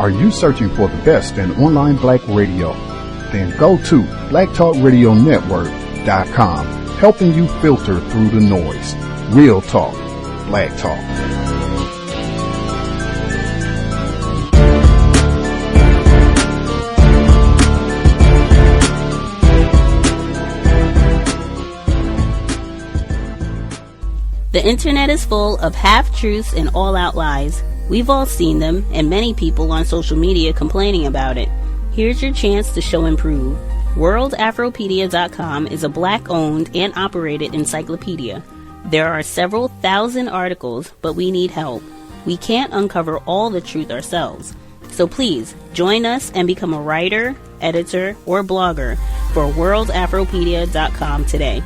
Are you searching for the best in online black radio? Then go to blacktalkradionetwork.com, helping you filter through the noise. Real talk, black talk. The internet is full of half-truths and all-out lies. We've all seen them, and many people on social media complaining about it. Here's your chance to show and prove. WorldAfropedia.com is a black-owned and operated encyclopedia. There are several thousand articles, but we need help. We can't uncover all the truth ourselves. So please, join us and become a writer, editor, or blogger for WorldAfropedia.com today.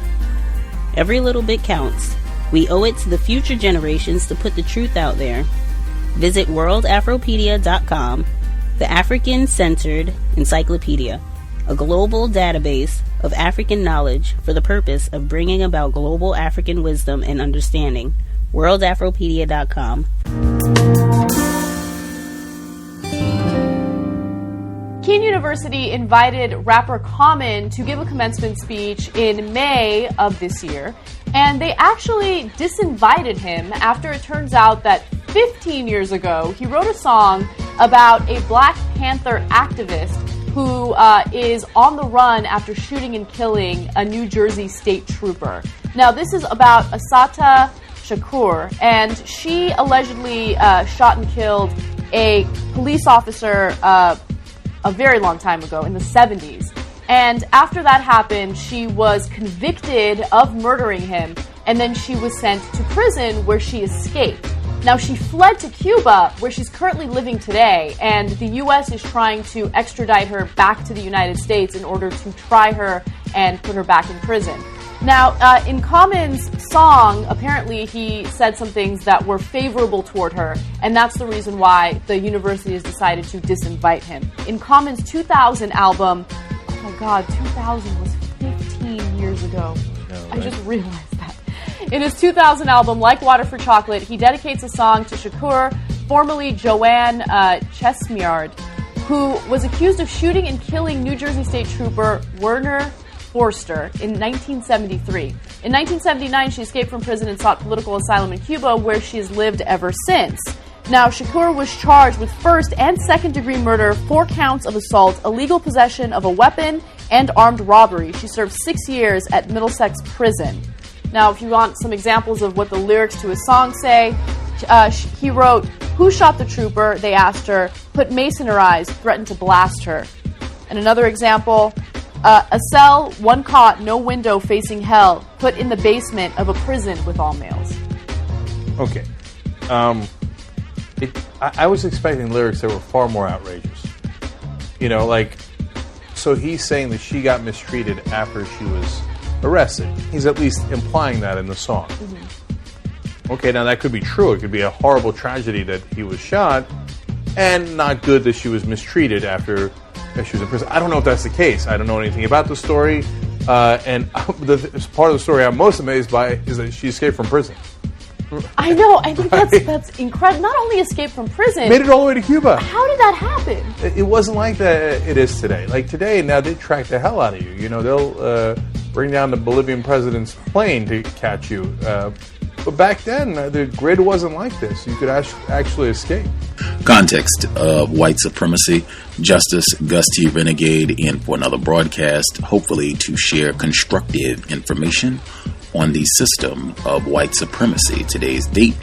Every little bit counts. We owe it to the future generations to put the truth out there. Visit WorldAfropedia.com, the African-centered encyclopedia, a global database of African knowledge for the purpose of bringing about global African wisdom and understanding. WorldAfropedia.com. Keene University invited rapper Common to give a commencement speech in May of this year, and they actually disinvited him after it turns out that 15 years ago he wrote a song about a Black Panther activist who is on the run after shooting and killing a New Jersey state trooper. Now, this is about Assata Shakur, and she allegedly shot and killed a police officer a very long time ago, in the 70s. And after that happened, she was convicted of murdering him, and then she was sent to prison where she escaped. Now, she fled to Cuba, where she's currently living today, and the U.S. is trying to extradite her back to the United States in order to try her and put her back in prison. Now, in Common's song, apparently he said some things that were favorable toward her, and that's the reason why the university has decided to disinvite him. In Common's 2000 album, oh my God, 2000 was 15 years ago. No, right? I just realized that. In his 2000 album, Like Water for Chocolate, he dedicates a song to Shakur, formerly JoAnne Chesimard, who was accused of shooting and killing New Jersey state trooper Werner Foerster in 1973. In 1979, she escaped from prison and sought political asylum in Cuba, where she has lived ever since. Now, Shakur was charged with first and second-degree murder, 4 counts of assault, illegal possession of a weapon, and armed robbery. She served 6 years at Middlesex Prison. Now, if you want some examples of what the lyrics to his song say, he wrote, "Who shot the trooper?" They asked her. "Put mace in her eyes, threatened to blast her." And another example, a cell, one cot, no window, facing hell, put in the basement of a prison with all males. Okay. I was expecting lyrics that were far more outrageous. You know, like, so he's saying that she got mistreated after she was arrested. He's at least implying that in the song. Mm-hmm. Okay, now that could be true. It could be a horrible tragedy that he was shot, and not good that she was mistreated after she was in prison. I don't know if that's the case. I don't know anything about the story. And the part of the story I'm most amazed by is that she escaped from prison. I know. I think that's incredible. Not only escaped from prison, made it all the way to Cuba. How did that happen? It wasn't like that. It is today. Like today, now they track the hell out of you. You know, they'll bring down the Bolivian president's plane to catch you. But back then, the grid wasn't like this. You could actually escape. Context of White Supremacy. Justice Gus T Renegade in for another broadcast, hopefully to share constructive information on the system of white supremacy. Today's date,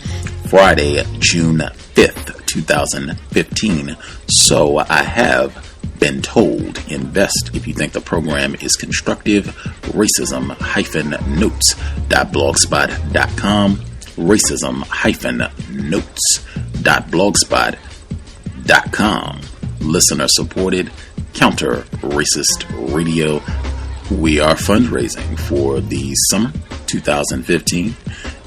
Friday, June 5th, 2015. So I have been told, invest if you think the program is constructive. Racism-notes.blogspot.com. Racism-notes.blogspot.com. Listener supported, counter racist radio. We are fundraising for the summer 2015.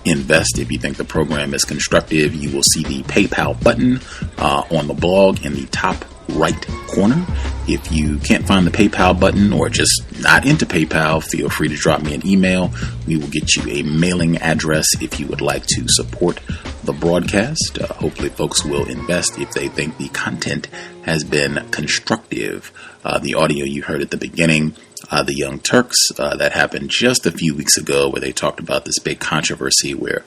Invest if you think the program is constructive. You will see the PayPal button on the blog in the top right corner. If you can't find the PayPal button or just not into PayPal, feel free to drop me an email. We will get you a mailing address if you would like to support the broadcast. Hopefully folks will invest if they think the content has been constructive. The audio you heard at the beginning, the Young Turks, that happened just a few weeks ago, where they talked about this big controversy where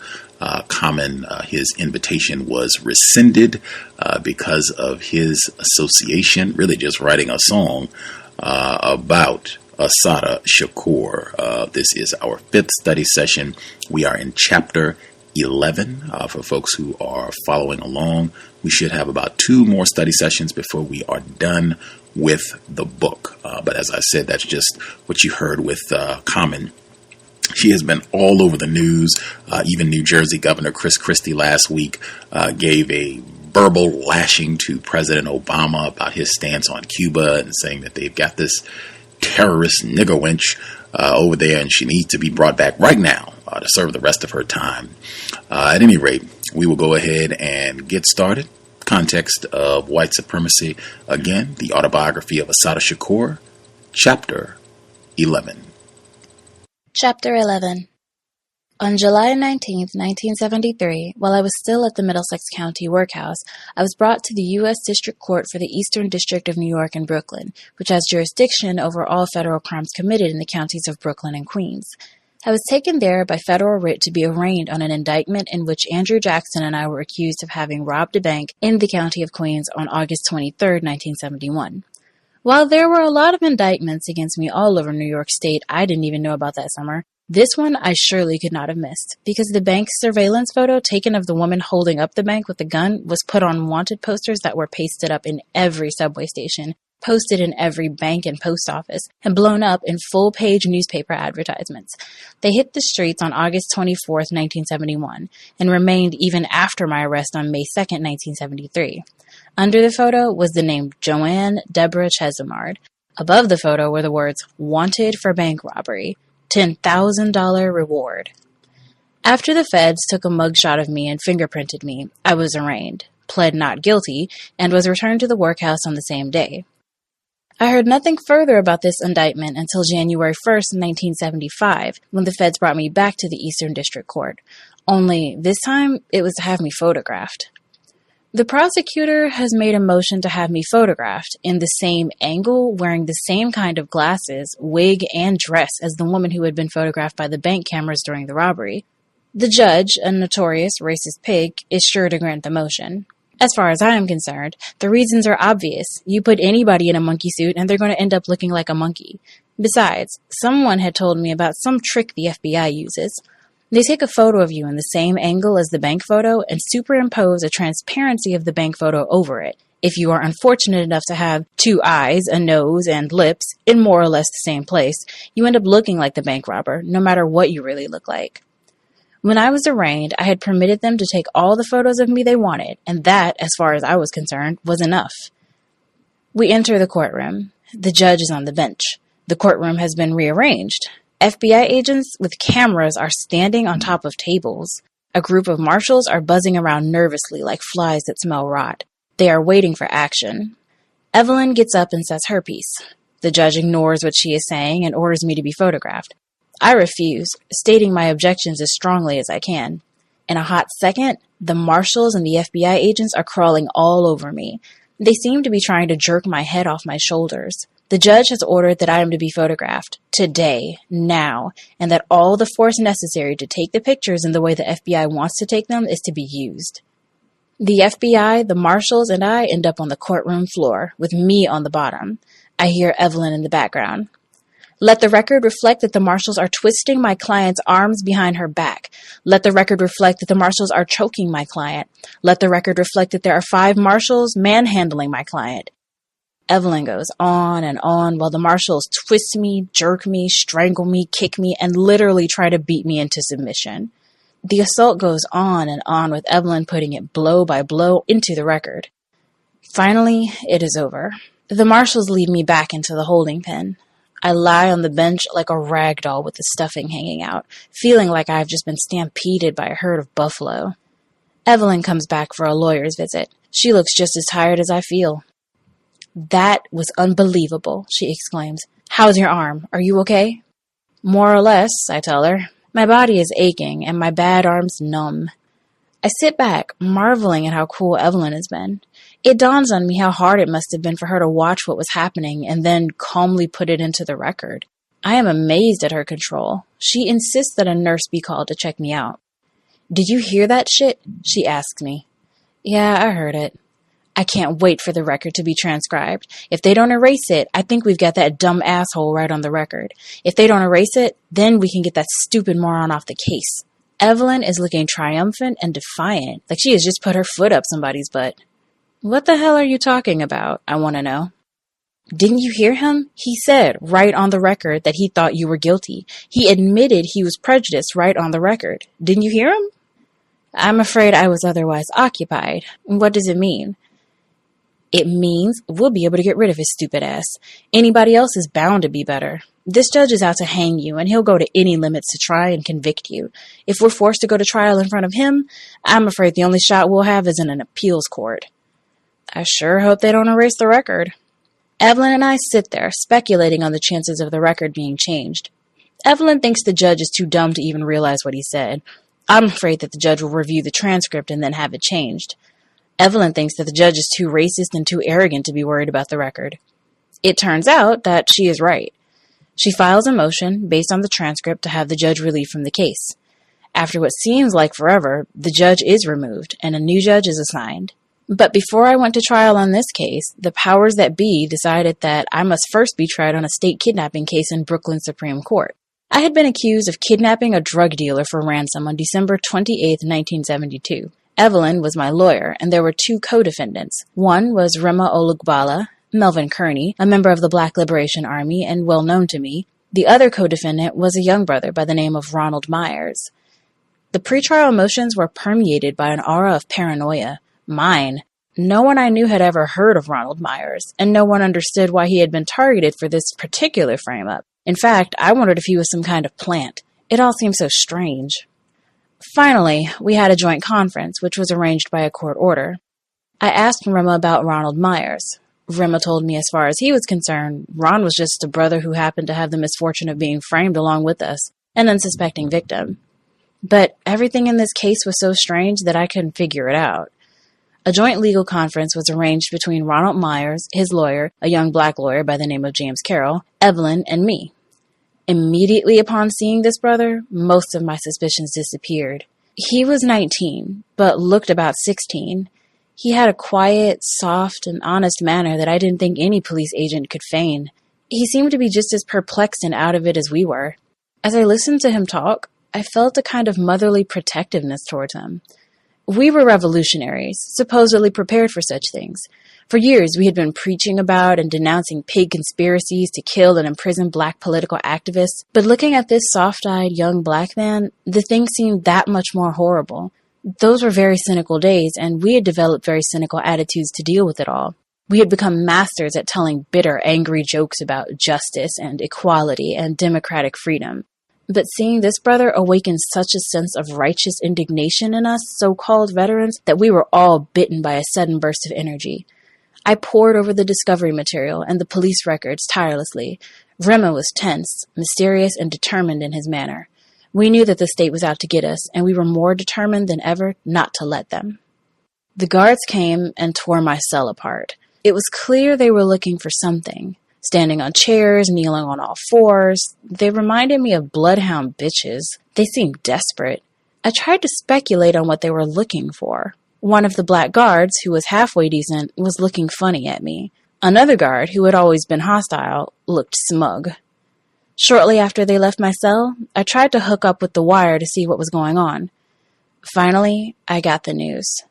Common, his invitation was rescinded because of his association, really just writing a song about Assata Shakur. This is our 5th study session. We are in chapter 11. For folks who are following along, we should have about 2 more study sessions before we are done with the book. But as I said, that's just what you heard with Common. She has been all over the news. Even New Jersey Governor Chris Christie last week gave a verbal lashing to President Obama about his stance on Cuba and saying that they've got this terrorist nigger wench over there and she needs to be brought back right now to serve the rest of her time. At any rate, we will go ahead and get started. Context of White Supremacy. Again, the autobiography of Assata Shakur, Chapter 11. Chapter 11. On July 19, 1973, while I was still at the Middlesex County Workhouse, I was brought to the U.S. District Court for the Eastern District of New York and Brooklyn, which has jurisdiction over all federal crimes committed in the counties of Brooklyn and Queens. I was taken there by federal writ to be arraigned on an indictment in which Andrew Jackson and I were accused of having robbed a bank in the county of Queens on August 23, 1971. While there were a lot of indictments against me all over New York State I didn't even know about that summer, this one I surely could not have missed, because the bank surveillance photo taken of the woman holding up the bank with the gun was put on wanted posters that were pasted up in every subway station, posted in every bank and post office, and blown up in full-page newspaper advertisements. They hit the streets on August 24, 1971, and remained even after my arrest on May 2, 1973. Under the photo was the name JoAnne Deborah Chesimard. Above the photo were the words, "Wanted for bank robbery, $10,000 reward." After the feds took a mugshot of me and fingerprinted me, I was arraigned, pled not guilty, and was returned to the workhouse on the same day. I heard nothing further about this indictment until January 1st, 1975, when the feds brought me back to the Eastern District Court. Only this time, it was to have me photographed. The prosecutor has made a motion to have me photographed in the same angle, wearing the same kind of glasses, wig, and dress as the woman who had been photographed by the bank cameras during the robbery. The judge, a notorious racist pig, is sure to grant the motion. As far as I am concerned, the reasons are obvious. You put anybody in a monkey suit and they're going to end up looking like a monkey. Besides, someone had told me about some trick the FBI uses. They take a photo of you in the same angle as the bank photo and superimpose a transparency of the bank photo over it. If you are unfortunate enough to have 2 eyes, a nose, and lips in more or less the same place, you end up looking like the bank robber, no matter what you really look like. When I was arraigned, I had permitted them to take all the photos of me they wanted, and that, as far as I was concerned, was enough. We enter the courtroom. The judge is on the bench. The courtroom has been rearranged. FBI agents with cameras are standing on top of tables. A group of marshals are buzzing around nervously like flies that smell rot. They are waiting for action. Evelyn gets up and says her piece. The judge ignores what she is saying and orders me to be photographed. I refuse, stating my objections as strongly as I can. In a hot second, the marshals and the FBI agents are crawling all over me. They seem to be trying to jerk my head off my shoulders. The judge has ordered that I am to be photographed today, now, and that all the force necessary to take the pictures in the way the FBI wants to take them is to be used. The FBI, the marshals, and I end up on the courtroom floor, with me on the bottom. I hear Evelyn in the background. Let the record reflect that the marshals are twisting my client's arms behind her back. Let the record reflect that the marshals are choking my client. Let the record reflect that there are 5 marshals manhandling my client. Evelyn goes on and on while the marshals twist me, jerk me, strangle me, kick me, and literally try to beat me into submission. The assault goes on and on with Evelyn putting it blow by blow into the record. Finally, it is over. The marshals lead me back into the holding pen. I lie on the bench like a rag doll with the stuffing hanging out, feeling like I've just been stampeded by a herd of buffalo. Evelyn comes back for a lawyer's visit. She looks just as tired as I feel. "That was unbelievable," she exclaims. "How's your arm? Are you okay?" "More or less," I tell her. "My body is aching and my bad arm's numb." I sit back, marveling at how cool Evelyn has been. It dawns on me how hard it must have been for her to watch what was happening and then calmly put it into the record. I am amazed at her control. She insists that a nurse be called to check me out. "Did you hear that shit?" she asks me. "Yeah, I heard it." "I can't wait for the record to be transcribed. If they don't erase it, I think we've got that dumb asshole right on the record. If they don't erase it, then we can get that stupid moron off the case." Evelyn is looking triumphant and defiant, like she has just put her foot up somebody's butt. "What the hell are you talking about?" I want to know. "Didn't you hear him? He said, right on the record, that he thought you were guilty. He admitted he was prejudiced right on the record. Didn't you hear him?" "I'm afraid I was otherwise occupied." "What does it mean?" "It means we'll be able to get rid of his stupid ass. Anybody else is bound to be better. This judge is out to hang you, and he'll go to any limits to try and convict you. If we're forced to go to trial in front of him, I'm afraid the only shot we'll have is in an appeals court." I sure hope they don't erase the record. Evelyn and I sit there, speculating on the chances of the record being changed. Evelyn thinks the judge is too dumb to even realize what he said. I'm afraid that the judge will review the transcript and then have it changed. Evelyn thinks that the judge is too racist and too arrogant to be worried about the record. It turns out that she is right. She files a motion based on the transcript to have the judge relieved from the case. After what seems like forever, the judge is removed and a new judge is assigned. But before I went to trial on this case, the powers that be decided that I must first be tried on a state kidnapping case in Brooklyn Supreme Court. I had been accused of kidnapping a drug dealer for ransom on December 28, 1972. Evelyn was my lawyer, and there were two co-defendants. One was Rema Olugbala, Melvin Kearney, a member of the Black Liberation Army and well known to me. The other co-defendant was a young brother by the name of Ronald Myers. The pretrial motions were permeated by an aura of paranoia. Mine. No one I knew had ever heard of Ronald Myers, and no one understood why he had been targeted for this particular frame-up. In fact, I wondered if he was some kind of plant. It all seemed so strange. Finally, we had a joint conference, which was arranged by a court order. I asked Rema about Ronald Myers. Rema told me as far as he was concerned, Ron was just a brother who happened to have the misfortune of being framed along with us, an unsuspecting victim. But everything in this case was so strange that I couldn't figure it out. A joint legal conference was arranged between Ronald Myers, his lawyer, a young black lawyer by the name of James Carroll, Evelyn, and me. Immediately upon seeing this brother, most of my suspicions disappeared. He was 19, but looked about 16. He had a quiet, soft, and honest manner that I didn't think any police agent could feign. He seemed to be just as perplexed and out of it as we were. As I listened to him talk, I felt a kind of motherly protectiveness towards him. We were revolutionaries, supposedly prepared for such things. For years, we had been preaching about and denouncing pig conspiracies to kill and imprison black political activists. But looking at this soft-eyed young black man, the thing seemed that much more horrible. Those were very cynical days, and we had developed very cynical attitudes to deal with it all. We had become masters at telling bitter, angry jokes about justice and equality and democratic freedom. But seeing this brother awakened such a sense of righteous indignation in us, so-called veterans, that we were all bitten by a sudden burst of energy. I pored over the discovery material and the police records tirelessly. Rema was tense, mysterious, and determined in his manner. We knew that the state was out to get us, and we were more determined than ever not to let them. The guards came and tore my cell apart. It was clear they were looking for something. Standing on chairs, kneeling on all fours, they reminded me of bloodhound bitches. They seemed desperate. I tried to speculate on what they were looking for. One of the black guards, who was halfway decent, was looking funny at me. Another guard, who had always been hostile, looked smug. Shortly after they left my cell, I tried to hook up with the wire to see what was going on. Finally, I got the news.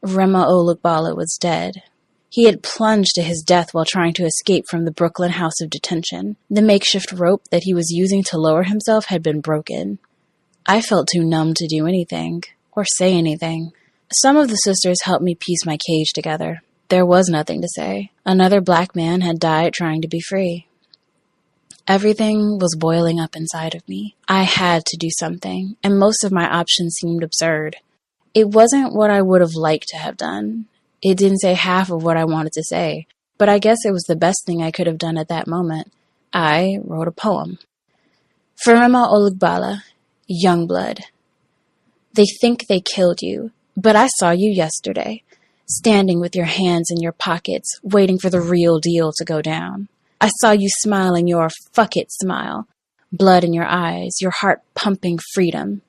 Rema Olugbala was dead. He had plunged to his death while trying to escape from the Brooklyn house of detention. The makeshift rope that he was using to lower himself had been broken. I felt too numb to do anything, or say anything. Some of the sisters helped me piece my cage together. There was nothing to say. Another black man had died trying to be free. Everything was boiling up inside of me. I had to do something, and most of my options seemed absurd. It wasn't what I would have liked to have done. It didn't say half of what I wanted to say. but I guess it was the best thing I could have done at that moment. I wrote a poem. Firima Olugbala, Youngblood. They think they killed you, but I saw you yesterday, standing with your hands in your pockets, waiting for the real deal to go down. I saw you smiling your fuck it smile, blood in your eyes, your heart pumping freedom.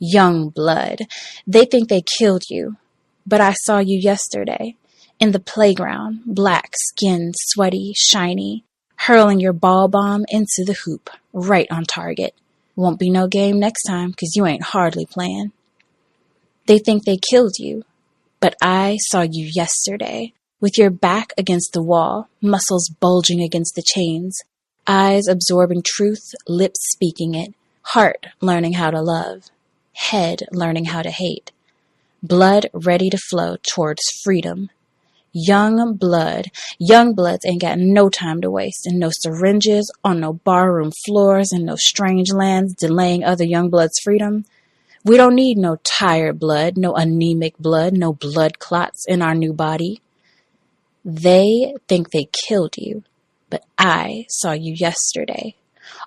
Young blood. They think they killed you, but I saw you yesterday, in the playground, black, skin, sweaty, shiny, hurling your ball bomb into the hoop, right on target. Won't be no game next time, 'cause you ain't hardly playing. They think they killed you, but I saw you yesterday, with your back against the wall, muscles bulging against the chains, eyes absorbing truth, lips speaking it, heart learning how to love, head learning how to hate, blood ready to flow towards freedom. Young bloods ain't got no time to waste, and no syringes on no barroom floors and no strange lands delaying other young bloods' freedom. We don't need no tired blood, no anemic blood, no blood clots in our new body. They think they killed you, but I saw you yesterday.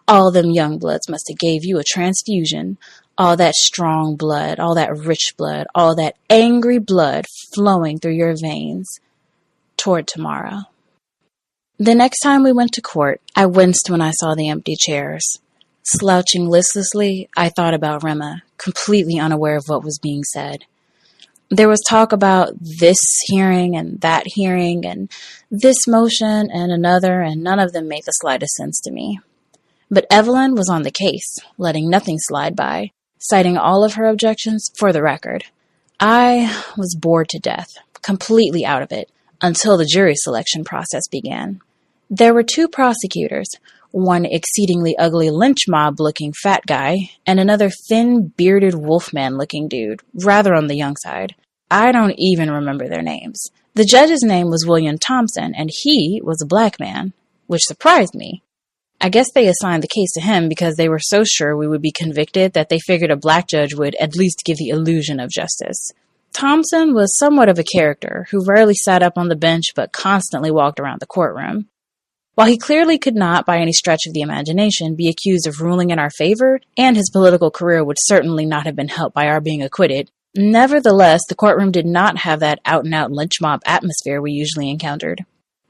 All them young bloods must have gave you a transfusion. All that strong blood, all that rich blood, all that angry blood flowing through your veins toward tomorrow. The next time we went to court, I winced when I saw the empty chairs. Slouching listlessly, I thought about Rema, completely unaware of what was being said. There was talk about this hearing and that hearing and this motion and another, and none of them made the slightest sense to me. But Evelyn was on the case, letting nothing slide by, citing all of her objections for the record. I was bored to death, completely out of it, until the jury selection process began. There were two prosecutors, one exceedingly ugly lynch mob-looking fat guy, and another thin, bearded wolfman-looking dude, rather on the young side. I don't even remember their names. The judge's name was William Thompson, and he was a black man, which surprised me. I guess they assigned the case to him because they were so sure we would be convicted that they figured a black judge would at least give the illusion of justice. Thompson was somewhat of a character who rarely sat up on the bench but constantly walked around the courtroom. While he clearly could not, by any stretch of the imagination, be accused of ruling in our favor, and his political career would certainly not have been helped by our being acquitted, nevertheless, the courtroom did not have that out-and-out lynch mob atmosphere we usually encountered.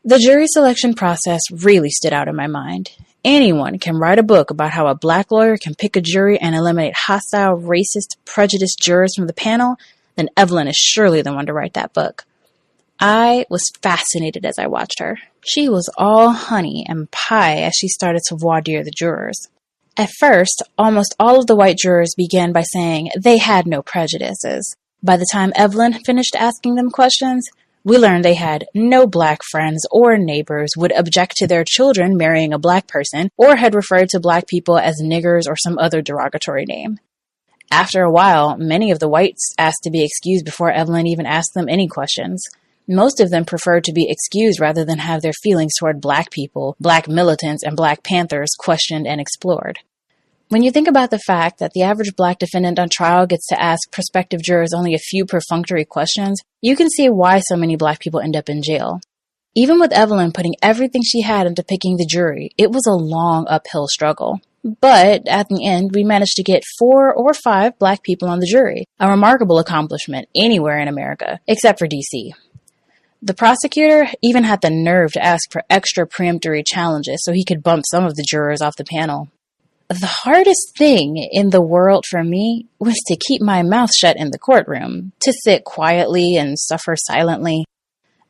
The jury selection process really stood out in my mind. Anyone can write a book about how a black lawyer can pick a jury and eliminate hostile, racist, prejudiced jurors from the panel, then Evelyn is surely the one to write that book. I was fascinated as I watched her. She was all honey and pie as she started to voir dire the jurors. At first, almost all of the white jurors began by saying they had no prejudices. By the time Evelyn finished asking them questions, we learned they had no black friends or neighbors, would object to their children marrying a black person, or had referred to black people as niggers or some other derogatory name. After a while, many of the whites asked to be excused before Evelyn even asked them any questions. Most of them preferred to be excused rather than have their feelings toward black people, black militants, and Black Panthers questioned and explored. When you think about the fact that the average black defendant on trial gets to ask prospective jurors only a few perfunctory questions, you can see why so many black people end up in jail. Even with Evelyn putting everything she had into picking the jury, it was a long uphill struggle. But at the end, we managed to get 4 or 5 black people on the jury, a remarkable accomplishment anywhere in America, except for D.C. The prosecutor even had the nerve to ask for extra preemptory challenges so he could bump some of the jurors off the panel. The hardest thing in the world for me was to keep my mouth shut in the courtroom, to sit quietly and suffer silently.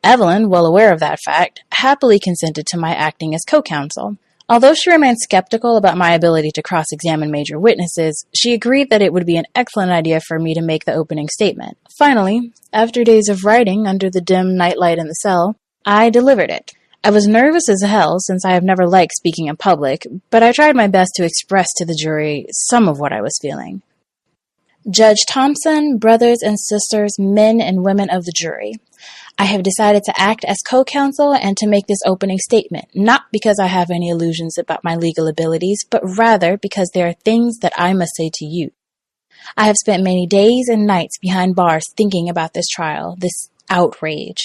Evelyn, well aware of that fact, happily consented to my acting as co-counsel. Although she remained skeptical about my ability to cross-examine major witnesses, she agreed that it would be an excellent idea for me to make the opening statement. Finally, after days of writing under the dim nightlight in the cell, I delivered it. I was nervous as hell since I have never liked speaking in public, but I tried my best to express to the jury some of what I was feeling. Judge Thompson, brothers and sisters, men and women of the jury, I have decided to act as co-counsel and to make this opening statement, not because I have any illusions about my legal abilities, but rather because there are things that I must say to you. I have spent many days and nights behind bars thinking about this trial, this outrage,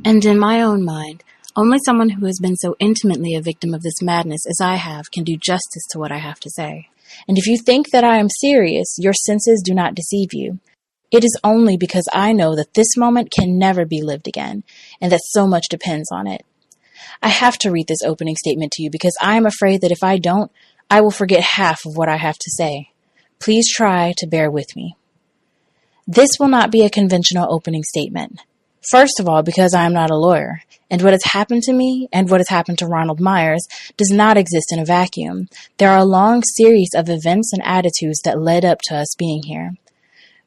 and in my own mind, Only someone who has been so intimately a victim of this madness as I have can do justice to what I have to say. And if you think that I am serious, your senses do not deceive you. It is only because I know that this moment can never be lived again, and that so much depends on it. I have to read this opening statement to you because I am afraid that if I don't, I will forget half of what I have to say. Please try to bear with me. This will not be a conventional opening statement. First of all, because I am not a lawyer, and what has happened to me and what has happened to Ronald Myers does not exist in a vacuum. There are a long series of events and attitudes that led up to us being here.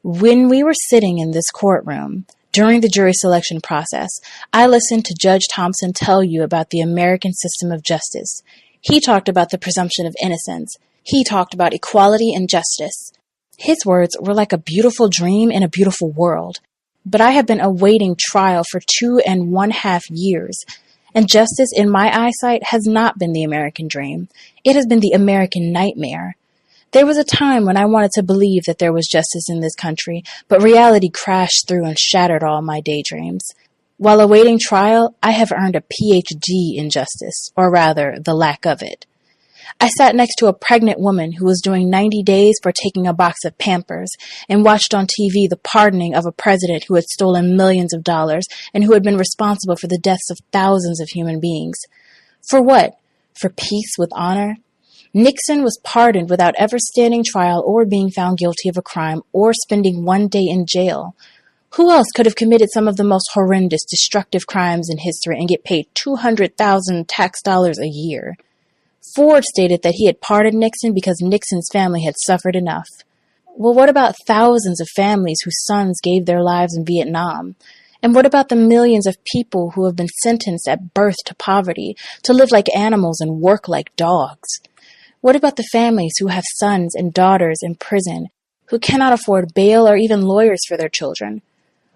When we were sitting in this courtroom, during the jury selection process, I listened to Judge Thompson tell you about the American system of justice. He talked about the presumption of innocence. He talked about equality and justice. His words were like a beautiful dream in a beautiful world. But I have been awaiting trial for 2.5 years, and justice in my eyesight has not been the American dream. It has been the American nightmare. There was a time when I wanted to believe that there was justice in this country, but reality crashed through and shattered all my daydreams. While awaiting trial, I have earned a PhD in justice, or rather, the lack of it. I sat next to a pregnant woman who was doing 90 days for taking a box of Pampers and watched on TV the pardoning of a president who had stolen millions of dollars and who had been responsible for the deaths of thousands of human beings. For what? For peace with honor? Nixon was pardoned without ever standing trial or being found guilty of a crime or spending one day in jail. Who else could have committed some of the most horrendous, destructive crimes in history and get paid $200,000 tax dollars a year? Ford stated that he had pardoned Nixon because Nixon's family had suffered enough. Well, what about thousands of families whose sons gave their lives in Vietnam? And what about the millions of people who have been sentenced at birth to poverty, to live like animals and work like dogs? What about the families who have sons and daughters in prison, who cannot afford bail or even lawyers for their children?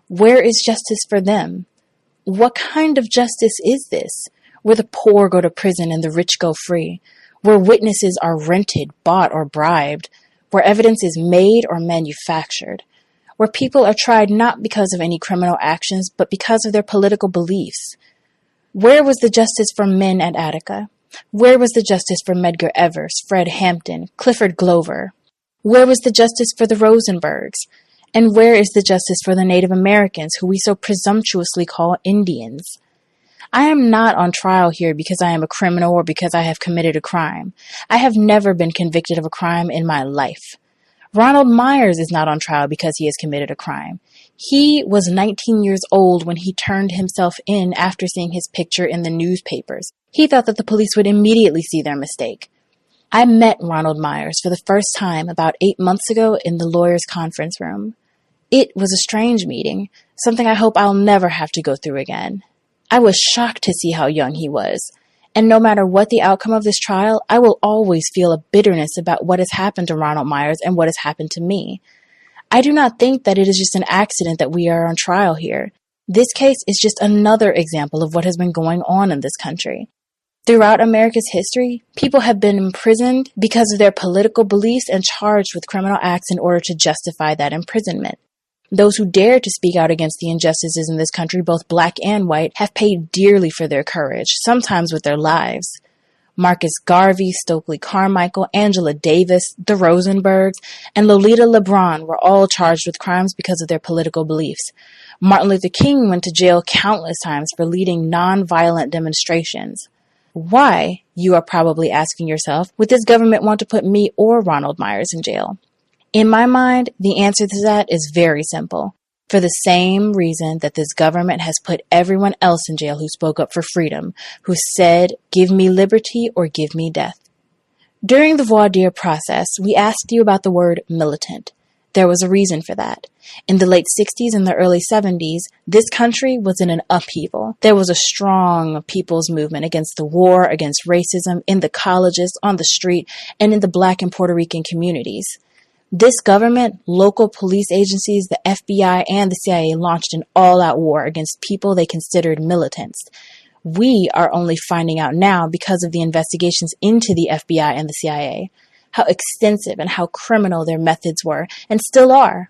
Where is justice for them? What kind of justice is this? Where the poor go to prison and the rich go free, where witnesses are rented, bought, or bribed, where evidence is made or manufactured, where people are tried not because of any criminal actions, but because of their political beliefs. Where was the justice for men at Attica? Where was the justice for Medgar Evers, Fred Hampton, Clifford Glover? Where was the justice for the Rosenbergs? And where is the justice for the Native Americans, who we so presumptuously call Indians? I am not on trial here because I am a criminal or because I have committed a crime. I have never been convicted of a crime in my life. Ronald Myers is not on trial because he has committed a crime. He was 19 years old when he turned himself in after seeing his picture in the newspapers. He thought that the police would immediately see their mistake. I met Ronald Myers for the first time about 8 months ago in the lawyer's conference room. It was a strange meeting, something I hope I'll never have to go through again. I was shocked to see how young he was, and no matter what the outcome of this trial, I will always feel a bitterness about what has happened to Ronald Myers and what has happened to me. I do not think that it is just an accident that we are on trial here. This case is just another example of what has been going on in this country. Throughout America's history, people have been imprisoned because of their political beliefs and charged with criminal acts in order to justify that imprisonment. Those who dare to speak out against the injustices in this country, both black and white, have paid dearly for their courage, sometimes with their lives. Marcus Garvey, Stokely Carmichael, Angela Davis, the Rosenbergs, and Lolita LeBron were all charged with crimes because of their political beliefs. Martin Luther King went to jail countless times for leading nonviolent demonstrations. Why, you are probably asking yourself, would this government want to put me or Ronald Myers in jail? In my mind, the answer to that is very simple. For the same reason that this government has put everyone else in jail who spoke up for freedom, who said, "Give me liberty or give me death." During the voir dire process, we asked you about the word militant. There was a reason for that. In the late 60s and the early 70s, this country was in an upheaval. There was a strong people's movement against the war, against racism, in the colleges, on the street, and in the Black and Puerto Rican communities. This government, local police agencies, the FBI, and the CIA launched an all-out war against people they considered militants. We are only finding out now because of the investigations into the FBI and the CIA, how extensive and how criminal their methods were, and still are.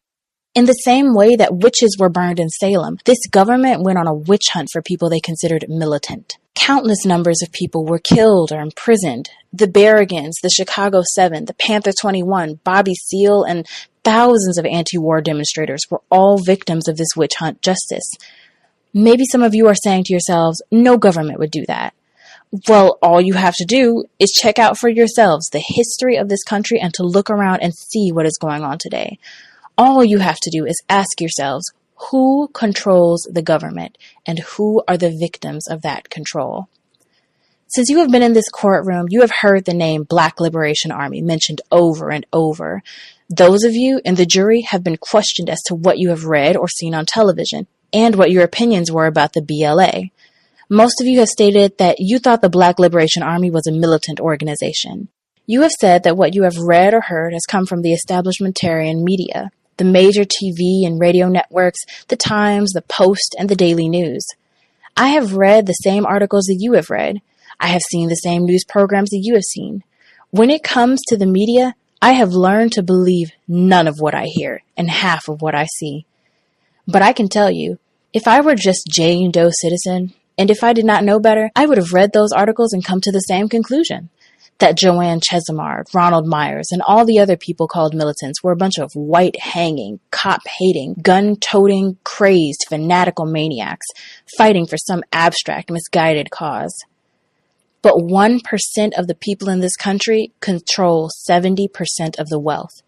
In the same way that witches were burned in Salem, this government went on a witch hunt for people they considered militant. Countless numbers of people were killed or imprisoned. The Berrigans, the Chicago 7, the Panther 21, Bobby Seale, and thousands of anti-war demonstrators were all victims of this witch hunt justice. Maybe some of you are saying to yourselves, no government would do that. Well, all you have to do is check out for yourselves the history of this country and to look around and see what is going on today. All you have to do is ask yourselves, who controls the government and who are the victims of that control? Since you have been in this courtroom, you have heard the name Black Liberation Army mentioned over and over. Those of you in the jury have been questioned as to what you have read or seen on television and what your opinions were about the BLA. Most of you have stated that you thought the Black Liberation Army was a militant organization. You have said that what you have read or heard has come from the establishmentarian media, the major TV and radio networks, the Times, the Post, and the Daily News. I have read the same articles that you have read. I have seen the same news programs that you have seen. When it comes to the media, I have learned to believe none of what I hear and half of what I see. But I can tell you, if I were just Jane Doe citizen, and if I did not know better, I would have read those articles and come to the same conclusion. That JoAnne Chesimard, Ronald Myers, and all the other people called militants were a bunch of white-hanging, cop-hating, gun-toting, crazed, fanatical maniacs fighting for some abstract, misguided cause. But 1% of the people in this country control 70% of the wealth.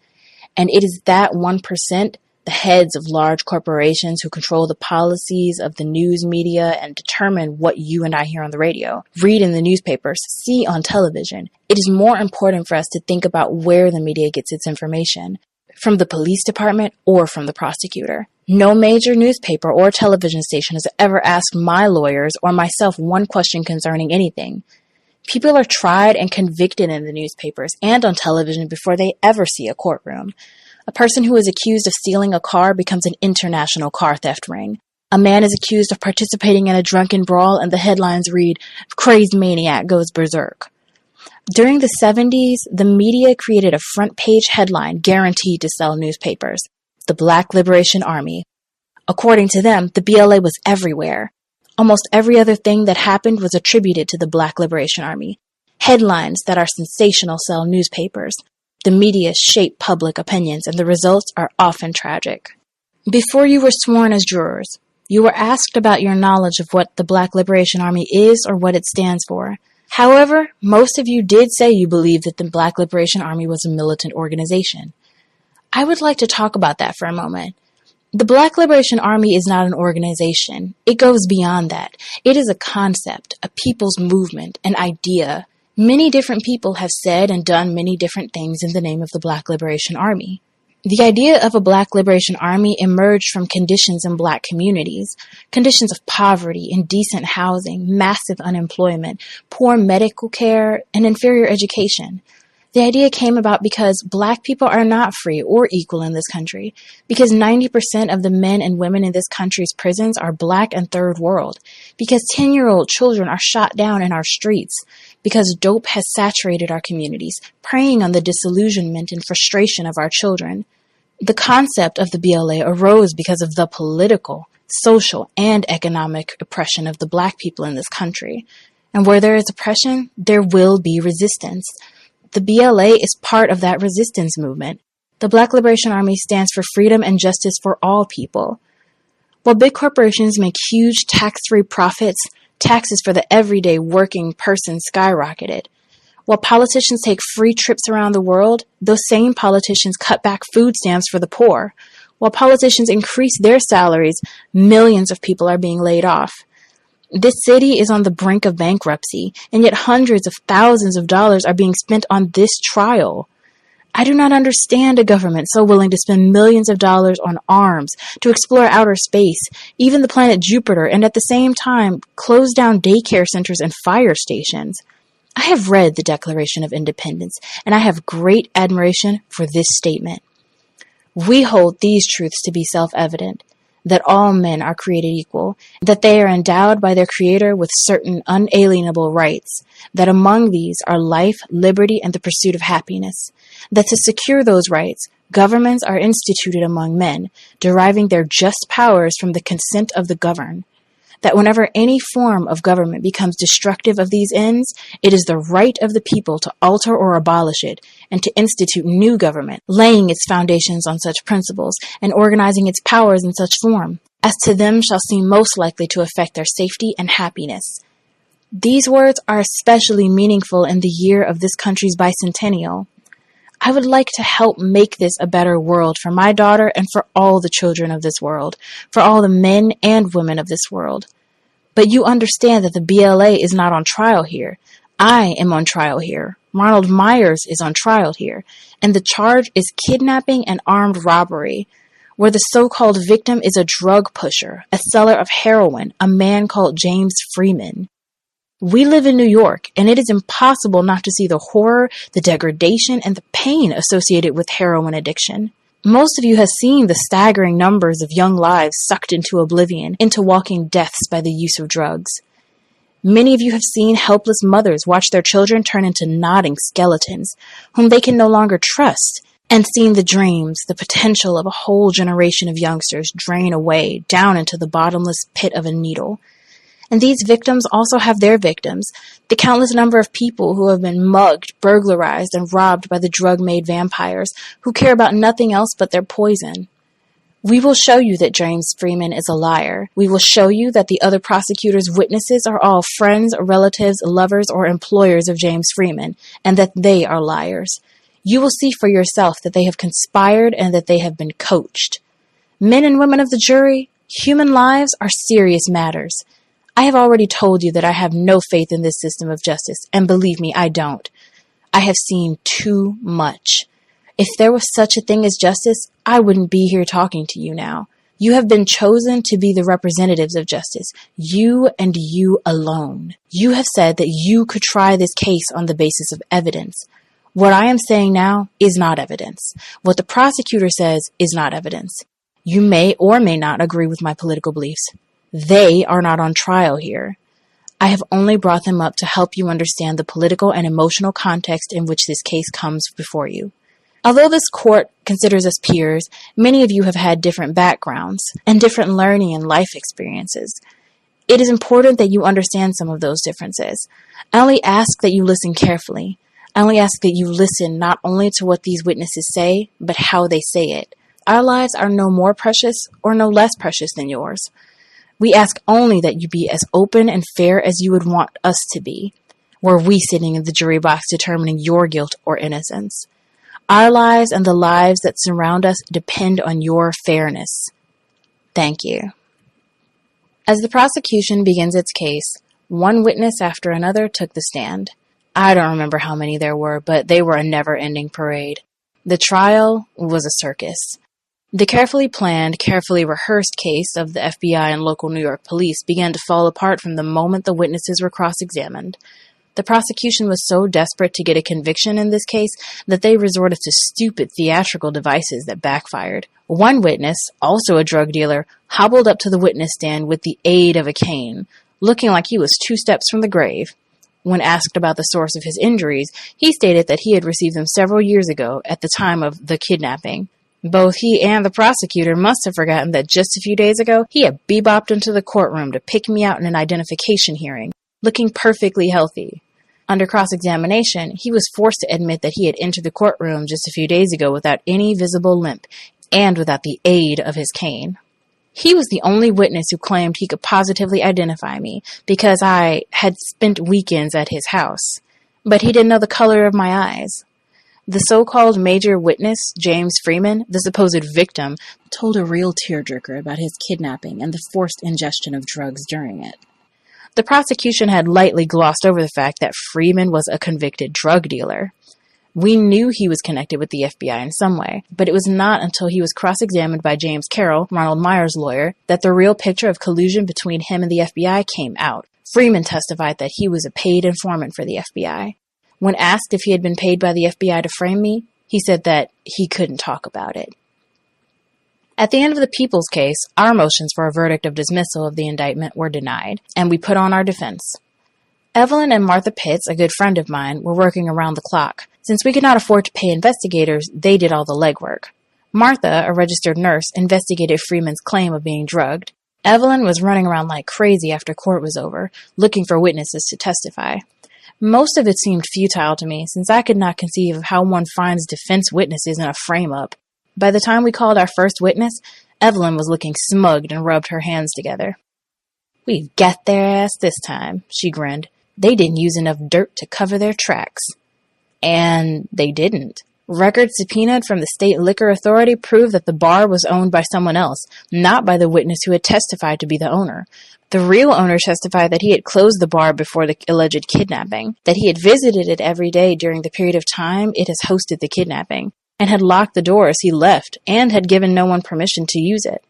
And it is that 1%, the heads of large corporations who control the policies of the news media and determine what you and I hear on the radio, read in the newspapers, see on television. It is more important for us to think about where the media gets its information, from the police department or from the prosecutor. No major newspaper or television station has ever asked my lawyers or myself one question concerning anything. People are tried and convicted in the newspapers and on television before they ever see a courtroom. A person who is accused of stealing a car becomes an international car theft ring. A man is accused of participating in a drunken brawl and the headlines read, "Crazed maniac goes berserk." During the 70s, the media created a front-page headline guaranteed to sell newspapers, the Black Liberation Army. According to them, the BLA was everywhere. Almost every other thing that happened was attributed to the Black Liberation Army. Headlines that are sensational sell newspapers. The media shape public opinions, and the results are often tragic. Before you were sworn as jurors, you were asked about your knowledge of what the Black Liberation Army is or what it stands for. However, most of you did say you believed that the Black Liberation Army was a militant organization. I would like to talk about that for a moment. The Black Liberation Army is not an organization. It goes beyond that. It is a concept, a people's movement, an idea. Many different people have said and done many different things in the name of the Black Liberation Army. The idea of a Black Liberation Army emerged from conditions in Black communities, conditions of poverty, indecent housing, massive unemployment, poor medical care, and inferior education. The idea came about because Black people are not free or equal in this country, because 90% of the men and women in this country's prisons are Black and third world, because 10-year-old children are shot down in our streets, because dope has saturated our communities, preying on the disillusionment and frustration of our children. The concept of the BLA arose because of the political, social, and economic oppression of the Black people in this country. And where there is oppression, there will be resistance. The BLA is part of that resistance movement. The Black Liberation Army stands for freedom and justice for all people. While big corporations make huge tax-free profits, taxes for the everyday working person skyrocketed. While politicians take free trips around the world, those same politicians cut back food stamps for the poor. While politicians increase their salaries, millions of people are being laid off. This city is on the brink of bankruptcy, and yet hundreds of thousands of dollars are being spent on this trial. I do not understand a government so willing to spend millions of dollars on arms, to explore outer space, even the planet Jupiter, and at the same time close down daycare centers and fire stations. I have read the Declaration of Independence, and I have great admiration for this statement. We hold these truths to be self-evident, that all men are created equal, that they are endowed by their Creator with certain unalienable rights, that among these are life, liberty, and the pursuit of happiness, that to secure those rights, governments are instituted among men, deriving their just powers from the consent of the governed, that whenever any form of government becomes destructive of these ends, it is the right of the people to alter or abolish it, and to institute new government, laying its foundations on such principles, and organizing its powers in such form, as to them shall seem most likely to affect their safety and happiness. These words are especially meaningful in the year of this country's bicentennial. I would like to help make this a better world for my daughter and for all the children of this world, for all the men and women of this world. But you understand that the BLA is not on trial here. I am on trial here. Ronald Myers is on trial here. And the charge is kidnapping and armed robbery, where the so-called victim is a drug pusher, a seller of heroin, a man called James Freeman. We live in New York, and it is impossible not to see the horror, the degradation, and the pain associated with heroin addiction. Most of you have seen the staggering numbers of young lives sucked into oblivion, into walking deaths by the use of drugs. Many of you have seen helpless mothers watch their children turn into nodding skeletons, whom they can no longer trust, and seen the dreams, the potential of a whole generation of youngsters drain away down into the bottomless pit of a needle. And these victims also have their victims, the countless number of people who have been mugged, burglarized, and robbed by the drug-made vampires who care about nothing else but their poison. We will show you that James Freeman is a liar. We will show you that the other prosecutors' witnesses are all friends, relatives, lovers, or employers of James Freeman, and that they are liars. You will see for yourself that they have conspired and that they have been coached. Men and women of the jury, human lives are serious matters. I have already told you that I have no faith in this system of justice, and believe me, I don't. I have seen too much. If there was such a thing as justice, I wouldn't be here talking to you now. You have been chosen to be the representatives of justice, you and you alone. You have said that you could try this case on the basis of evidence. What I am saying now is not evidence. What the prosecutor says is not evidence. You may or may not agree with my political beliefs. They are not on trial here. I have only brought them up to help you understand the political and emotional context in which this case comes before you. Although this court considers us peers, many of you have had different backgrounds and different learning and life experiences. It is important that you understand some of those differences. I only ask that you listen carefully. I only ask that you listen not only to what these witnesses say, but how they say it. Our lives are no more precious or no less precious than yours. We ask only that you be as open and fair as you would want us to be, were we sitting in the jury box determining your guilt or innocence. Our lives and the lives that surround us depend on your fairness. Thank you. As the prosecution begins its case, one witness after another took the stand. I don't remember how many there were, but they were a never-ending parade. The trial was a circus. The carefully planned, carefully rehearsed case of the FBI and local New York police began to fall apart from the moment the witnesses were cross-examined. The prosecution was so desperate to get a conviction in this case that they resorted to stupid theatrical devices that backfired. One witness, also a drug dealer, hobbled up to the witness stand with the aid of a cane, looking like he was 2 steps from the grave. When asked about the source of his injuries, he stated that he had received them several years ago at the time of the kidnapping. Both he and the prosecutor must have forgotten that just a few days ago, he had bebopped into the courtroom to pick me out in an identification hearing, looking perfectly healthy. Under cross-examination, he was forced to admit that he had entered the courtroom just a few days ago without any visible limp and without the aid of his cane. He was the only witness who claimed he could positively identify me because I had spent weekends at his house, but he didn't know the color of my eyes. The so-called major witness, James Freeman, the supposed victim, told a real tearjerker about his kidnapping and the forced ingestion of drugs during it. The prosecution had lightly glossed over the fact that Freeman was a convicted drug dealer. We knew he was connected with the FBI in some way, but it was not until he was cross-examined by James Carroll, Ronald Myers' lawyer, that the real picture of collusion between him and the FBI came out. Freeman testified that he was a paid informant for the FBI. When asked if he had been paid by the FBI to frame me, he said that he couldn't talk about it. At the end of the People's case, our motions for a verdict of dismissal of the indictment were denied, and we put on our defense. Evelyn and Martha Pitts, a good friend of mine, were working around the clock. Since we could not afford to pay investigators, they did all the legwork. Martha, a registered nurse, investigated Freeman's claim of being drugged. Evelyn was running around like crazy after court was over, looking for witnesses to testify. Most of it seemed futile to me, since I could not conceive of how one finds defense witnesses in a frame-up. By the time we called our first witness, Evelyn was looking smugged and rubbed her hands together. "We've got their ass this time," she grinned. "They didn't use enough dirt to cover their tracks." And they didn't. Records subpoenaed from the State Liquor Authority proved that the bar was owned by someone else, not by the witness who had testified to be the owner. The real owner testified that he had closed the bar before the alleged kidnapping, that he had visited it every day during the period of time it has hosted the kidnapping, and had locked the door as he left, and had given no one permission to use it.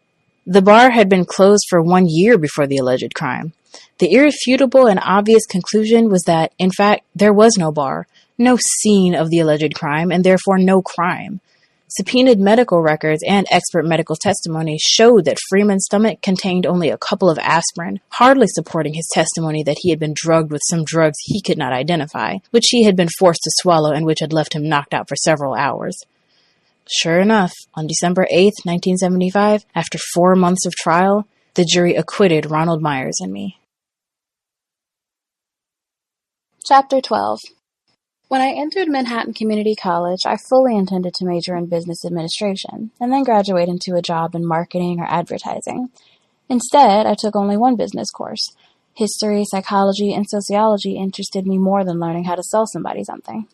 The bar had been closed for 1 year before the alleged crime. The irrefutable and obvious conclusion was that, in fact, there was no bar, no scene of the alleged crime, and therefore no crime. Subpoenaed medical records and expert medical testimony showed that Freeman's stomach contained only a couple of aspirin, hardly supporting his testimony that he had been drugged with some drugs he could not identify, which he had been forced to swallow and which had left him knocked out for several hours. Sure enough, on December 8th, 1975, after 4 months of trial, the jury acquitted Ronald Myers and me. Chapter 12. When I entered Manhattan Community College, I fully intended to major in business administration, and then graduate into a job in marketing or advertising. Instead, I took only one business course. History, psychology, and sociology interested me more than learning how to sell somebody something.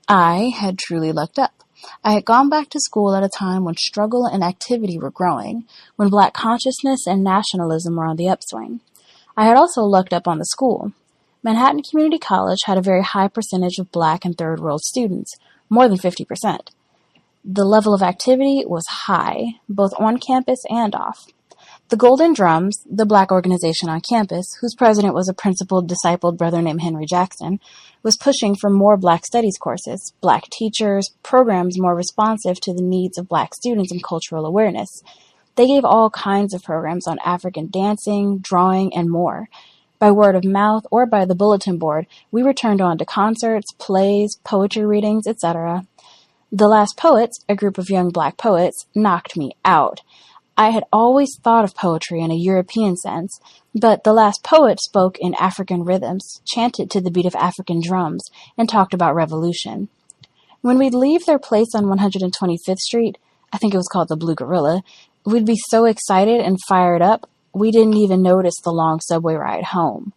I had truly lucked up. I had gone back to school at a time when struggle and activity were growing, when Black consciousness and nationalism were on the upswing. I had also lucked up on the school. Manhattan Community College had a very high percentage of Black and Third World students, more than 50%. The level of activity was high, both on campus and off. The Golden Drums, the Black organization on campus, whose president was a principled, discipled brother named Henry Jackson, was pushing for more Black studies courses, Black teachers, programs more responsive to the needs of Black students and cultural awareness. They gave all kinds of programs on African dancing, drawing, and more. By word of mouth or by the bulletin board, we were turned on to concerts, plays, poetry readings, etc. The Last Poets, a group of young Black poets, knocked me out. I had always thought of poetry in a European sense, but The Last Poet spoke in African rhythms, chanted to the beat of African drums, and talked about revolution. When we'd leave their place on 125th Street, I think it was called the Blue Gorilla, we'd be so excited and fired up, we didn't even notice the long subway ride home.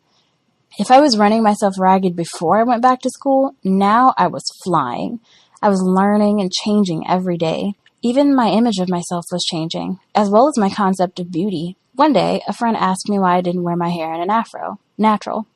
If I was running myself ragged before I went back to school, now I was flying. I was learning and changing every day. Even my image of myself was changing, as well as my concept of beauty. One day, a friend asked me why I didn't wear my hair in an afro, natural.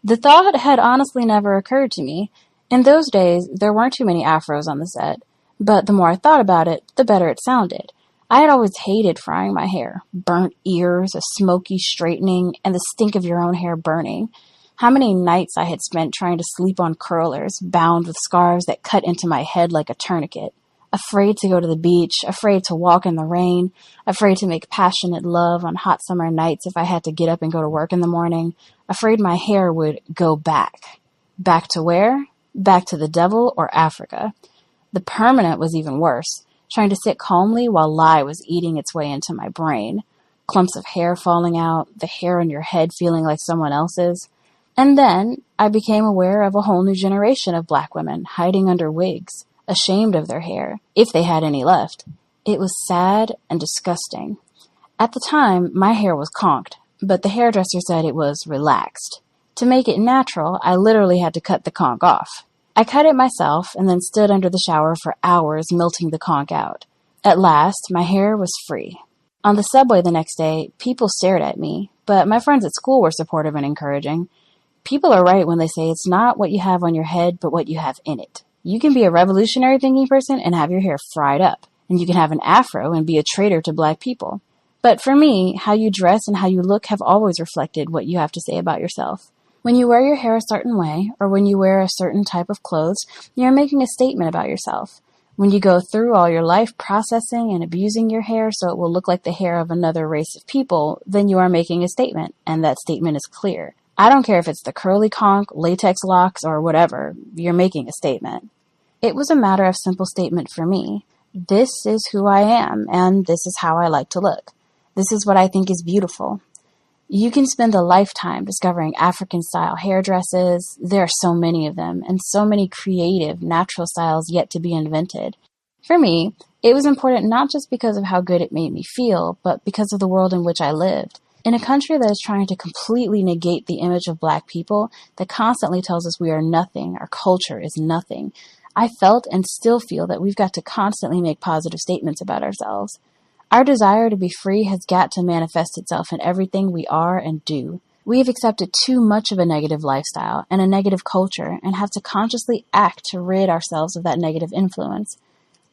The thought had honestly never occurred to me. In those days, there weren't too many afros on the set, but the more I thought about it, the better it sounded. I had always hated frying my hair. Burnt ears, a smoky straightening, and the stink of your own hair burning. How many nights I had spent trying to sleep on curlers, bound with scarves that cut into my head like a tourniquet. Afraid to go to the beach, afraid to walk in the rain, afraid to make passionate love on hot summer nights if I had to get up and go to work in the morning, afraid my hair would go back. Back to where? Back to the devil or Africa. The permanent was even worse. Trying to sit calmly while lie was eating its way into my brain. Clumps of hair falling out, the hair on your head feeling like someone else's. And then I became aware of a whole new generation of Black women hiding under wigs, ashamed of their hair, if they had any left. It was sad and disgusting. At the time, my hair was conked, but the hairdresser said it was relaxed. To make it natural, I literally had to cut the conk off. I cut it myself and then stood under the shower for hours melting the conk out. At last, my hair was free. On the subway the next day, people stared at me, but my friends at school were supportive and encouraging. People are right when they say it's not what you have on your head, but what you have in it. You can be a revolutionary thinking person and have your hair fried up, and you can have an afro and be a traitor to Black people. But for me, how you dress and how you look have always reflected what you have to say about yourself. When you wear your hair a certain way, or when you wear a certain type of clothes, you're making a statement about yourself. When you go through all your life processing and abusing your hair so it will look like the hair of another race of people, then you are making a statement, and that statement is clear. I don't care if it's the curly conk, latex locks, or whatever, you're making a statement. It was a matter of simple statement for me. This is who I am, and this is how I like to look. This is what I think is beautiful. You can spend a lifetime discovering African-style hairdresses. There are so many of them, and so many creative, natural styles yet to be invented. For me, it was important not just because of how good it made me feel, but because of the world in which I lived. In a country that is trying to completely negate the image of Black people, that constantly tells us we are nothing, our culture is nothing, I felt and still feel that we've got to constantly make positive statements about ourselves. Our desire to be free has got to manifest itself in everything we are and do. We have accepted too much of a negative lifestyle and a negative culture and have to consciously act to rid ourselves of that negative influence.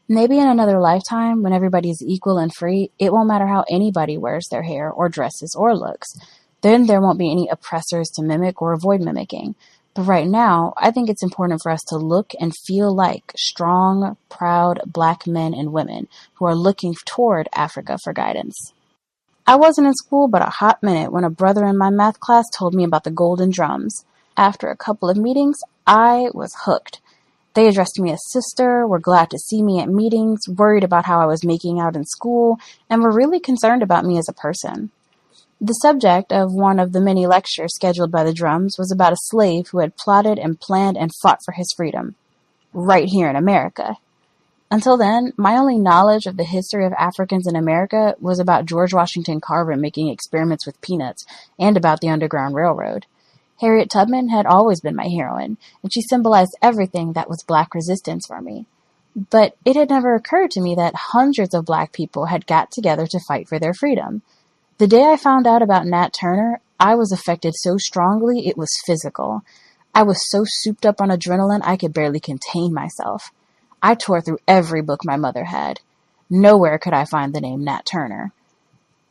Maybe in another lifetime, when everybody is equal and free, it won't matter how anybody wears their hair or dresses or looks. Then there won't be any oppressors to mimic or avoid mimicking. But right now, I think it's important for us to look and feel like strong, proud Black men and women who are looking toward Africa for guidance. I wasn't in school but a hot minute when a brother in my math class told me about the golden drums. After a couple of meetings, I was hooked. They addressed me as sister, were glad to see me at meetings, worried about how I was making out in school, and were really concerned about me as a person. The subject of one of the many lectures scheduled by the drums was about a slave who had plotted and planned and fought for his freedom, right here in America. Until then, my only knowledge of the history of Africans in America was about George Washington Carver making experiments with peanuts and about the Underground Railroad. Harriet Tubman had always been my heroine, and she symbolized everything that was Black resistance for me. But it had never occurred to me that hundreds of Black people had got together to fight for their freedom. The day I found out about Nat Turner, I was affected so strongly it was physical. I was so souped up on adrenaline I could barely contain myself. I tore through every book my mother had. Nowhere could I find the name Nat Turner.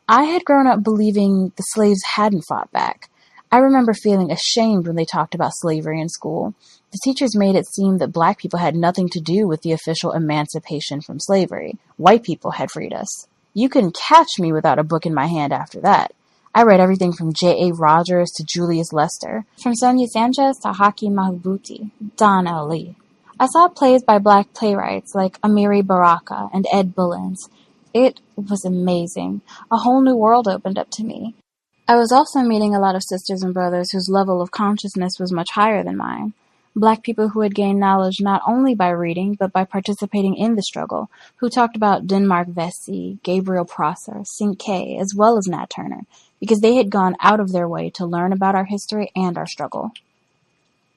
I had grown up believing the slaves hadn't fought back. I remember feeling ashamed when they talked about slavery in school. The teachers made it seem that Black people had nothing to do with the official emancipation from slavery. White people had freed us. You couldn't catch me without a book in my hand after that. I read everything from J.A. Rogers to Julius Lester, from Sonia Sanchez to Haki Madhubuti, Don L. Lee. I saw plays by Black playwrights like Amiri Baraka and Ed Bullins. It was amazing. A whole new world opened up to me. I was also meeting a lot of sisters and brothers whose level of consciousness was much higher than mine. Black people who had gained knowledge not only by reading, but by participating in the struggle, who talked about Denmark Vesey, Gabriel Prosser, Sink K, as well as Nat Turner, because they had gone out of their way to learn about our history and our struggle.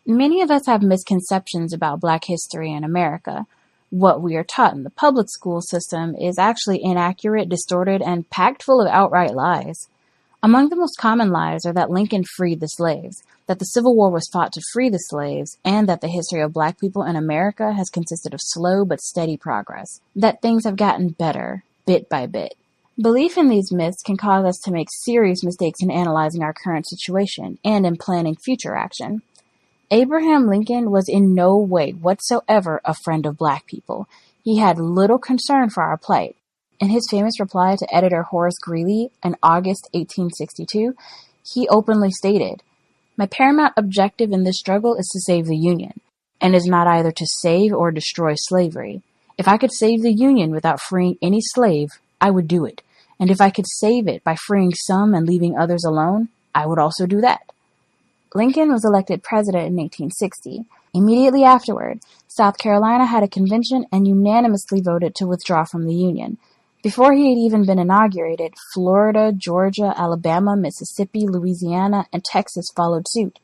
Many of us have misconceptions about Black history in America. What we are taught in the public school system is actually inaccurate, distorted, and packed full of outright lies. Among the most common lies are that Lincoln freed the slaves, that the Civil War was fought to free the slaves, and that the history of Black people in America has consisted of slow but steady progress, that things have gotten better, bit by bit. Belief in these myths can cause us to make serious mistakes in analyzing our current situation and in planning future action. Abraham Lincoln was in no way whatsoever a friend of Black people. He had little concern for our plight. In his famous reply to editor Horace Greeley in August 1862, he openly stated, "My paramount objective in this struggle is to save the Union, and is not either to save or destroy slavery. If I could save the Union without freeing any slave, I would do it. And if I could save it by freeing some and leaving others alone, I would also do that." Lincoln was elected president in 1860. Immediately afterward, South Carolina had a convention and unanimously voted to withdraw from the Union. Before he had even been inaugurated, Florida, Georgia, Alabama, Mississippi, Louisiana, and Texas followed suit.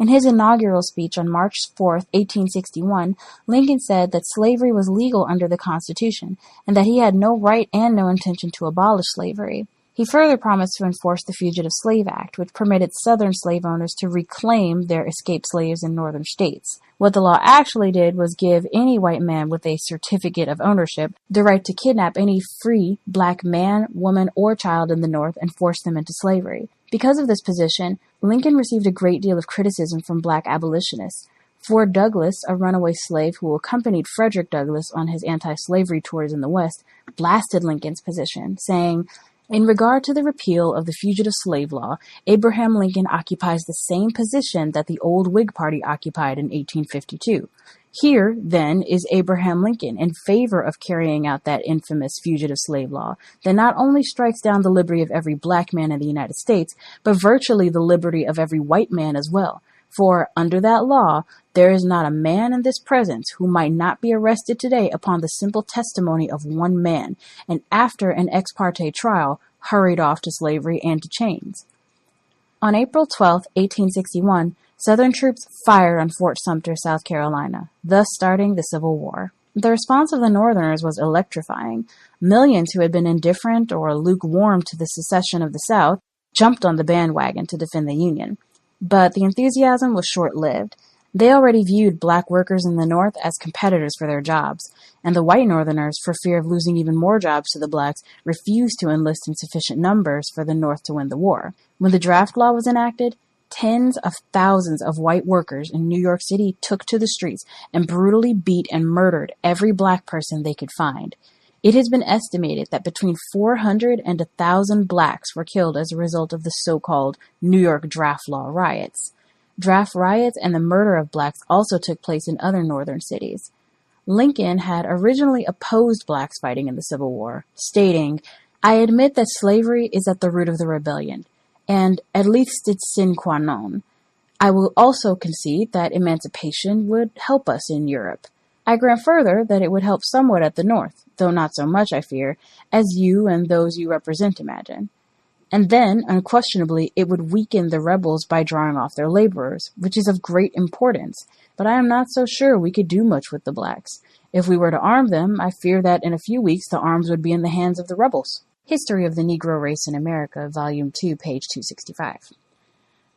In his inaugural speech on March 4, 1861, Lincoln said that slavery was legal under the Constitution and that he had no right and no intention to abolish slavery. He further promised to enforce the Fugitive Slave Act, which permitted Southern slave owners to reclaim their escaped slaves in northern states. What the law actually did was give any white man with a certificate of ownership the right to kidnap any free Black man, woman, or child in the North and force them into slavery. Because of this position, Lincoln received a great deal of criticism from Black abolitionists. Ford Douglass, a runaway slave who accompanied Frederick Douglass on his anti-slavery tours in the West, blasted Lincoln's position, saying, "In regard to the repeal of the Fugitive Slave Law, Abraham Lincoln occupies the same position that the old Whig Party occupied in 1852. Here, then, is Abraham Lincoln in favor of carrying out that infamous fugitive slave law that not only strikes down the liberty of every black man in the United States, but virtually the liberty of every white man as well. For under that law, there is not a man in this presence who might not be arrested today upon the simple testimony of one man, and after an ex parte trial, hurried off to slavery and to chains. On April 12, 1861, Southern troops fired on Fort Sumter, South Carolina, thus starting the Civil War. The response of the Northerners was electrifying. Millions who had been indifferent or lukewarm to the secession of the South jumped on the bandwagon to defend the Union. But the enthusiasm was short-lived. They already viewed black workers in the North as competitors for their jobs, and the white Northerners, for fear of losing even more jobs to the blacks, refused to enlist in sufficient numbers for the North to win the war. When the draft law was enacted, tens of thousands of white workers in New York City took to the streets and brutally beat and murdered every black person they could find. It has been estimated that between 400 and 1,000 blacks were killed as a result of the so-called New York draft law riots. Draft riots and the murder of blacks also took place in other northern cities. Lincoln had originally opposed blacks fighting in the Civil War, stating, "I admit that slavery is at the root of the rebellion, and at least it's sine qua non. I will also concede that emancipation would help us in Europe. I grant further that it would help somewhat at the North, though not so much, I fear, as you and those you represent imagine. And then, unquestionably, it would weaken the rebels by drawing off their laborers, which is of great importance, but I am not so sure we could do much with the blacks. If we were to arm them, I fear that in a few weeks the arms would be in the hands of the rebels." History of the Negro Race in America, Volume 2, page 265.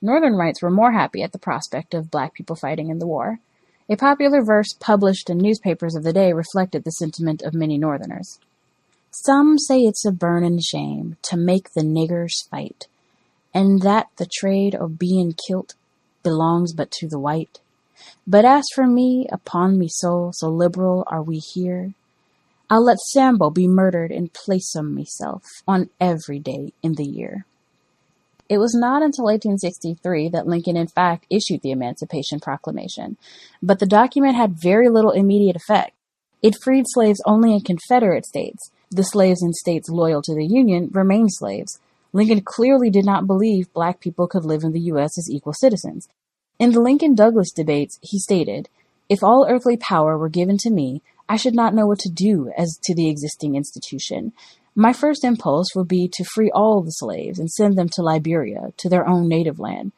Northern whites were more happy at the prospect of black people fighting in the war. A popular verse published in newspapers of the day reflected the sentiment of many Northerners. "Some say it's a burnin' shame to make the niggers fight, and that the trade of bein' kilt belongs but to the white. But as for me, upon me soul, so liberal are we here, I'll let Sambo be murdered in place of meself on every day in the year." It was not until 1863 that Lincoln in fact issued the Emancipation Proclamation, but the document had very little immediate effect. It freed slaves only in Confederate states. The slaves in states loyal to the Union remained slaves. Lincoln clearly did not believe black people could live in the U.S. as equal citizens. In the Lincoln-Douglas debates, he stated, "If all earthly power were given to me, I should not know what to do as to the existing institution. My first impulse would be to free all the slaves and send them to Liberia, to their own native land.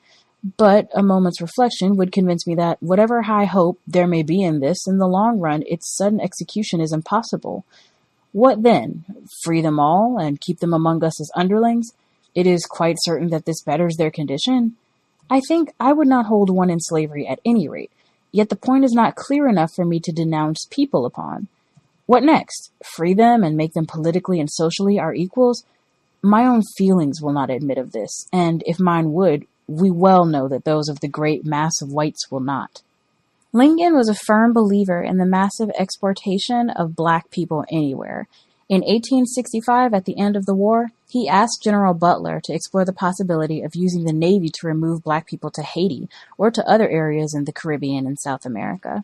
But a moment's reflection would convince me that whatever high hope there may be in this, in the long run, its sudden execution is impossible. What then? Free them all and keep them among us as underlings? It is quite certain that this betters their condition. I think I would not hold one in slavery at any rate, yet the point is not clear enough for me to denounce people upon. What next? Free them and make them politically and socially our equals? My own feelings will not admit of this, and if mine would, we well know that those of the great mass of whites will not." Lincoln was a firm believer in the massive exportation of black people anywhere. In 1865, at the end of the war, he asked General Butler to explore the possibility of using the Navy to remove black people to Haiti or to other areas in the Caribbean and South America.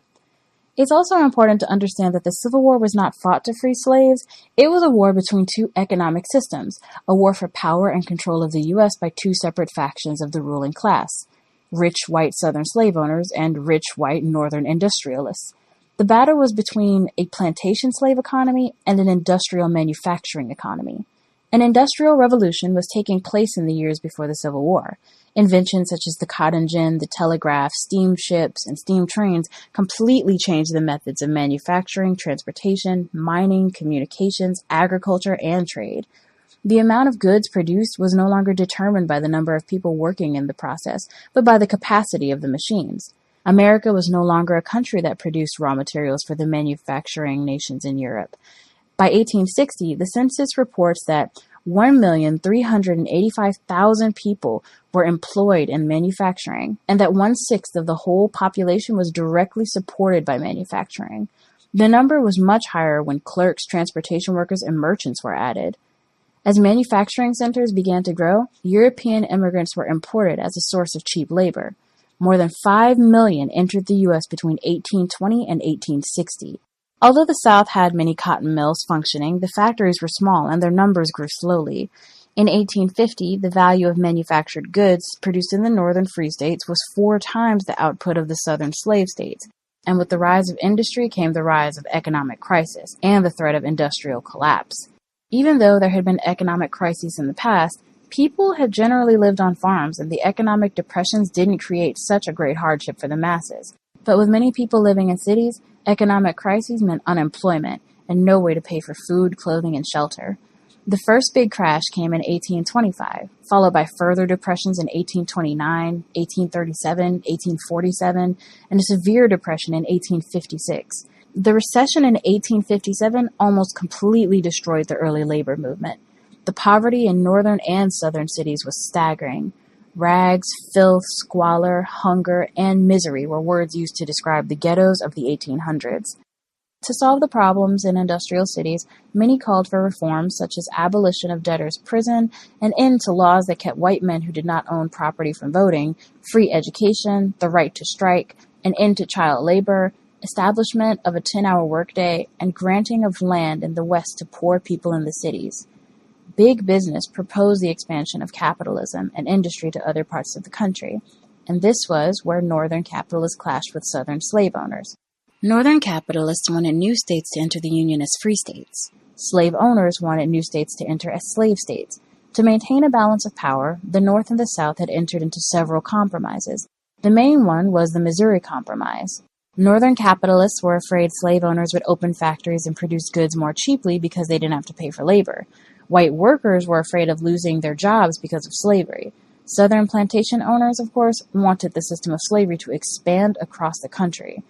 It's also important to understand that the Civil War was not fought to free slaves. It was a war between two economic systems, a war for power and control of the U.S. by two separate factions of the ruling class, rich white Southern slave owners and rich white Northern industrialists. The battle was between a plantation slave economy and an industrial manufacturing economy. An industrial revolution was taking place in the years before the Civil War. Inventions such as the cotton gin, the telegraph, steamships, and steam trains completely changed the methods of manufacturing, transportation, mining, communications, agriculture, and trade. The amount of goods produced was no longer determined by the number of people working in the process, but by the capacity of the machines. America was no longer a country that produced raw materials for the manufacturing nations in Europe. By 1860, the census reports that 1,385,000 people were employed in manufacturing, and that 1/6 of the whole population was directly supported by manufacturing. The number was much higher when clerks, transportation workers, and merchants were added. As manufacturing centers began to grow, European immigrants were imported as a source of cheap labor. More than 5 million entered the U.S. between 1820 and 1860. Although the South had many cotton mills functioning, the factories were small and their numbers grew slowly. In 1850, the value of manufactured goods produced in the northern free states was 4 times the output of the southern slave states. And with the rise of industry came the rise of economic crisis and the threat of industrial collapse. Even though there had been economic crises in the past, people had generally lived on farms, and the economic depressions didn't create such a great hardship for the masses. But with many people living in cities, economic crises meant unemployment and no way to pay for food, clothing, and shelter. The first big crash came in 1825, followed by further depressions in 1829, 1837, 1847, and a severe depression in 1856. The recession in 1857 almost completely destroyed the early labor movement. The poverty in northern and southern cities was staggering. Rags, filth, squalor, hunger, and misery were words used to describe the ghettos of the 1800s. To solve the problems in industrial cities, many called for reforms such as abolition of debtors' prison, an end to laws that kept white men who did not own property from voting, free education, the right to strike, an end to child labor, establishment of a 10-hour workday, and granting of land in the West to poor people in the cities. Big business proposed the expansion of capitalism and industry to other parts of the country, and this was where northern capitalists clashed with southern slave owners. Northern capitalists wanted new states to enter the Union as free states. Slave owners wanted new states to enter as slave states. To maintain a balance of power, the North and the South had entered into several compromises. The main one was the Missouri Compromise. Northern capitalists were afraid slave owners would open factories and produce goods more cheaply because they didn't have to pay for labor. White workers were afraid of losing their jobs because of slavery. Southern plantation owners, of course, wanted the system of slavery to expand across the country.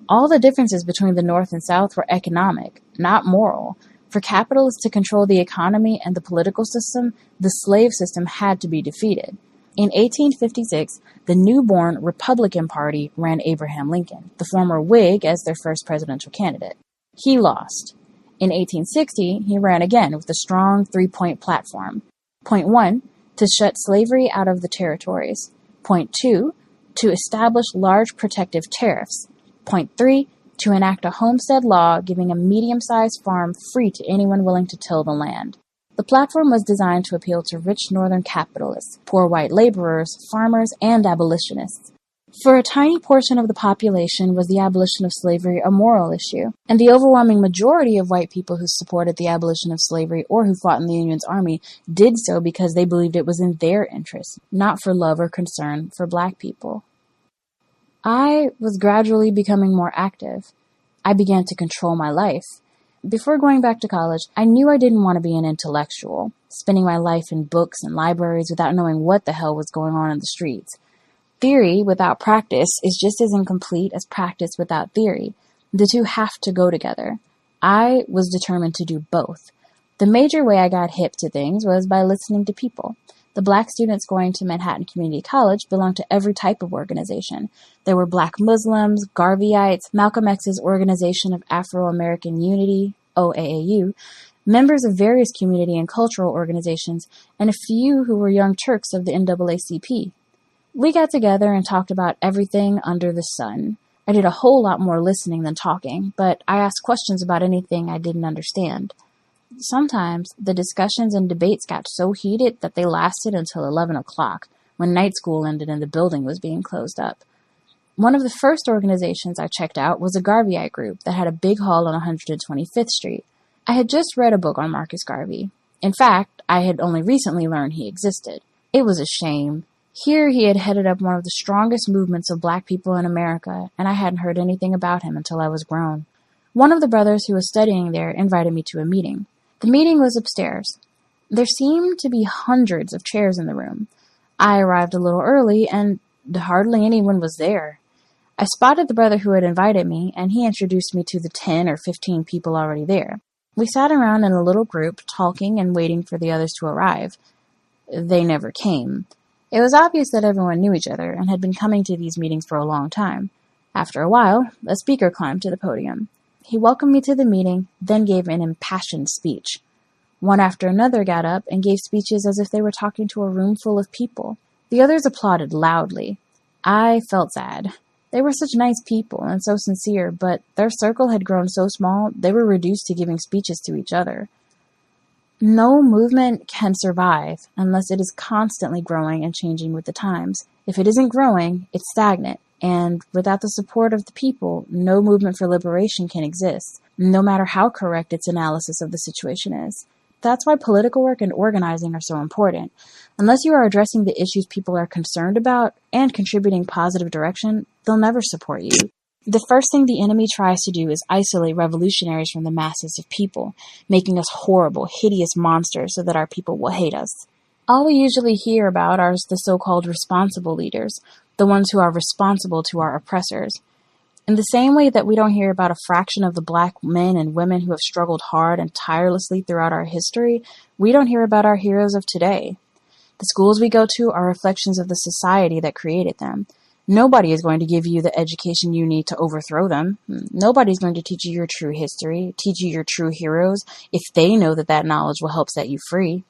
All the differences between the North and South were economic, not moral. For capitalists to control the economy and the political system, the slave system had to be defeated. In 1856, the newborn Republican Party ran Abraham Lincoln, the former Whig, as their first presidential candidate. He lost. In 1860, he ran again with a strong 3-point platform. Point 1, to shut slavery out of the territories. Point 2, to establish large protective tariffs. Point 3, to enact a homestead law giving a medium-sized farm free to anyone willing to till the land. The platform was designed to appeal to rich northern capitalists, poor white laborers, farmers, and abolitionists. For a tiny portion of the population was the abolition of slavery a moral issue, and the overwhelming majority of white people who supported the abolition of slavery or who fought in the Union's army did so because they believed it was in their interest, not for love or concern for black people. I was gradually becoming more active. I began to control my life. Before going back to college, I knew I didn't want to be an intellectual, spending my life in books and libraries without knowing what the hell was going on in the streets. Theory without practice is just as incomplete as practice without theory. The two have to go together. I was determined to do both. The major way I got hip to things was by listening to people. The black students going to Manhattan Community College belonged to every type of organization. There were black Muslims, Garveyites, Malcolm X's Organization of Afro-American Unity, OAAU, members of various community and cultural organizations, and a few who were young Turks of the NAACP. We got together and talked about everything under the sun. I did a whole lot more listening than talking, but I asked questions about anything I didn't understand. Sometimes the discussions and debates got so heated that they lasted until 11 o'clock, when night school ended and the building was being closed up. One of the first organizations I checked out was a Garveyite group that had a big hall on 125th Street. I had just read a book on Marcus Garvey. In fact, I had only recently learned he existed. It was a shame. Here he had headed up one of the strongest movements of black people in America, and I hadn't heard anything about him until I was grown. One of the brothers who was studying there invited me to a meeting. The meeting was upstairs. There seemed to be hundreds of chairs in the room. I arrived a little early, and hardly anyone was there. I spotted the brother who had invited me, and he introduced me to the 10 or 15 people already there. We sat around in a little group, talking and waiting for the others to arrive. They never came. It was obvious that everyone knew each other and had been coming to these meetings for a long time. After a while, a speaker climbed to the podium. He welcomed me to the meeting, then gave an impassioned speech. One after another got up and gave speeches as if they were talking to a room full of people. The others applauded loudly. I felt sad. They were such nice people and so sincere, but their circle had grown so small they were reduced to giving speeches to each other. No movement can survive unless it is constantly growing and changing with the times. If it isn't growing, it's stagnant, and without the support of the people, no movement for liberation can exist, no matter how correct its analysis of the situation is. That's why political work and organizing are so important. Unless you are addressing the issues people are concerned about and contributing positive direction, they'll never support you. The first thing the enemy tries to do is isolate revolutionaries from the masses of people, making us horrible, hideous monsters so that our people will hate us. All we usually hear about are the so-called responsible leaders, the ones who are responsible to our oppressors. In the same way that we don't hear about a fraction of the black men and women who have struggled hard and tirelessly throughout our history, we don't hear about our heroes of today. The schools we go to are reflections of the society that created them. Nobody is going to give you the education you need to overthrow them. Nobody's going to teach you your true history, teach you your true heroes, if they know that that knowledge will help set you free.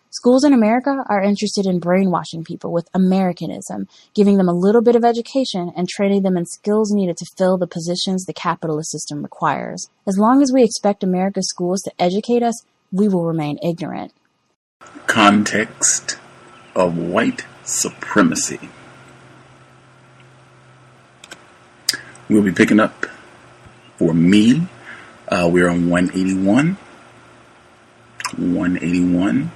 Schools in America are interested in brainwashing people with Americanism, giving them a little bit of education and training them in skills needed to fill the positions the capitalist system requires. As long as we expect America's schools to educate us, we will remain ignorant. Context of White Supremacy. We'll be picking up, for me, we're on 181. 181.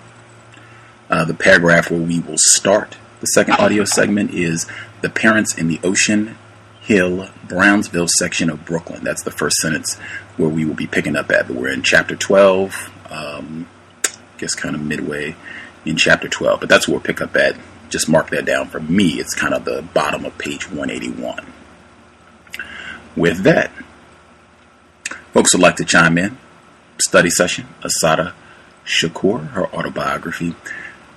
The paragraph where we will start the second audio segment is the parents in the Ocean Hill, Brownsville section of Brooklyn. That's the first sentence where we will be picking up at. We're in chapter 12, guess kind of midway in chapter 12. But that's where we'll pick up at. Just mark that down for me. It's kind of the bottom of page 181. With that, folks would like to chime in. Study session, Assata Shakur, her autobiography.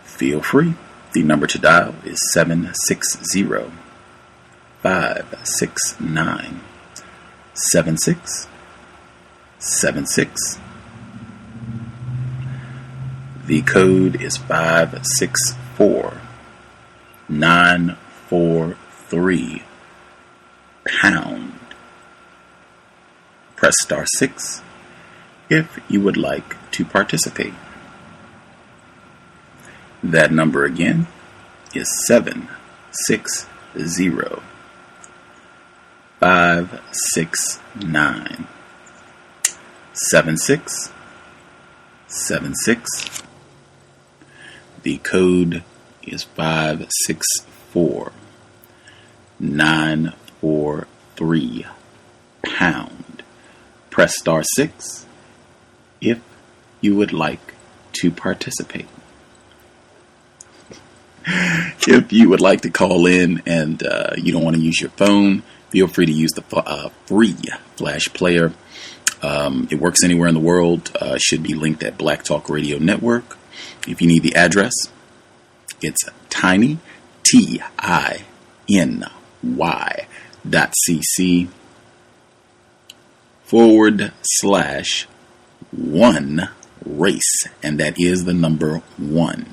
Feel free. The number to dial is 760-569-7676. The code is 564-943 pound. Press star 6 if you would like to participate. That number again is 760-569-7676. The code is 564-943 pound. Press star 6 if you would like to participate. If you would like to call in and you don't want to use your phone, feel free to use the free Flash player. It works anywhere in the world. Should be linked at Black Talk Radio Network. If you need the address, it's tiny, TINY.CC/1 race, and that is the number 1.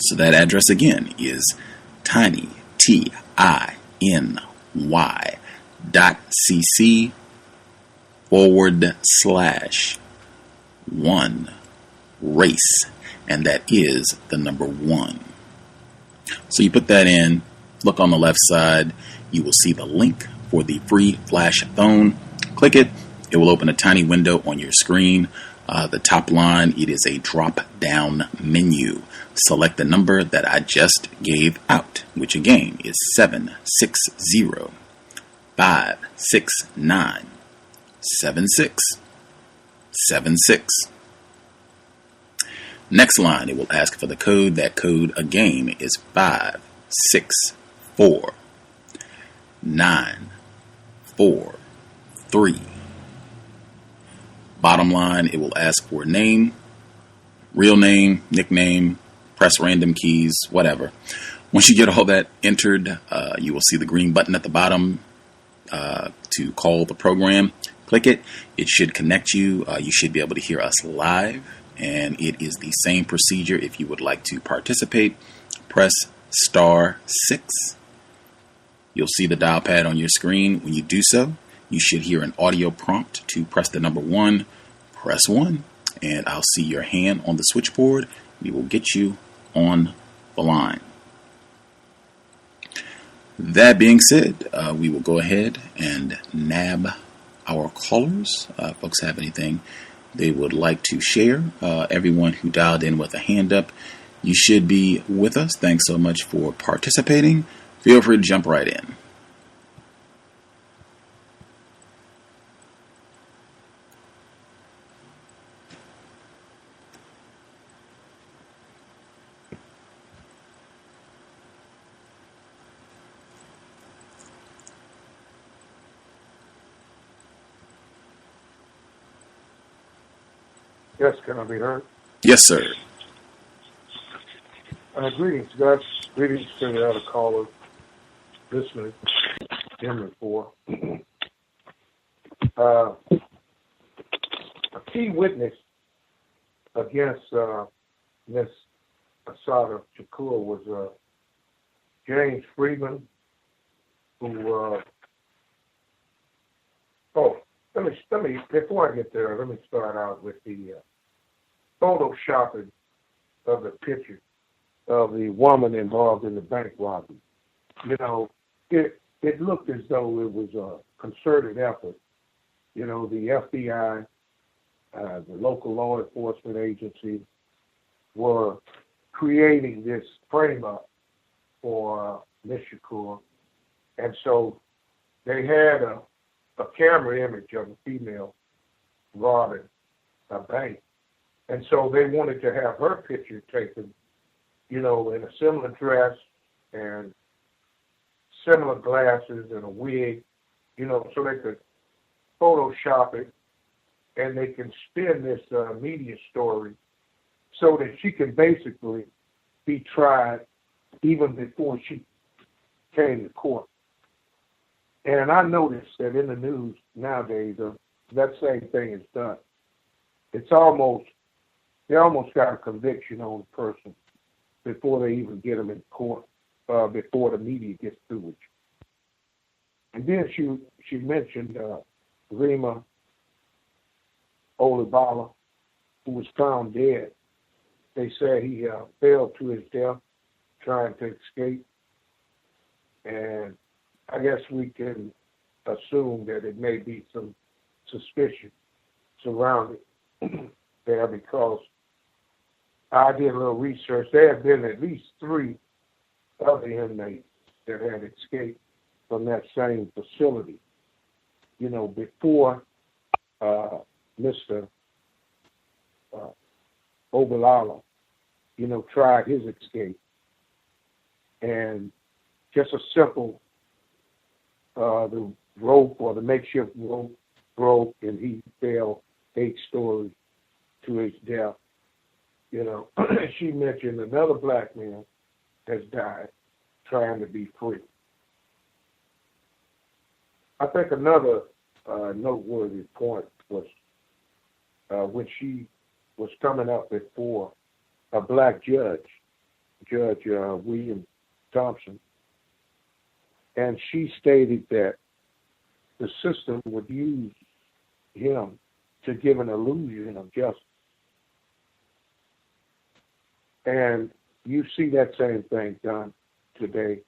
So that address again is tiny, TINY.CC/1 race, and that is the number 1. So you put that in, look on the left side, you will see the link for the free Flash phone. Click it, it will open a tiny window on your screen. The top line, it is a drop-down menu. Select the number that I just gave out, which again is 760-569-7676. Next line, it will ask for the code. That code again is 564-943. Bottom line, it will ask for name, real name, nickname, press random keys, whatever. Once you get all that entered, you will see the green button at the bottom to call the program. Click it. It should connect you. You should be able to hear us live. And it is the same procedure if you would like to participate. Press star 6 You'll see the dial pad on your screen. When you do so, you should hear an audio prompt to press the number 1. Press 1, and I'll see your hand on the switchboard. We will get you on the line. That being said, we will go ahead and nab our callers. Folks have anything they would like to share? Everyone who dialed in with a hand up, you should be with us. Thanks so much for participating. Feel free to jump right in. Yes, can I be heard? Yes, sir. Greetings, Gus. Greetings to the other caller listening in before. A key witness against Miss Assata Shakur was James Freeman, who let me before I get there, let me start out with the photoshopping of the picture of the woman involved in the bank robbery. You know, it looked as though it was a concerted effort. You know, the FBI, the local law enforcement agency were creating this frame up for Ms. Shakur. And so they had a camera image of a female robbing a bank. And so they wanted to have her picture taken, you know, in a similar dress and similar glasses and a wig, you know, so they could Photoshop it and they can spin this media story so that she can basically be tried even before she came to court. And I noticed that in the news nowadays, that same thing is done. They almost got a conviction on the person before they even get them in court, before the media gets through with you. And then she mentioned Rima Olibala, who was found dead. They said he fell to his death trying to escape. And I guess we can assume that it may be some suspicion surrounding there because I did a little research. There have been at least 3 other inmates that had escaped from that same facility, you know, before Mr. Obalala, you know, tried his escape. And just a simple, the rope or the makeshift rope broke and he fell 8 stories to his death. You know, she mentioned another black man has died trying to be free. I think another noteworthy point was when she was coming up before a black judge, Judge William Thompson, and she stated that the system would use him to give an illusion of justice. And you see that same thing done today.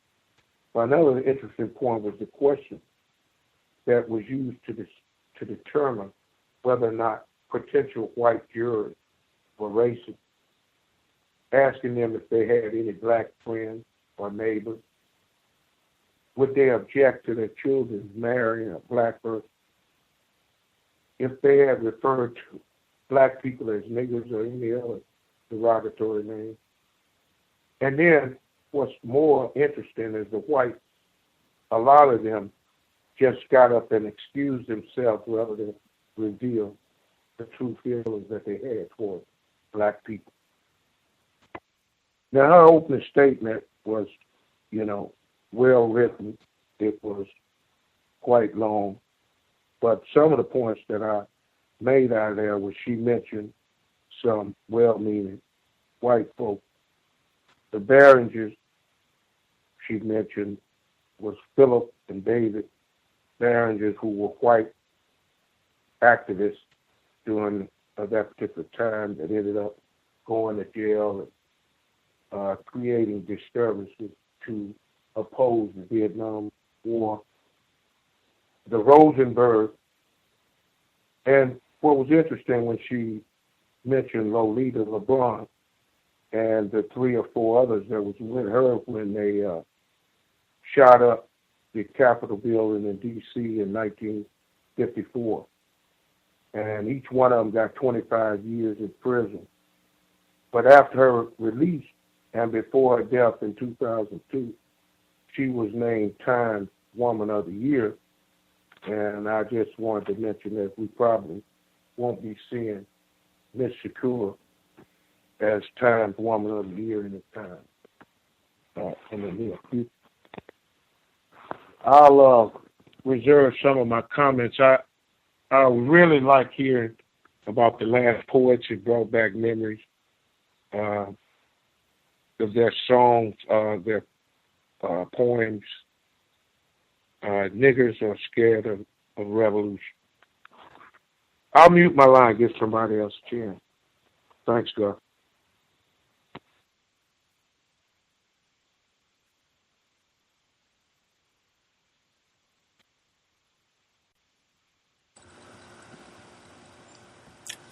Another interesting point was the question that was used to determine whether or not potential white jurors were racist, asking them if they had any black friends or neighbors. Would they object to their children marrying a black person? If they had referred to black people as niggers or any other derogatory name. And then what's more interesting is the whites, a lot of them just got up and excused themselves rather than reveal the true feelings that they had toward black people. Now, her opening statement was, you know, well written. It was quite long. But some of the points that I made out of there was she mentioned some well-meaning white folk. The Barringers, she mentioned was Philip and David Barringers, who were white activists during that particular time that ended up going to jail and creating disturbances to oppose the Vietnam War. The Rosenberg, and what was interesting when she mentioned Lolita LeBron and the 3 or 4 others that was with her when they shot up the Capitol building in D.C. in 1954. And each one of them got 25 years in prison. But after her release and before her death in 2002, she was named Time Woman of the Year. And I just wanted to mention that we probably won't be seeing Miss Shakur as Time Woman of the Year in the time in the near future. I'll reserve some of my comments. I really like hearing about the last poets. It brought back memories of their songs, their poems. Niggers are scared of revolution. I'll mute my line, give somebody else a chance. Thanks, Gus.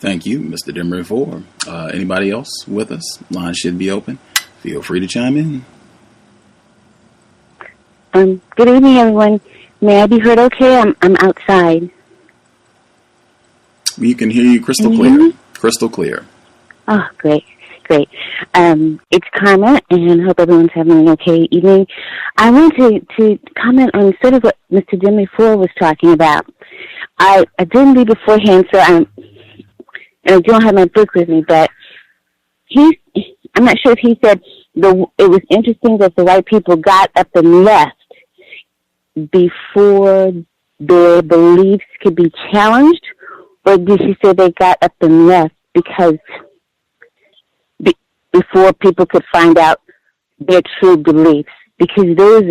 Thank you, Mr. Demery Ford. Anybody else with us? Line should be open. Feel free to chime in. Good evening, everyone. May I be heard okay? I'm outside. We can hear you crystal Can you clear. hear me? Crystal clear. Oh, great. It's Karma, and hope everyone's having an okay evening. I want to comment on sort of what Mr. Demery Ford was talking about. I didn't read beforehand, so and I don't have my book with me, but I'm not sure if he said it was interesting that the white people got up and left before their beliefs could be challenged, or did he say they got up and left because before people could find out their true beliefs? Because those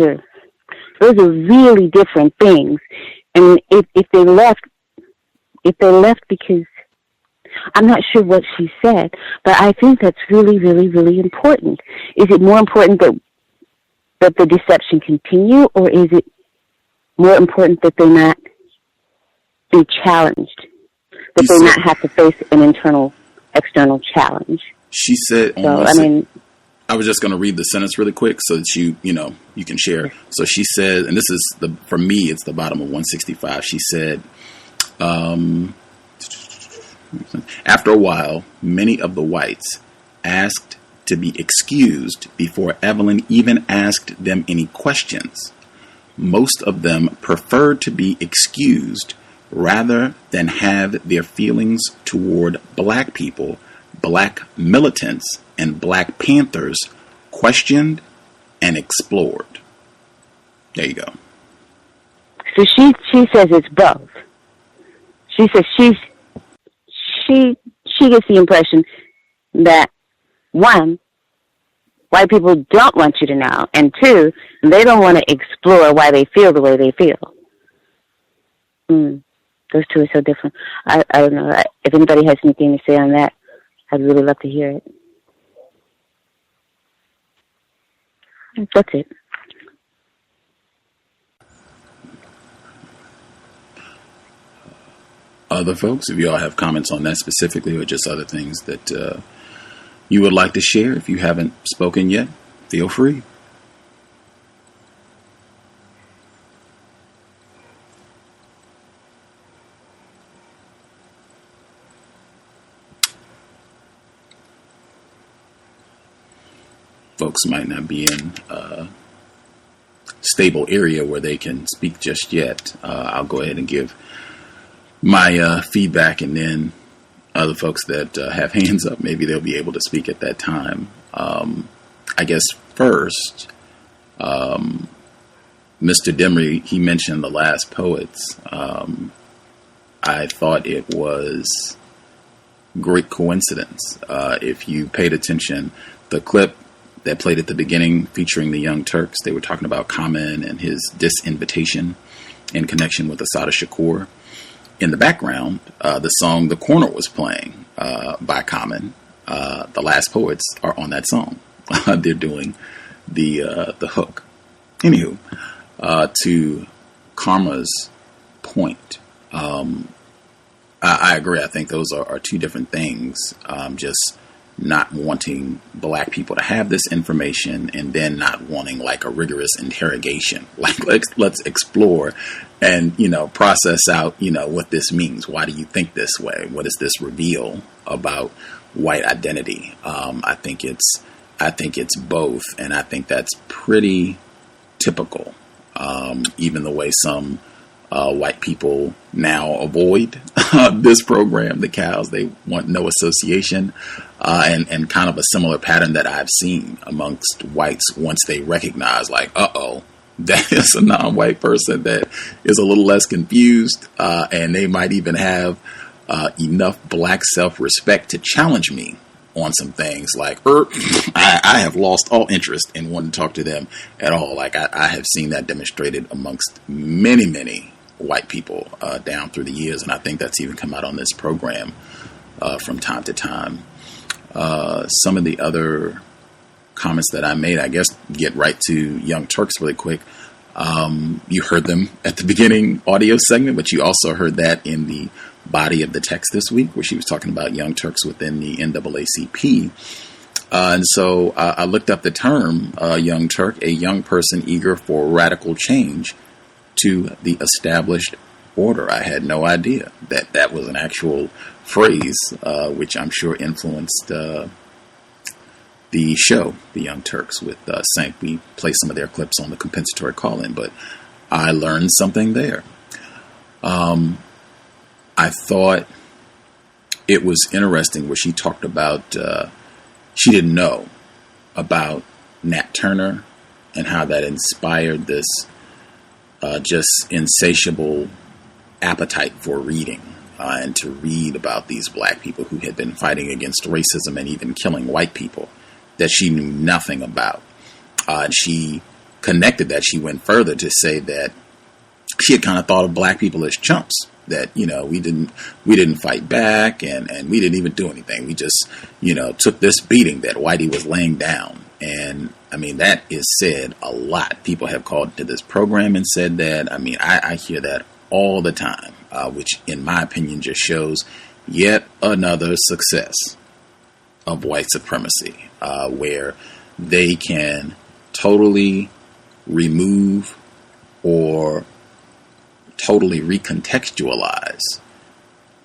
are really different things. And if they left because I'm not sure what she said, but I think that's really, really, really important. Is it more important that the deception continue, or is it more important that they not be challenged, that they not have to face an external challenge? She said, I was just going to read the sentence really quick so that you can share. So she said, and this is for me, it's the bottom of 165. She said, after a while, many of the whites asked to be excused before Evelyn even asked them any questions. Most of them preferred to be excused rather than have their feelings toward black people, black militants, and Black Panthers questioned and explored. There you go. So she says it's both. She says she gets the impression that, 1, white people don't want you to know, and 2, they don't want to explore why they feel the way they feel. Those two are so different. I don't know. If anybody has anything to say on that, I'd really love to hear it. That's it. Other folks, if you all have comments on that specifically, or just other things that you would like to share, if you haven't spoken yet, feel free. Folks might not be in a stable area where they can speak just yet. I'll go ahead and give my feedback, and then other folks that have hands up, maybe they'll be able to speak at that time. I guess first, Mr. Demery, he mentioned the last poets. I thought it was great coincidence. If you paid attention, the clip that played at the beginning featuring the Young Turks. They were talking about Common and his disinvitation in connection with Assata Shakur. In the background, the song The Corner was playing by Common. The Last Poets are on that song. They're doing the hook. Anywho, to Karma's point, I agree. I think those are two different things. Just not wanting black people to have this information, and then not wanting like a rigorous interrogation. Like let's explore and, process out, what this means. Why do you think this way? What does this reveal about white identity? I think it's both, and I think that's pretty typical. Even the way some white people now avoid this program, the cows, they want no association, and kind of a similar pattern that I've seen amongst whites once they recognize, like, that is a non-white person that is a little less confused, and they might even have enough black self-respect to challenge me on some things. Like, I have lost all interest in wanting to talk to them at all. Like, I have seen that demonstrated amongst many, many white people down through the years, and I think that's even come out on this program from time to time. Some of the other comments that I made, I guess, get right to Young Turks really quick. You heard them at the beginning audio segment, but you also heard that in the body of the text this week, where she was talking about Young Turks within the NAACP. And so I looked up the term Young Turk, a young person eager for radical change to the established order. I had no idea that that was an actual phrase, which I'm sure influenced the show, The Young Turks, with Sank. We play some of their clips on the compensatory call-in, but I learned something there. I thought it was interesting where she talked about she didn't know about Nat Turner and how that inspired this just insatiable appetite for reading and to read about these black people who had been fighting against racism and even killing white people that she knew nothing about. And she connected that. She went further to say that she had kind of thought of black people as chumps, that, we didn't fight back and we didn't even do anything. We just, took this beating that Whitey was laying down. And I mean, that is said a lot. People have called to this program and said that. I mean, I hear that all the time, which in my opinion just shows yet another success of white supremacy, where they can totally remove or totally recontextualize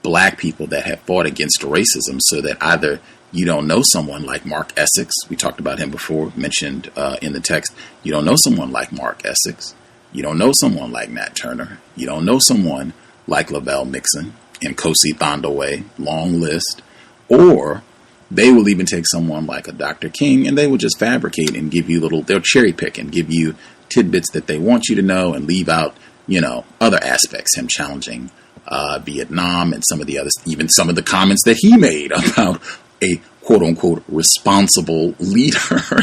black people that have fought against racism, so that either you don't know someone like Mark Essex, we talked about him before, mentioned in the text, you don't know someone like Mark Essex, you don't know someone like Nat Turner, you don't know someone like Lavelle Mixon and Kosi Thondowe, long list, or they will even take someone like a Dr. King and they will just fabricate and give you they'll cherry pick and give you tidbits that they want you to know and leave out, other aspects, him challenging Vietnam and some of the others, even some of the comments that he made about a quote-unquote responsible leader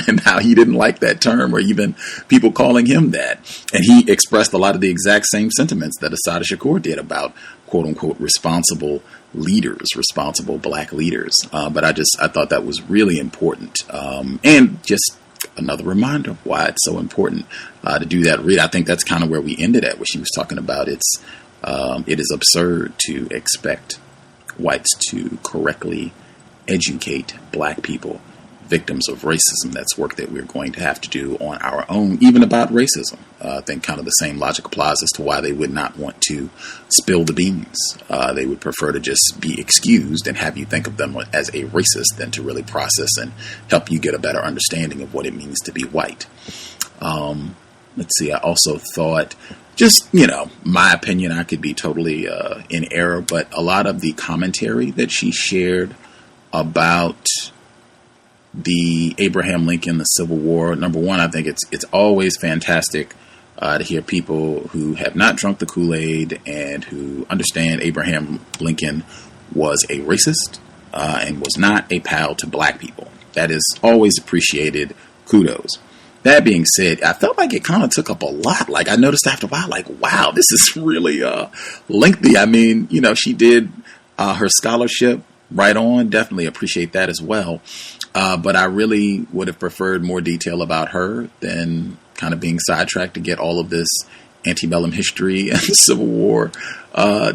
and how he didn't like that term, or even people calling him that. And he expressed a lot of the exact same sentiments that Assata Shakur did about quote-unquote responsible leaders, responsible black leaders. But I thought that was really important. And just another reminder of why it's so important to do that read. I think that's kind of where we ended at, where she was talking about it is absurd to expect whites to correctly educate black people, victims of racism. That's work that we're going to have to do on our own, even about racism. I think kind of the same logic applies as to why they would not want to spill the beans. They would prefer to just be excused and have you think of them as a racist than to really process and help you get a better understanding of what it means to be white. Let's see, I also thought, just, my opinion, I could be totally in error, but a lot of the commentary that she shared about the Abraham Lincoln, the Civil War. Number one, I think it's always fantastic to hear people who have not drunk the Kool-Aid and who understand Abraham Lincoln was a racist and was not a pal to black people. That is always appreciated. kudos. That being said, I felt like it kind of took up a lot. Like, I noticed after a while, like, wow, this is really lengthy. I mean, you know, she did her scholarship right on. Definitely appreciate that as well. But I really would have preferred more detail about her than kind of being sidetracked to get all of this antebellum history and Civil War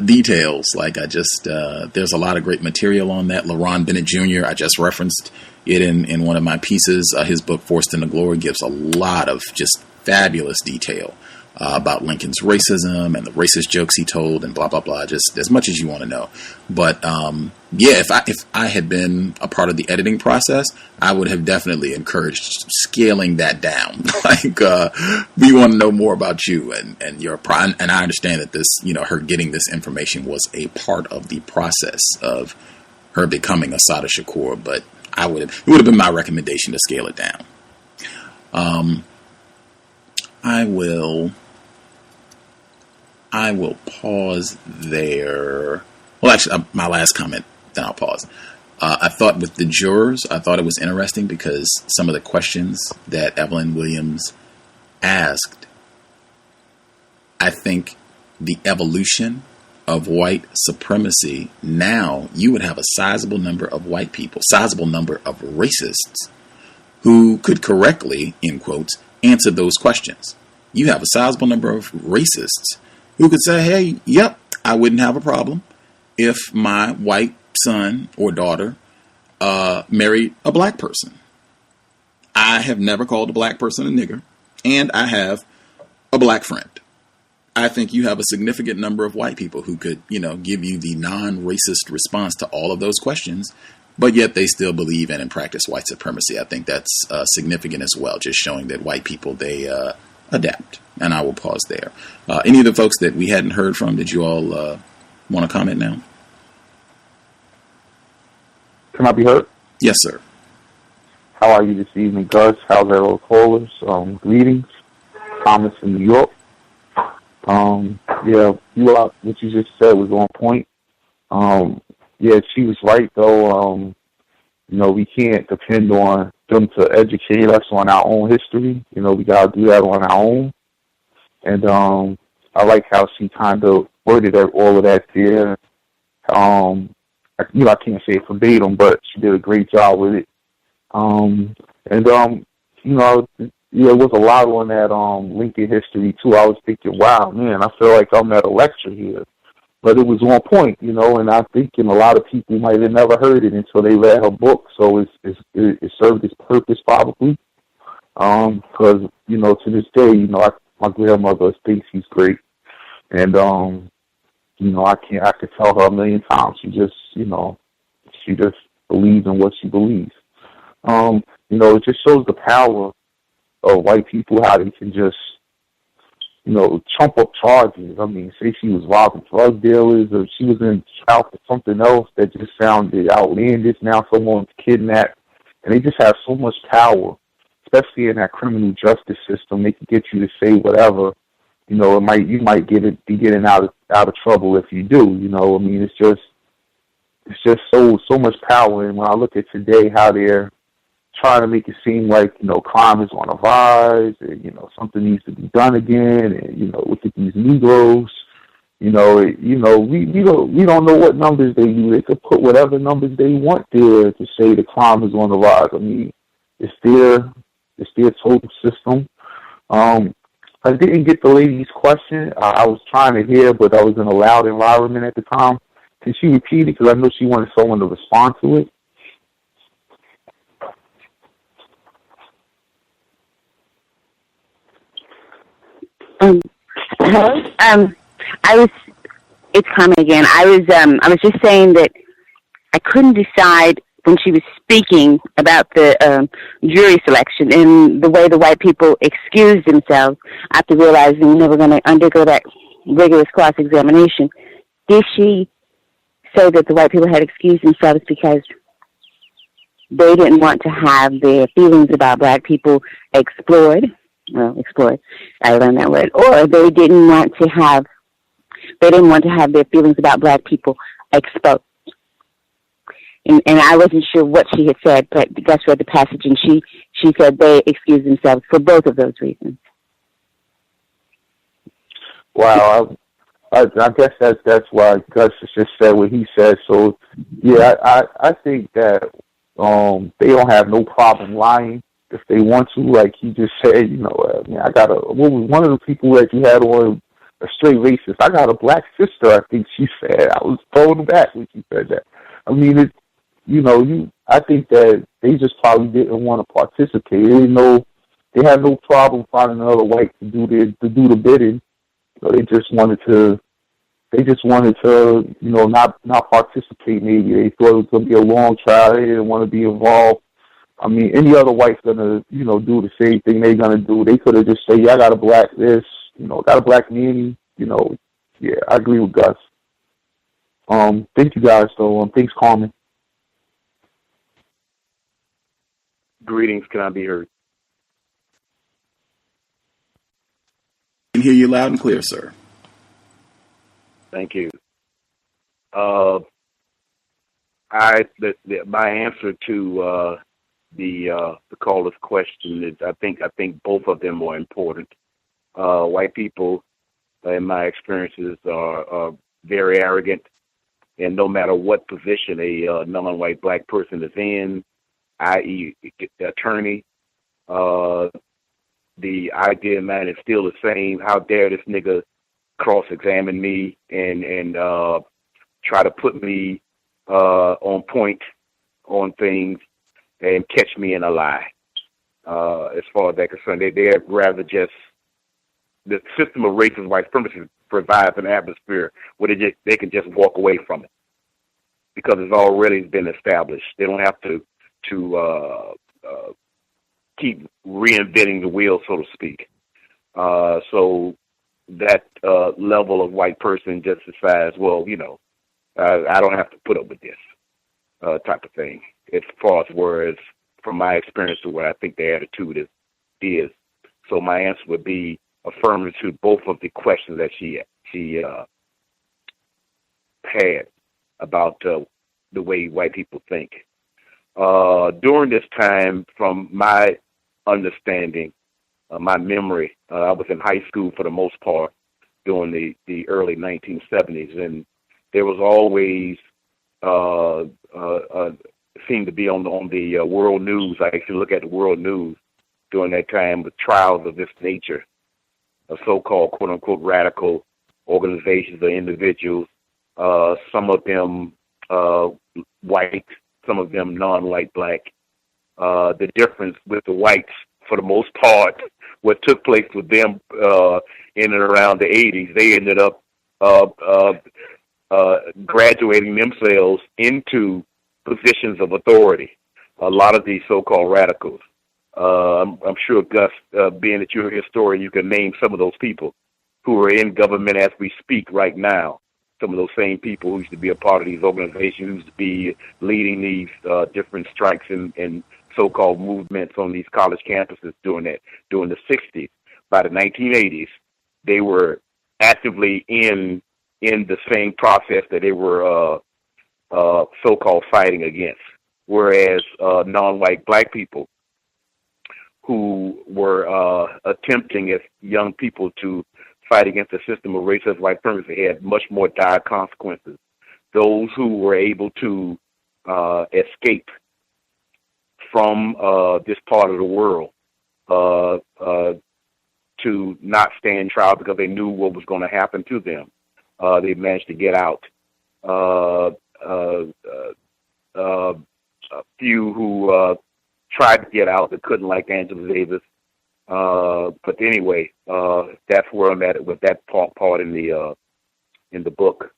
details. Like, I just, there's a lot of great material on that. LaRon Bennett Jr., I just referenced it in one of my pieces. His book, Foerster and the Glory, gives a lot of just fabulous detail about Lincoln's racism and the racist jokes he told and blah, blah, blah, just as much as you want to know. But yeah, if I had been a part of the editing process, I would have definitely encouraged scaling that down. Like, we want to know more about you and your and I understand that this, you know, her getting this information was a part of the process of her becoming Assata Shakur, but it would have been my recommendation to scale it down. I will pause there. Well, actually, my last comment, then I'll pause. I thought with the jurors, I thought it was interesting because some of the questions that Evelyn Williams asked, I think the evolution of white supremacy, now you would have a sizable number of white people, sizable number of racists who could correctly, in quotes, answer those questions. You have a sizable number of racists who could say, hey, yep, I wouldn't have a problem if my white son or daughter married a black person. I have never called a black person a nigger, and I have a black friend. I think you have a significant number of white people who could, you know, give you the non-racist response to all of those questions, but yet they still believe in and practice white supremacy. I think that's significant as well, just showing that white people, they adapt. And I will pause there. Any of the folks that we hadn't heard from, did you all want to comment now? Can I be heard? Yes, sir. How are you this evening, Gus? How's our old callers? Greetings. Thomas in New York. Yeah, what you just said was on point. Yeah, she was right, though. You know, we can't depend on them to educate us on our own history. You know, we got to do that on our own. And I like how she kind of worded all of that there. You know, I can't say it verbatim, but she did a great job with it. You know, yeah, it was a lot on that Lincoln history, too. I was thinking, wow, man, I feel like I'm at a lecture here. But it was on point, you know, and I'm thinking a lot of people might have never heard it until they read her book. So it served its purpose, probably. Because, you know, to this day, you know, my grandmother thinks she's great. And, you know, I could tell her a million times. She just believes in what she believes. You know, it just shows the power of white people, how they can just, you know, trump up charges. I mean, say she was robbing drug dealers or she was in trial for something else that just sounded outlandish. Now someone's kidnapped. And they just have so much power, especially in that criminal justice system. They can get you to say whatever. You know, you might be getting out of trouble if you do. You know, I mean, it's just so much power. And when I look at today, how they're trying to make it seem like, you know, crime is on a rise, and, you know, something needs to be done again, and, you know, look at these Negroes. We don't know what numbers they use. They could put whatever numbers they want there to say the crime is on the rise. I mean, it's their total system. I didn't get the lady's question. I was trying to hear, but I was in a loud environment at the time. Can she repeat it? Because I know she wanted someone to respond to it. Hello. It's Carmen again. I was just saying that I couldn't decide when she was speaking about the jury selection and the way the white people excused themselves after realizing they were going to undergo that rigorous cross-examination. Did she say that the white people had excused themselves because they didn't want to have their feelings about black people explored? Well, explored. I learned that word. Or they didn't want to have their feelings about black people exposed. And I wasn't sure what she had said, but Gus read the passage, and she she said they excused themselves for both of those reasons. Wow, I guess that's why Gus just said what he said. So, yeah, I think that they don't have no problem lying if they want to. Like he just said, I got one of the people that you had on a straight racist. I got a black sister, I think she said. I was thrown back when she said that. I mean, I think that they just probably didn't want to participate. They didn't know, they had no problem finding another white to do the bidding. So they just wanted to, not participate. Maybe they thought it was going to be a long trial. They didn't want to be involved. I mean, any other white's going to, do the same thing they're going to do. They could have just said, yeah, I got a black this, got a black nanny, Yeah, I agree with Gus. Thank you guys, though. Thanks, Carmen. Greetings. Can I be heard? I can hear you loud and clear, sir. Thank you. My answer to the caller's question is I think both of them are important. White people, in my experiences, are very arrogant, and no matter what position a non-white black person is in, i.e., attorney, the idea, man, is still the same. How dare this nigga cross-examine me and try to put me on point on things and catch me in a lie. As far as they're concerned, they'd rather just, the system of racist white supremacy provides an atmosphere where they can just walk away from it because it's already been established. They don't have to keep reinventing the wheel, so to speak. So that level of white person just decides, well, I don't have to put up with this type of thing. As far as whereas from my experience to where I think the attitude is. So my answer would be affirmative to both of the questions that she had about the way white people think. During this time, from my understanding, my memory, I was in high school for the most part during the early 1970s, and there was always seemed to be on the world news. I actually look at the world news during that time with trials of this nature, of so-called quote-unquote radical organizations or individuals, some of them white, some of them non-white black. The difference with the whites, for the most part, what took place with them in and around the 80s, they ended up graduating themselves into positions of authority. A lot of these so-called radicals. I'm sure, Gus, being that you're a historian, you can name some of those people who are in government as we speak right now. Some of those same people who used to be a part of these organizations, who used to be leading these different strikes and so-called movements on these college campuses during the 60s. By the 1980s, they were actively in the same process that they were so-called fighting against. Whereas non-white black people who were attempting as young people to fight against the system of racist white supremacy had much more dire consequences. Those who were able to escape from this part of the world to not stand trial because they knew what was going to happen to them. They managed to get out. A few who tried to get out but couldn't, like Angela Davis. But anyway, that's where I'm at with that part in the book.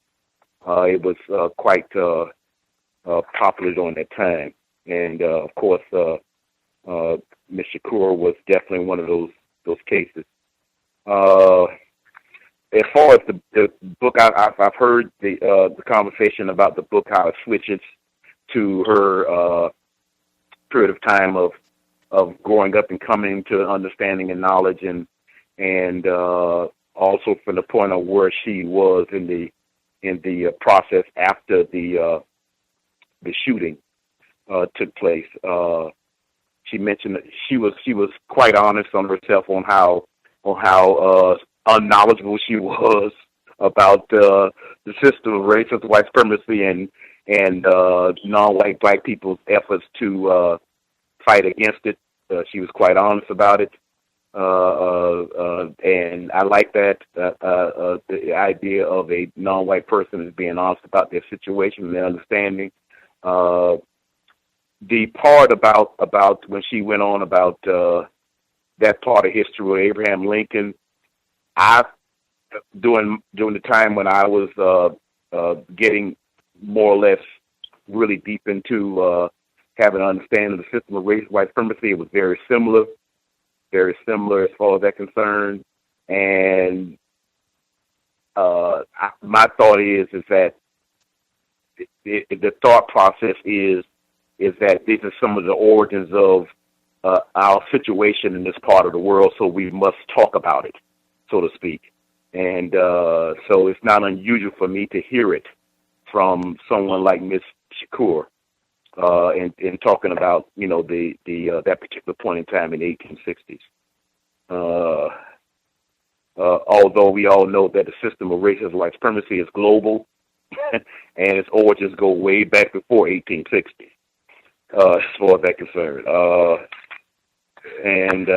It was quite popular during that time, and of course, Ms. Shakur was definitely one of those cases. As far as the book, I've heard the conversation about the book, how it switches to her period of time of growing up and coming to understanding and knowledge, and also from the point of where she was in the process after the shooting took place. she mentioned that she was quite honest on herself on how unknowledgeable she was about the system of racist white supremacy and non-white black people's efforts to fight against it. She was quite honest about it, and I like that the idea of a non-white person is being honest about their situation and their understanding. The part about when she went on about that part of history with Abraham Lincoln, during the time when I was getting more or less really deep into having an understanding of the system of race white supremacy, it was very similar as far as that's concerned. And my thought is that the thought process is that these are some of the origins of our situation in this part of the world, so we must talk about it, so to speak. And so it's not unusual for me to hear it from someone like Miss Shakur in talking about, you know, the that particular point in time in the 1860s. Although we all know that the system of racist white supremacy is global and its origins go way back before 1860, as far as that's concerned. And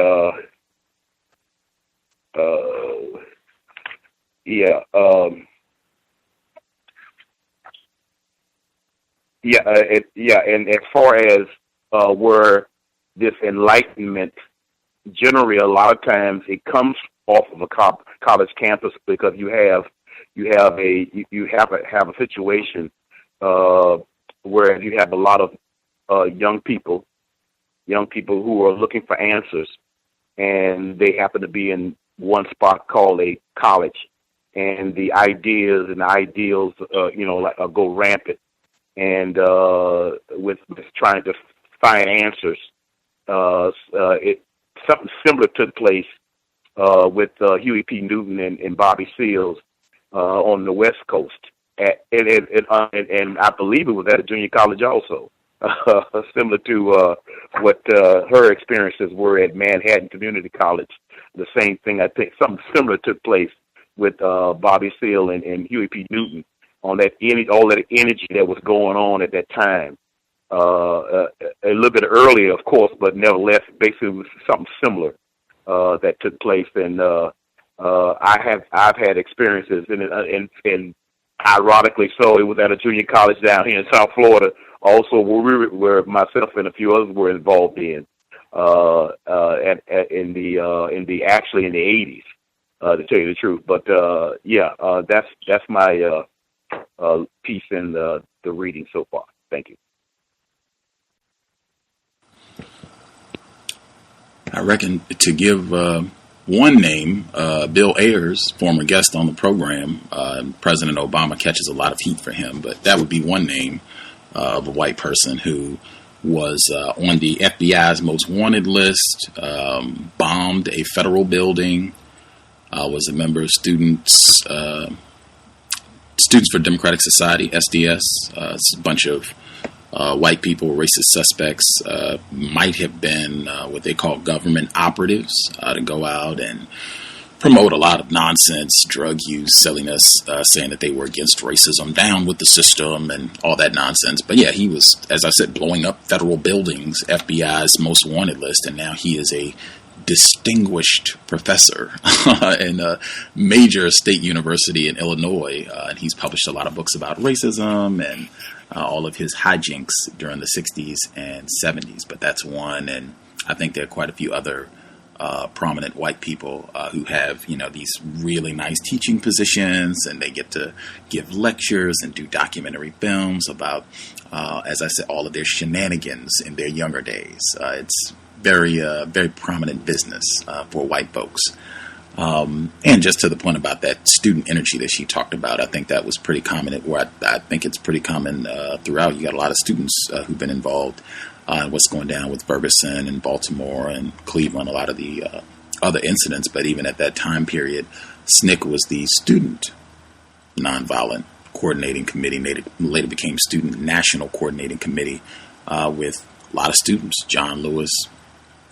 as far as where this enlightenment, generally a lot of times it comes off of a college campus, because you have a situation where you have a lot of young people who are looking for answers, and they happen to be in one spot called a college, and the ideas and the ideals go rampant, and with trying to find answers. Something similar took place with Huey P. Newton and Bobby Seals on the West Coast, and I believe it was at a junior college also, similar to what her experiences were at Manhattan Community College. The same thing, I think, something similar took place with Bobby Seals and Huey P. Newton on that all that energy that was going on at that time. A little bit earlier, of course, but nevertheless, basically it was something similar that took place. And I've had experiences, and ironically so, it was at a junior college down here in South Florida, also where myself and a few others were involved in the 80s, to tell you the truth. But that's my piece in the reading so far. Thank you. I reckon to give one name, Bill Ayers, former guest on the program, President Obama catches a lot of heat for him, but that would be one name of a white person who was on the FBI's most wanted list, bombed a federal building, was a member of Students for Democratic Society, SDS. It's a bunch of white people, racist suspects, might have been what they call government operatives, to go out and promote a lot of nonsense, drug use, silliness, saying that they were against racism, down with the system, and all that nonsense. But yeah, he was, as I said, blowing up federal buildings, FBI's most wanted list, and now he is a distinguished professor in a major state university in Illinois, and he's published a lot of books about racism and all of his hijinks during the 60s and 70s. But that's one, and I think there are quite a few other prominent white people who have, these really nice teaching positions, and they get to give lectures and do documentary films about, as I said, all of their shenanigans in their younger days. It's very prominent business for white folks. And just to the point about that student energy that she talked about, I think that was pretty common. I think it's pretty common throughout. You got a lot of students who've been involved in what's going down with Ferguson and Baltimore and Cleveland, a lot of the other incidents. But even at that time period, SNCC was the Student Nonviolent Coordinating Committee, later became Student National Coordinating Committee, with a lot of students, John Lewis,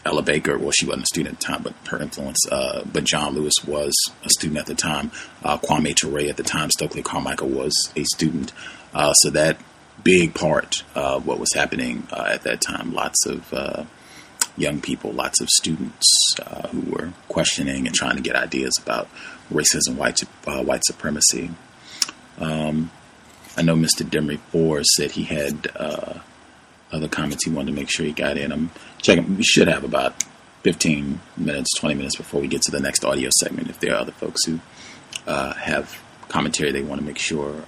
Ella Baker, well, she wasn't a student at the time, but her influence, but John Lewis was a student at the time. Kwame Ture at the time, Stokely Carmichael was a student. So that big part of what was happening at that time, lots of young people, lots of students who were questioning and trying to get ideas about racism, white supremacy. I know Mr. Demery Foer said he had other comments he wanted to make sure he got in. I'm checking. We should have about 15 minutes, 20 minutes before we get to the next audio segment. If there are other folks who have commentary they want to make sure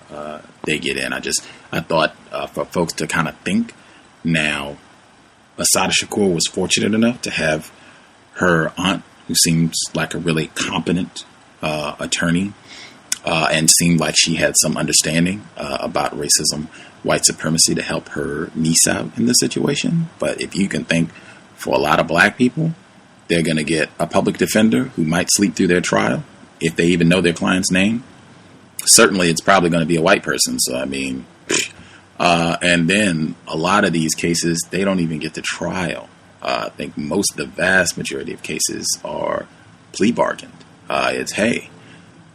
they get in. I thought for folks to kind of think now, Assata Shakur was fortunate enough to have her aunt, who seems like a really competent attorney, and seemed like she had some understanding about racism, white supremacy, to help her niece out in this situation. But if you can think, for a lot of black people, they're going to get a public defender who might sleep through their trial, if they even know their client's name. Certainly it's probably going to be a white person. So, I mean, and then a lot of these cases, they don't even get to trial. I think the vast majority of cases are plea bargained. It's, hey,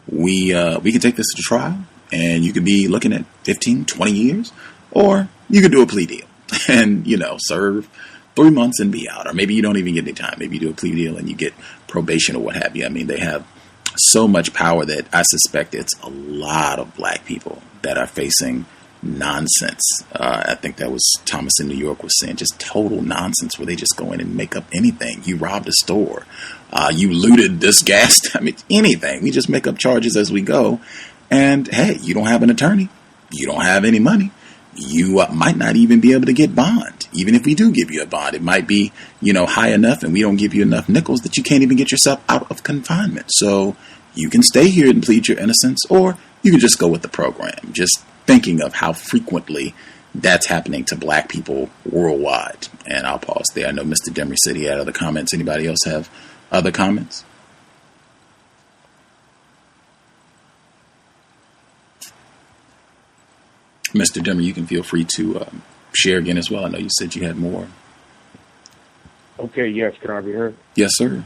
we can take this to trial, and you could be looking at 15, 20 years, or you could do a plea deal and, serve 3 months and be out. Or maybe you don't even get any time. Maybe you do a plea deal and you get probation or what have you. I mean, they have so much power that I suspect it's a lot of black people that are facing nonsense. I think that was Thomas in New York was saying, just total nonsense where they just go in and make up anything. You robbed a store. You looted this gas. I mean, anything. We just make up charges as we go. And hey, you don't have an attorney. You don't have any money. You might not even be able to get bond. Even if we do give you a bond, it might be, high enough and we don't give you enough nickels that you can't even get yourself out of confinement. So you can stay here and plead your innocence, or you can just go with the program. Just thinking of how frequently that's happening to black people worldwide. And I'll pause there. I know Mr. Demery said he had other comments. Anybody else have other comments? Mr. Demery, you can feel free to share again as well. I know you said you had more. Okay, yes. Can I be heard? Yes, sir.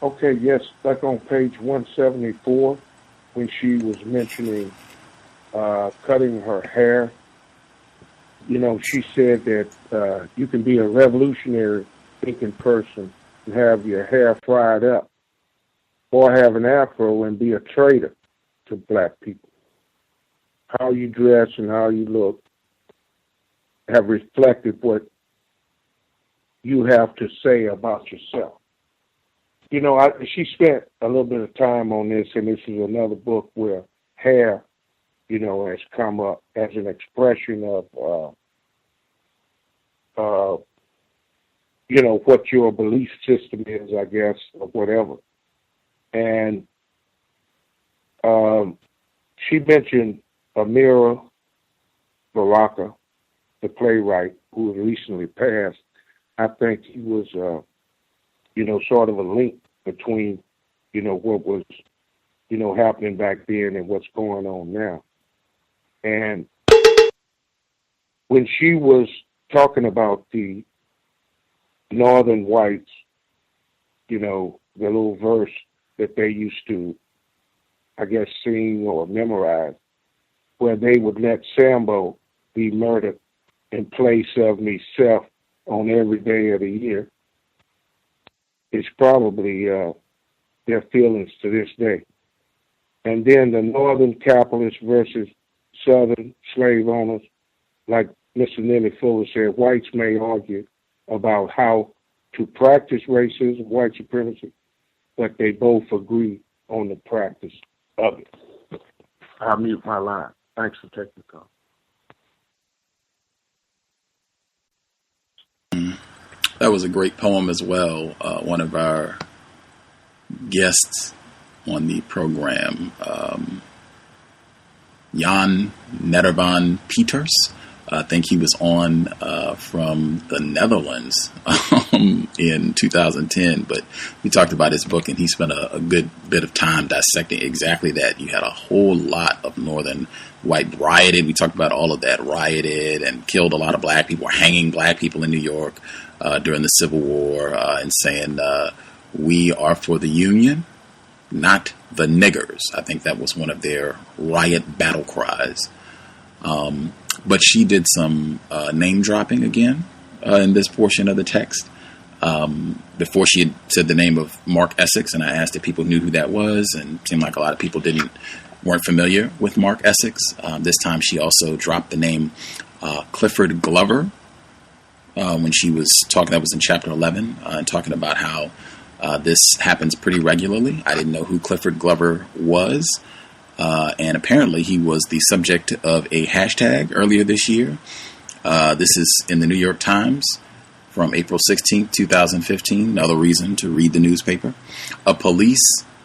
Okay, yes. Like on page 174, when she was mentioning cutting her hair, she said that you can be a revolutionary thinking person and have your hair fried up, or have an afro and be a traitor to black people. How you dress and how you look have reflected what you have to say about yourself. She spent a little bit of time on this, and this is another book where hair, has come up as an expression of, what your belief system is, I guess, or whatever. And she mentioned Amira Baraka, the playwright who recently passed. I think he was, sort of a link between, what was, happening back then and what's going on now. And when she was talking about the northern whites, the little verse that they used to, I guess, sing or memorize, where they would let Sambo be murdered in place of myself on every day of the year, it's probably their feelings to this day. And then the northern capitalists versus southern slave owners, like Mr. Nellie Fuller said, whites may argue about how to practice racism, white supremacy, but they both agree on the practice of it. I'll mute my line. Thanks for taking the call. That was a great poem as well. One of our guests on the program, Jan Nedervan Peters, I think he was on from the Netherlands in 2010, but we talked about his book, and he spent a good bit of time dissecting exactly that. You had a whole lot of northern white rioted. We talked about all of that, rioted and killed a lot of black people, hanging black people in New York during the Civil War, and saying, we are for the Union, not the niggers. I think that was one of their riot battle cries. But she did some name dropping again in this portion of the text. Before she had said the name of Mark Essex, and I asked if people knew who that was, and it seemed like a lot of people weren't familiar with Mark Essex. This time she also dropped the name Clifford Glover when she was talking. That was in chapter 11, and talking about how this happens pretty regularly. I didn't know who Clifford Glover was. And apparently he was the subject of a hashtag earlier this year. This is in the New York Times from April 16th, 2015. Another reason to read the newspaper. A police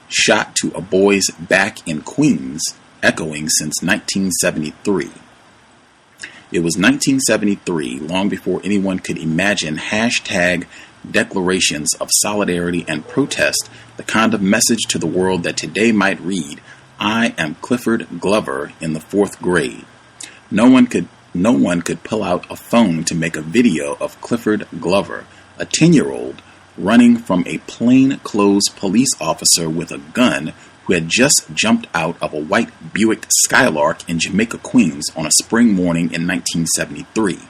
shot to a boy's back in Queens, echoing since 1973. It was 1973, long before anyone could imagine hashtag declarations of solidarity and protest, the kind of message to the world that today might read, I am Clifford Glover in the 4th grade. No one could pull out a phone to make a video of Clifford Glover, a 10-year-old, running from a plainclothes police officer with a gun who had just jumped out of a white Buick Skylark in Jamaica, Queens on a spring morning in 1973.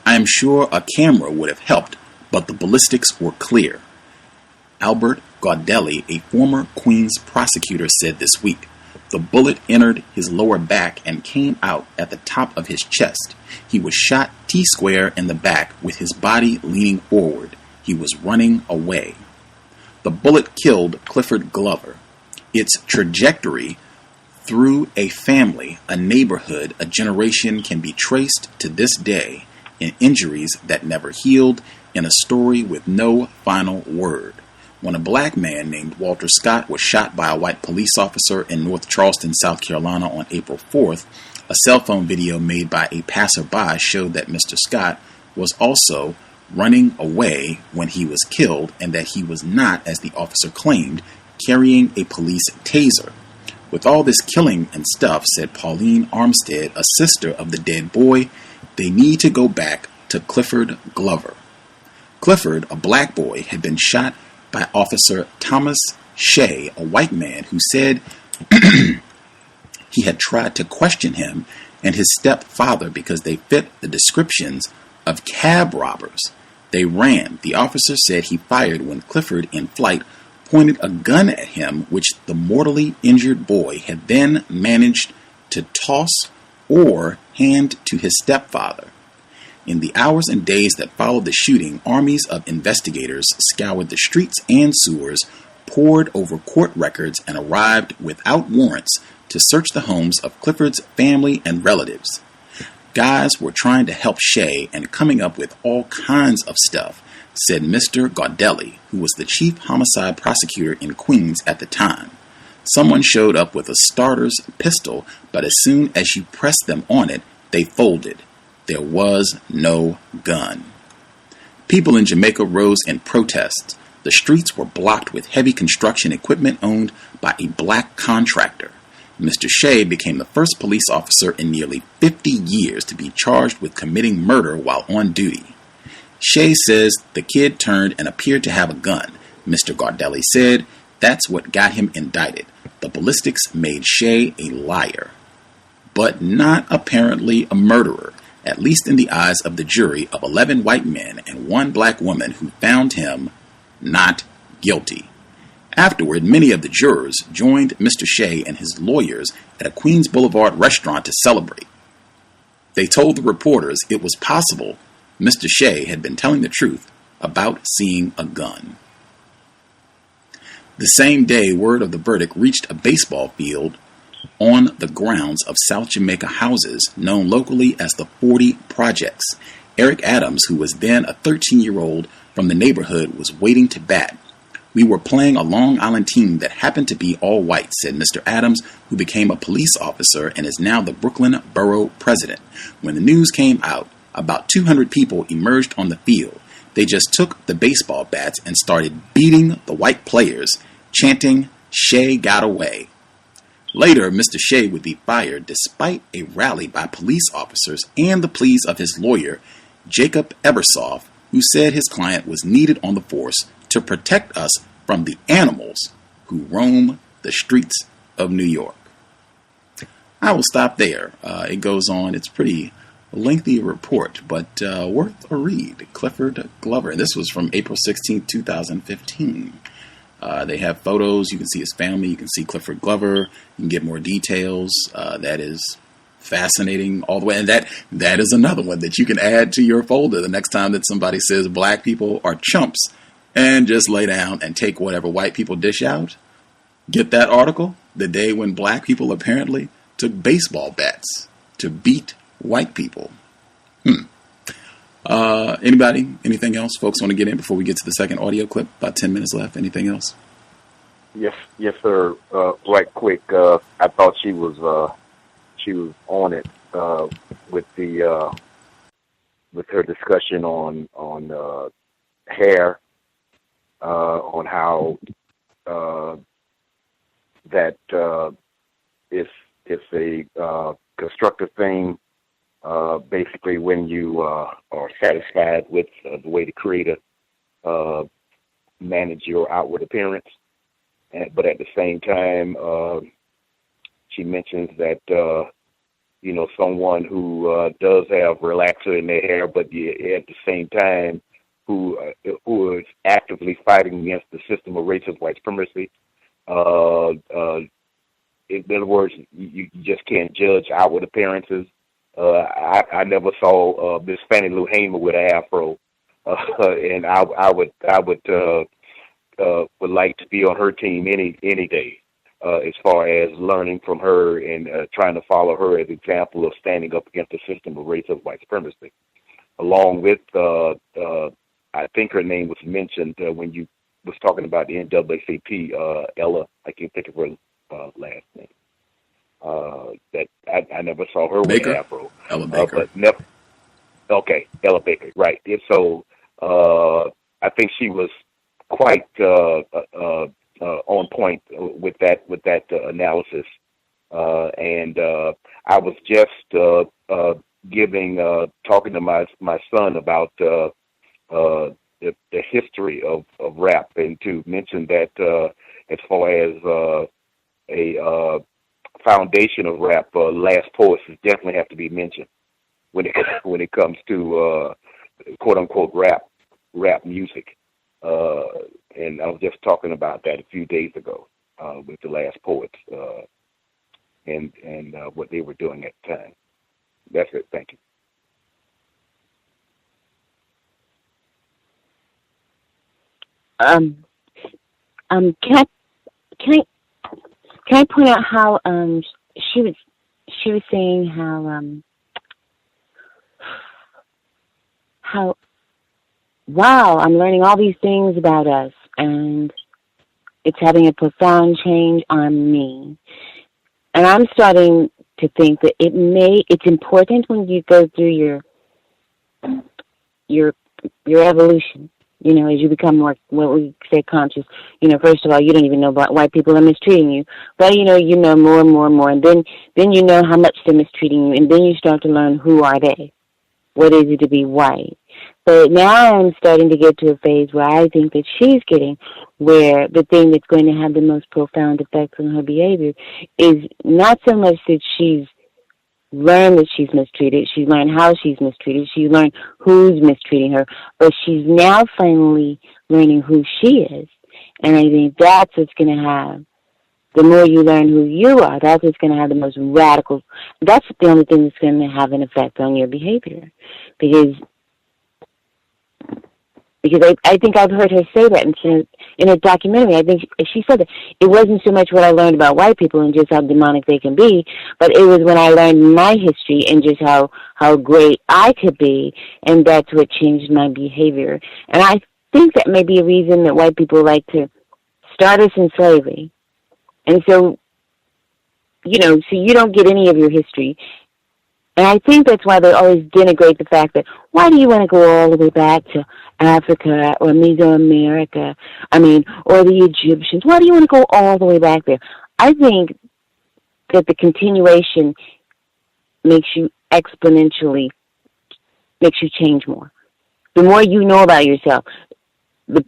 I am sure a camera would have helped, but the ballistics were clear. Albert Gaudelli, a former Queens prosecutor, said this week, the bullet entered his lower back and came out at the top of his chest. He was shot T-square in the back with his body leaning forward. He was running away. The bullet killed Clifford Glover. Its trajectory through a family, a neighborhood, a generation can be traced to this day in injuries that never healed, in a story with no final word. When a black man named Walter Scott was shot by a white police officer in North Charleston, South Carolina on April 4th, a cell phone video made by a passerby showed that Mr. Scott was also running away when he was killed, and that he was not, as the officer claimed, carrying a police taser. With all this killing and stuff, said Pauline Armstead, a sister of the dead boy, they need to go back to Clifford Glover. Clifford, a black boy, had been shot by Officer Thomas Shea, a white man who said he had tried to question him and his stepfather because they fit the descriptions of cab robbers. They ran. The officer said he fired when Clifford, in flight, pointed a gun at him, which the mortally injured boy had then managed to toss or hand to his stepfather. In the hours and days that followed the shooting, armies of investigators scoured the streets and sewers, pored over court records, and arrived without warrants to search the homes of Clifford's family and relatives. Guys were trying to help Shea and coming up with all kinds of stuff, said Mr. Gaudelli, who was the chief homicide prosecutor in Queens at the time. Someone showed up with a starter's pistol, but as soon as you pressed them on it, they folded. There was no gun. People in Jamaica rose in protests. The streets were blocked with heavy construction equipment owned by a black contractor. Mr. Shea became the first police officer in nearly 50 years to be charged with committing murder while on duty. Shea says the kid turned and appeared to have a gun. Mr. Gaudelli said that's what got him indicted. The ballistics made Shea a liar, but not apparently a murderer, at least in the eyes of the jury of 11 white men and 1 black woman who found him not guilty. Afterward, many of the jurors joined Mr. Shea and his lawyers at a Queens Boulevard restaurant to celebrate. They told the reporters it was possible Mr. Shea had been telling the truth about seeing a gun. The same day, word of the verdict reached a baseball field on the grounds of South Jamaica houses known locally as the 40 Projects. Eric Adams, who was then a 13-year-old from the neighborhood, was waiting to bat. We were playing a Long Island team that happened to be all white, said Mr. Adams, who became a police officer and is now the Brooklyn Borough president. When the news came out, about 200 people emerged on the field. They just took the baseball bats and started beating the white players, chanting, "Shea got away." Later, Mr. Shea would be fired despite a rally by police officers and the pleas of his lawyer, Jacob Ebersoff, who said his client was needed on the force to protect us from the animals who roam the streets of New York. I will stop there. It goes on. It's pretty lengthy report, but worth a read. Clifford Glover. This was from April 16, 2015. They have photos. You can see his family. You can see Clifford Glover. You can get more details. That is fascinating all the way. And that is another one that you can add to your folder the next time that somebody says black people are chumps, and just lay down and take whatever white people dish out. Get that article, the day when black people apparently took baseball bats to beat white people. Anybody? Anything else folks want to get in before we get to the second audio clip? About 10 minutes left. Anything else? Yes, sir. Right quick. I thought she was on it with her discussion on hair, on how that it's a constructive thing. Basically, when you are satisfied with the way the creator manage your outward appearance, but at the same time, she mentions that someone who does have relaxer in their hair, but at the same time who is actively fighting against the system of racist white supremacy. In other words, you just can't judge outward appearances. I never saw Miss Fannie Lou Hamer with an afro, and I would like to be on her team any day, as far as learning from her and trying to follow her as an example of standing up against the system of racist white supremacy. Along with, I think her name was mentioned when you was talking about the NAACP, Ella. I can't think of her last name. That I never saw her with an afro. Ella Baker. But never. Okay, Ella Baker, right. And so I think she was quite on point with that analysis. And I was just talking to my son about the history of rap, and to mention that as far as a foundation of rap, Last Poets definitely have to be mentioned when it comes to quote unquote rap music. And I was just talking about that a few days ago with the Last Poets and what they were doing at the time. That's it. Thank you. Can I point out how she was saying how wow, I'm learning all these things about us, and it's having a profound change on me. And I'm starting to think that it's important when you go through your evolution, as you become more, what we say, conscious. First of all, you don't even know about white people are mistreating you, but you know more and more and more, and then you know how much they're mistreating you, and then you start to learn, who are they? What is it to be white? But now I'm starting to get to a phase where I think that she's getting, where the thing that's going to have the most profound effects on her behavior is not so much that she's learned that she's mistreated, she's learned how she's mistreated, she's learned who's mistreating her, but she's now finally learning who she is. And I think that's what's going to have, the more you learn who you are, that's what's going to have the most radical, that's the only thing that's going to have an effect on your behavior. Because I think I've heard her say that in a documentary. I think she said that it wasn't so much what I learned about white people and just how demonic they can be, but it was when I learned my history and just how great I could be, and that's what changed my behavior. And I think that may be a reason that white people like to start us in slavery. And so, so you don't get any of your history. And I think that's why they always denigrate the fact that, why do you want to go all the way back to Africa or Mesoamerica, or the Egyptians? Why do you want to go all the way back there? I think that the continuation makes you change more. The more you know about yourself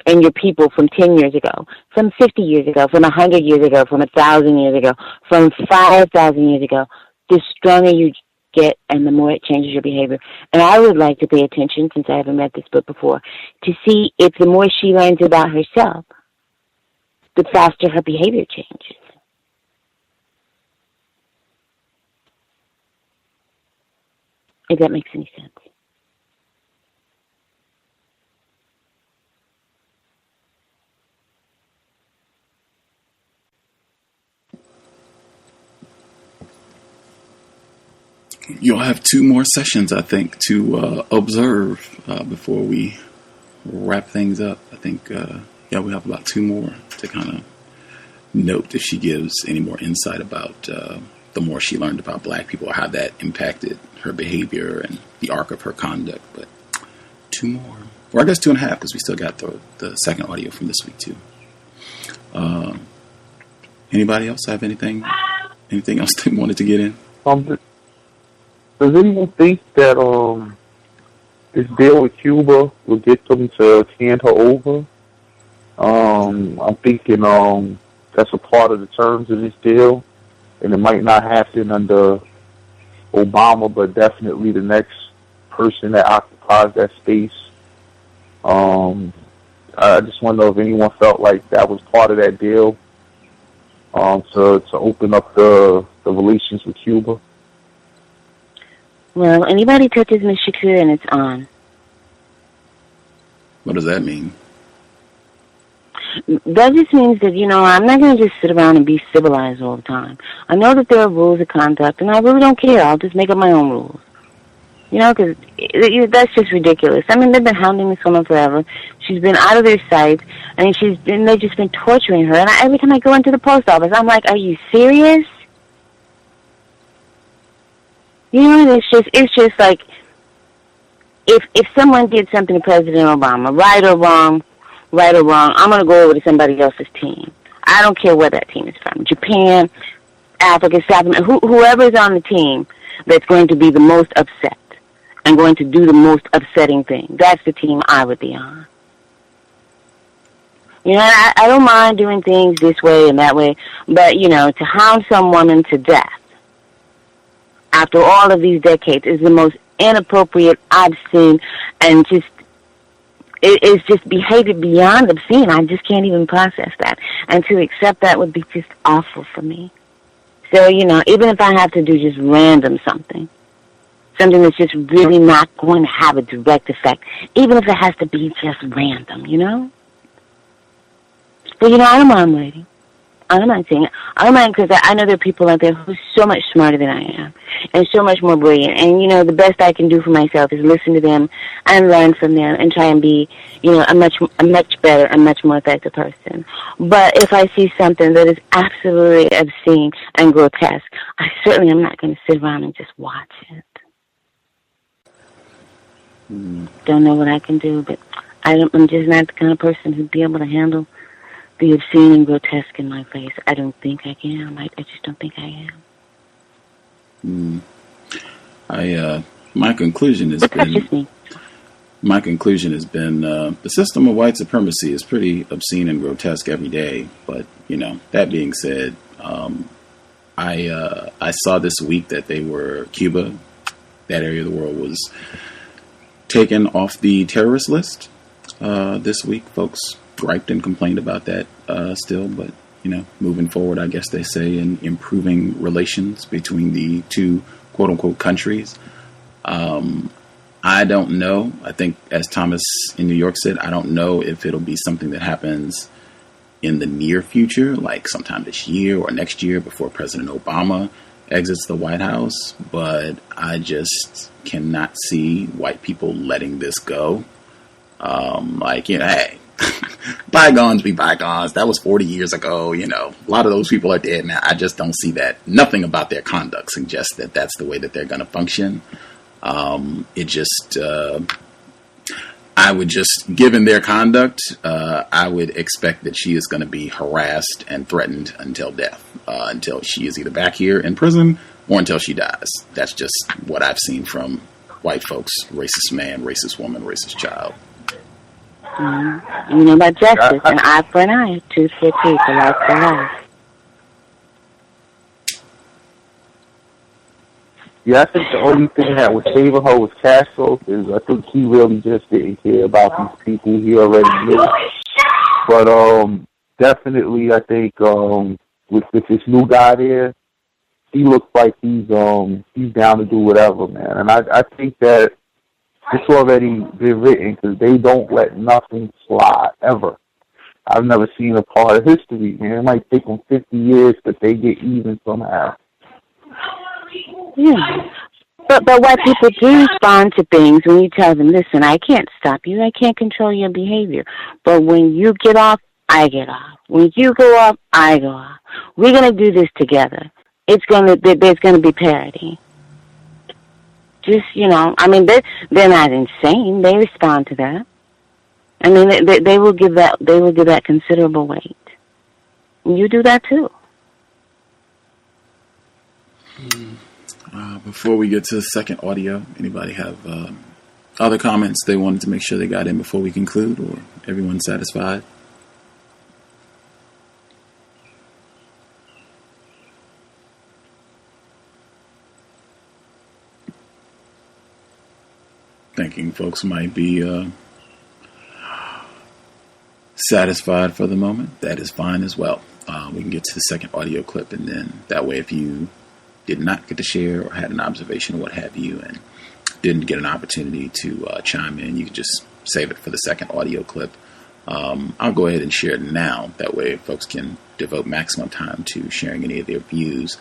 and your people from 10 years ago, from 50 years ago, from 100 years ago, from 1,000 years ago, from 5,000 years ago, the stronger you get and the more it changes your behavior. And I would like to pay attention, since I haven't read this book before, to see if the more she learns about herself, the faster her behavior changes. If that makes any sense. You'll have 2 more sessions, I think, to observe before we wrap things up. I think, we have about 2 more to kind of note if she gives any more insight about the more she learned about black people, or how that impacted her behavior and the arc of her conduct. But 2 more. Or I guess 2.5, because we still got the second audio from this week, too. Anybody else have anything else they wanted to get in? Does anyone think that this deal with Cuba will get them to hand her over? I'm thinking that's a part of the terms of this deal, and it might not happen under Obama, but definitely the next person that occupies that space. I just want to know if anyone felt like that was part of that deal, to open up the relations with Cuba. Well, anybody touches Ms. Shakur and it's on. What does that mean? That just means that, I'm not going to just sit around and be civilized all the time. I know that there are rules of conduct, and I really don't care. I'll just make up my own rules. Because that's just ridiculous. They've been hounding this woman forever. She's been out of their sight, and they've just been torturing her. And every time I go into the post office, I'm like, are you serious? It's just like, if someone did something to President Obama, right or wrong, I'm going to go over to somebody else's team. I don't care where that team is from. Japan, Africa, South America, whoever's on the team that's going to be the most upset and going to do the most upsetting thing. That's the team I would be on. I don't mind doing things this way and that way, but, to hound some woman to death after all of these decades is the most inappropriate, obscene, and it is just behavior beyond obscene. I just can't even process that. And to accept that would be just awful for me. So, even if I have to do just random something that's just really not going to have a direct effect, even if it has to be just random, But, I don't mind waiting. I don't mind saying it. I don't mind, because I know there are people out there who are so much smarter than I am and so much more brilliant. And, the best I can do for myself is listen to them and learn from them and try and be, a much better and much more effective person. But if I see something that is absolutely obscene and grotesque, I certainly am not going to sit around and just watch it. Don't know what I can do, but I'm just not the kind of person who'd be able to handle the obscene and grotesque in my face. I don't think I can. I just don't think I am. My conclusion has been the system of white supremacy is pretty obscene and grotesque every day. But that being said, I saw this week that Cuba, that area of the world, was taken off the terrorist list this week. Folks griped and complained about that still, but moving forward, I guess they say, in improving relations between the two quote unquote countries. I don't know. I think, as Thomas in New York said, I don't know if it'll be something that happens in the near future, like sometime this year or next year before President Obama exits the White House, but I just cannot see white people letting this go. Hey, bygones be bygones. That was 40 years ago. You know, a lot of those people are dead now. I just don't see that. Nothing about their conduct suggests that that's the way that they're going to function. It just, I would just, given their conduct, I would expect that she is going to be harassed and threatened until death, until she is either back here in prison or until she dies. That's just what I've seen from white folks: racist man, racist woman, racist child. You know about justice, an eye for an eye, tooth for a tooth, a life for life. Yeah, I think the only thing that was saving her was Castro, is I think he really just didn't care about these people he already knew. But definitely, I think with this new guy there, he looks like he's down to do whatever, man. And I think that it's already been written, because they don't let nothing slide, ever. I've never seen a part of history, man. It might take them 50 years, but they get even somehow. Yeah. But white people do respond to things when you tell them, listen, I can't stop you. I can't control your behavior. But when you get off, I get off. When you go off, I go off. We're going to do this together. There's going to be parity. Just, you know, I mean, they're not insane. They respond to that. I mean, they will give that considerable weight. You do that too. Before we get to the second audio, anybody have other comments they wanted to make sure they got in before we conclude, or everyone satisfied? Thinking folks might be satisfied for the moment. That is fine as well. We can get to the second audio clip, and then that way, if you did not get to share or had an observation or what have you, and didn't get an opportunity to chime in, you can just save it for the second audio clip. I'll go ahead and share it now. That way, folks can devote maximum time to sharing any of their views.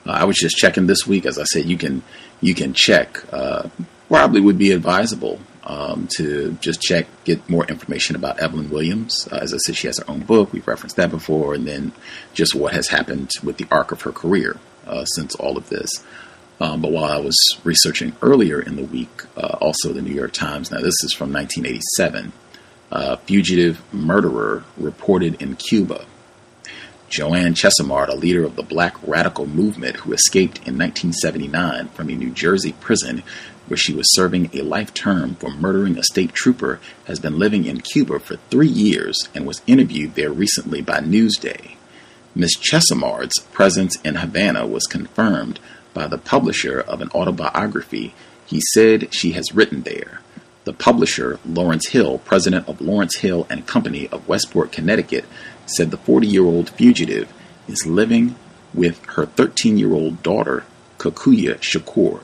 I was just checking this week. As I said, you can check. Probably would be advisable to just check, get more information about Evelyn Williams. As I said, she has her own book. We've referenced that before. And then just what has happened with the arc of her career since all of this. But while I was researching earlier in the week, also the New York Times, now this is from 1987, fugitive murderer reported in Cuba. JoAnne Chesimard, a leader of the Black radical movement who escaped in 1979 from a New Jersey prison where she was serving a life term for murdering a state trooper, has been living in Cuba for 3 years and was interviewed there recently by Newsday. Ms. Chesimard's presence in Havana was confirmed by the publisher of an autobiography he said she has written there. The publisher, Lawrence Hill, president of Lawrence Hill and Company of Westport, Connecticut, said the 40-year-old fugitive is living with her 13-year-old daughter, Assata Shakur.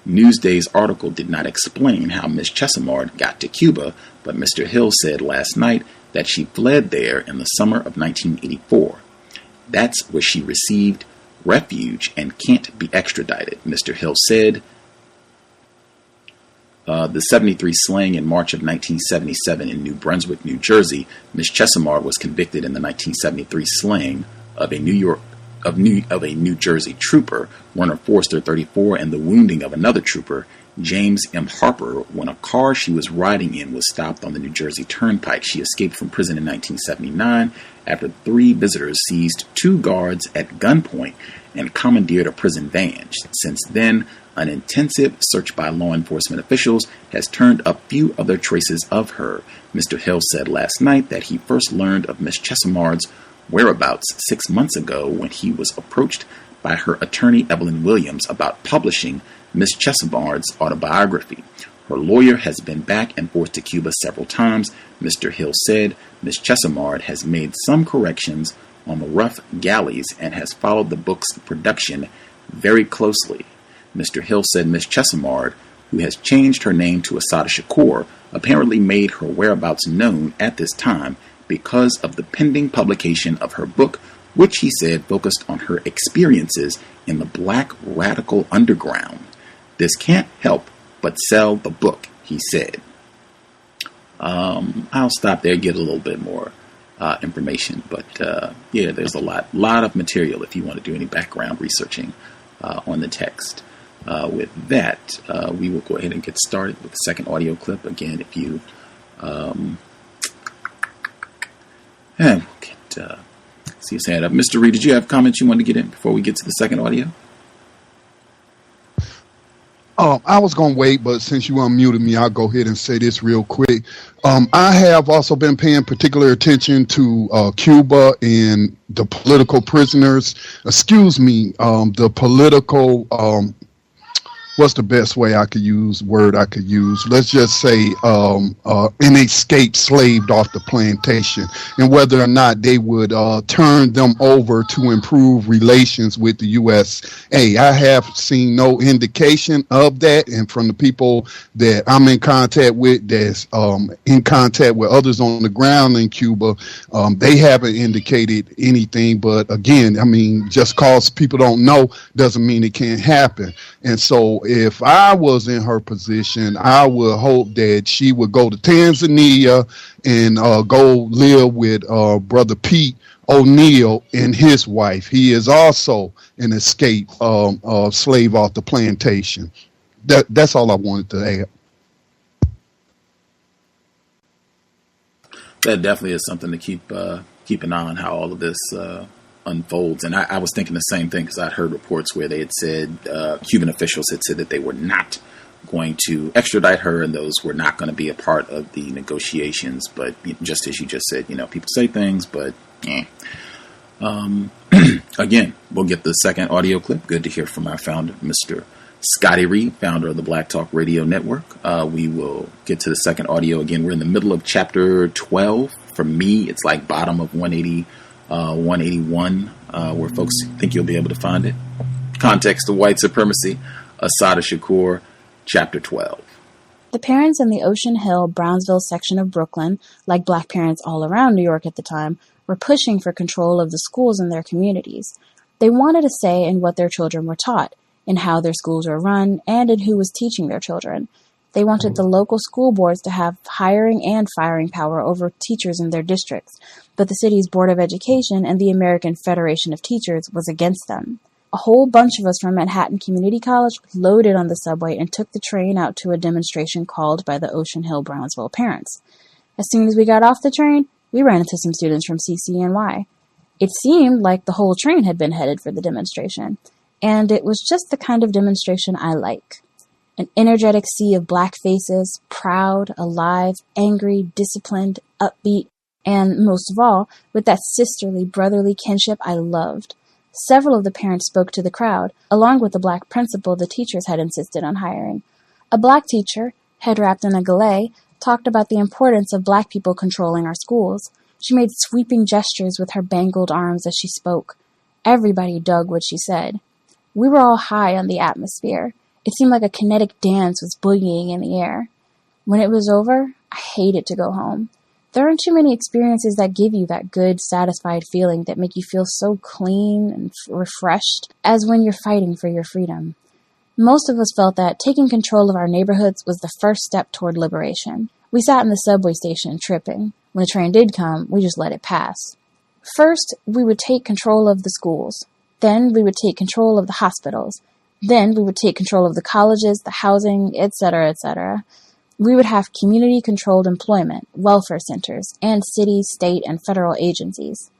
Newsday's article did not explain how Ms. Chesimard got to Cuba, but Mr. Hill said last night that she fled there in the summer of 1984. That's where she received refuge and can't be extradited, Mr. Hill said. The 73 slaying in March of 1977 in New Brunswick, New Jersey, Ms. Chesimard was convicted in the 1973 slaying of a New Jersey trooper, Werner Foerster, 34, and the wounding of another trooper, James M. Harper, when a car she was riding in was stopped on the New Jersey Turnpike. She escaped from prison in 1979 after 3 visitors seized 2 guards at gunpoint and commandeered a prison van. Since then, an intensive search by law enforcement officials has turned up few other traces of her. Mr. Hill said last night that he first learned of Ms. Chesimard's whereabouts 6 months ago when he was approached by her attorney Evelyn Williams about publishing Ms. Chesimard's autobiography. Her lawyer has been back and forth to Cuba several times. Mr. Hill said Ms. Chesimard has made some corrections on the rough galleys and has followed the book's production very closely. Mr. Hill said Ms. Chesimard, who has changed her name to Assata Shakur, apparently made her whereabouts known at this time because of the pending publication of her book, which he said focused on her experiences in the Black radical underground. This can't help but sell the book, he said. I'll stop there, get a little bit more information. But yeah, there's a lot of material if you want to do any background researching on the text. With that, we will go ahead and get started with the second audio clip. Again, if you see his hand up. Mr. Reed, did you have comments you wanted to get in before we get to the second audio? I was going to wait, but since you unmuted me, I'll go ahead and say this real quick. I have also been paying particular attention to Cuba and the political prisoners. The political, what's the best word I could use? Let's just say an escaped slaved off the plantation, and whether or not they would turn them over to improve relations with the USA. I have seen no indication of that, and from the people that I'm in contact with, that's in contact with others on the ground in Cuba, they haven't indicated anything. But again, I mean, just cause people don't know doesn't mean it can't happen. And so if I was in her position, I would hope that she would go to Tanzania and go live with Brother Pete O'Neill and his wife. He is also an escaped slave off the plantation. That's all I wanted to add. That definitely is something to keep an eye on how all of this unfolds. And I was thinking the same thing, because I'd heard reports where they had said, Cuban officials had said that they were not going to extradite her, and those were not going to be a part of the negotiations. But just as you just said, people say things, but again, we'll get the second audio clip. Good to hear from our founder, Mr. Scotty Reed, founder of the Black Talk Radio Network. We will get to the second audio. Again, we're in the middle of chapter 12. For me, it's like bottom of 181, where folks think you'll be able to find it. Context of White Supremacy, Assata Shakur, Chapter 12. The parents in the Ocean Hill, Brownsville section of Brooklyn, like black parents all around New York at the time, were pushing for control of the schools in their communities. They wanted a say in what their children were taught, in how their schools were run, and in who was teaching their children. They wanted the local school boards to have hiring and firing power over teachers in their districts, but the city's Board of Education and the American Federation of Teachers was against them. A whole bunch of us from Manhattan Community College loaded on the subway and took the train out to a demonstration called by the Ocean Hill Brownsville parents. As soon as we got off the train, we ran into some students from CCNY. It seemed like the whole train had been headed for the demonstration, and it was just the kind of demonstration I like. An energetic sea of black faces, proud, alive, angry, disciplined, upbeat, and, most of all, with that sisterly, brotherly kinship I loved. Several of the parents spoke to the crowd, along with the black principal the teachers had insisted on hiring. A black teacher, head wrapped in a galet, talked about the importance of black people controlling our schools. She made sweeping gestures with her bangled arms as she spoke. Everybody dug what she said. We were all high on the atmosphere. It seemed like a kinetic dance was boogieing in the air. When it was over, I hated to go home. There aren't too many experiences that give you that good, satisfied feeling that make you feel so clean and refreshed as when you're fighting for your freedom. Most of us felt that taking control of our neighborhoods was the first step toward liberation. We sat in the subway station tripping. When the train did come, we just let it pass. First, we would take control of the schools. Then we would take control of the hospitals. Then we would take control of the colleges, the housing, etc., etc. We would have community-controlled employment, welfare centers, and city, state, and federal agencies.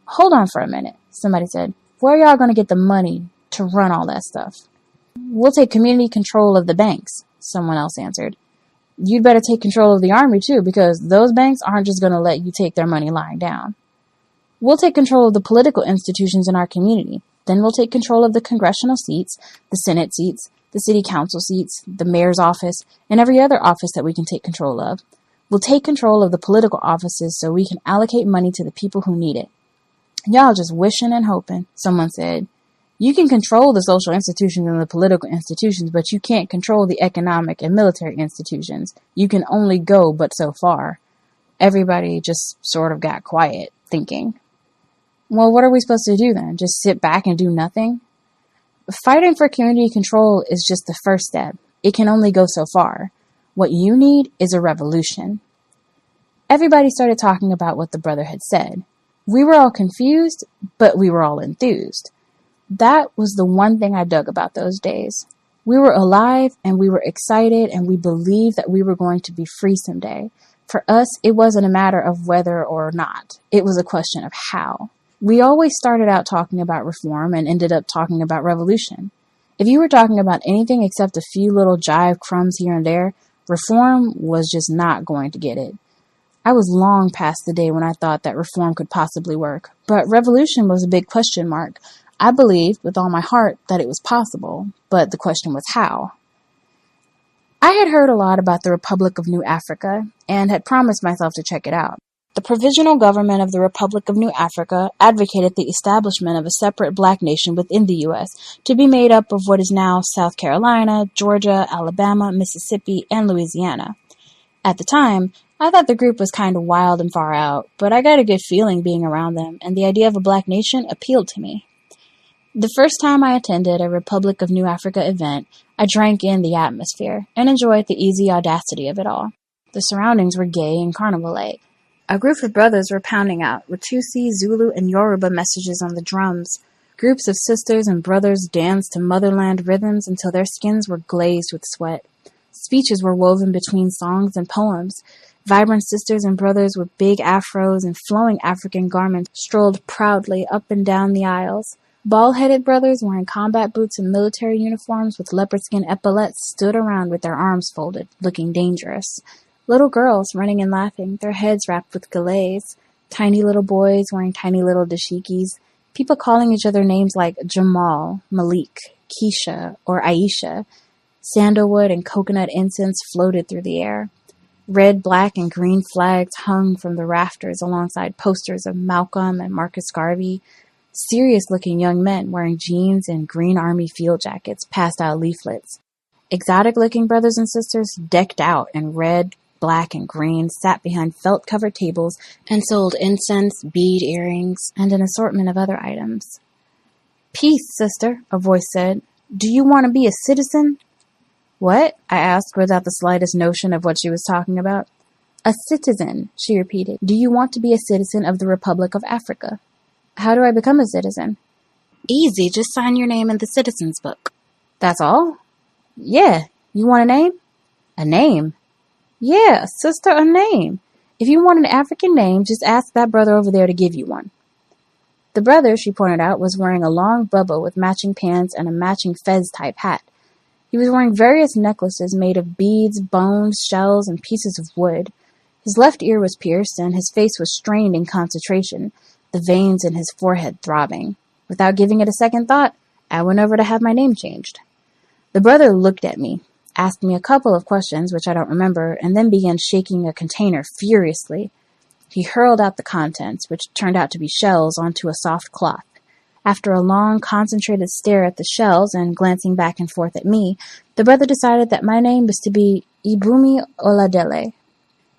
Hold on for a minute, somebody said. Where are y'all going to get the money to run all that stuff? We'll take community control of the banks, someone else answered. You'd better take control of the army, too, because those banks aren't just going to let you take their money lying down. We'll take control of the political institutions in our community. Then we'll take control of the congressional seats, the Senate seats, the city council seats, the mayor's office, and every other office that we can take control of. We'll take control of the political offices so we can allocate money to the people who need it. Y'all just wishing and hoping, someone said. You can control the social institutions and the political institutions, but you can't control the economic and military institutions. You can only go but so far. Everybody just sort of got quiet, thinking. Well, what are we supposed to do then? Just sit back and do nothing? Fighting for community control is just the first step. It can only go so far. What you need is a revolution. Everybody started talking about what the brother had said. We were all confused, but we were all enthused. That was the one thing I dug about those days. We were alive, and we were excited, and we believed that we were going to be free someday. For us, it wasn't a matter of whether or not. It was a question of how. We always started out talking about reform and ended up talking about revolution. If you were talking about anything except a few little jive crumbs here and there, reform was just not going to get it. I was long past the day when I thought that reform could possibly work, but revolution was a big question mark. I believed with all my heart that it was possible, but the question was how. I had heard a lot about the Republic of New Africa and had promised myself to check it out. The provisional government of the Republic of New Africa advocated the establishment of a separate black nation within the U.S. to be made up of what is now South Carolina, Georgia, Alabama, Mississippi, and Louisiana. At the time, I thought the group was kind of wild and far out, but I got a good feeling being around them, and the idea of a black nation appealed to me. The first time I attended a Republic of New Africa event, I drank in the atmosphere and enjoyed the easy audacity of it all. The surroundings were gay and carnival-like. A group of brothers were pounding out, with Tutsi, Zulu, and Yoruba messages on the drums. Groups of sisters and brothers danced to motherland rhythms until their skins were glazed with sweat. Speeches were woven between songs and poems. Vibrant sisters and brothers with big afros and flowing African garments strolled proudly up and down the aisles. Bald-headed brothers wearing combat boots and military uniforms with leopard skin epaulets stood around with their arms folded, looking dangerous. Little girls running and laughing, their heads wrapped with gilets. Tiny little boys wearing tiny little dashikis. People calling each other names like Jamal, Malik, Keisha, or Aisha. Sandalwood and coconut incense floated through the air. Red, black, and green flags hung from the rafters alongside posters of Malcolm and Marcus Garvey. Serious-looking young men wearing jeans and green army field jackets passed out leaflets. Exotic-looking brothers and sisters, decked out in red, black, and green, sat behind felt-covered tables and sold incense, bead earrings, and an assortment of other items. "Peace, sister," a voice said. "Do you want to be a citizen?" "What?" I asked without the slightest notion of what she was talking about. "A citizen," she repeated. "Do you want to be a citizen of the Republic of Africa?" "How do I become a citizen?" "Easy, just sign your name in the citizen's book." "That's all?" "Yeah. You want a name?" "A name?" "Yeah, sister, a name. If you want an African name, just ask that brother over there to give you one." The brother, she pointed out, was wearing a long bubba with matching pants and a matching fez-type hat. He was wearing various necklaces made of beads, bones, shells, and pieces of wood. His left ear was pierced, and his face was strained in concentration, the veins in his forehead throbbing. Without giving it a second thought, I went over to have my name changed. The brother looked at me, asked me a couple of questions, which I don't remember, and then began shaking a container furiously. He hurled out the contents, which turned out to be shells, onto a soft cloth. After a long, concentrated stare at the shells and glancing back and forth at me, the brother decided that my name was to be Ibumi Oladele.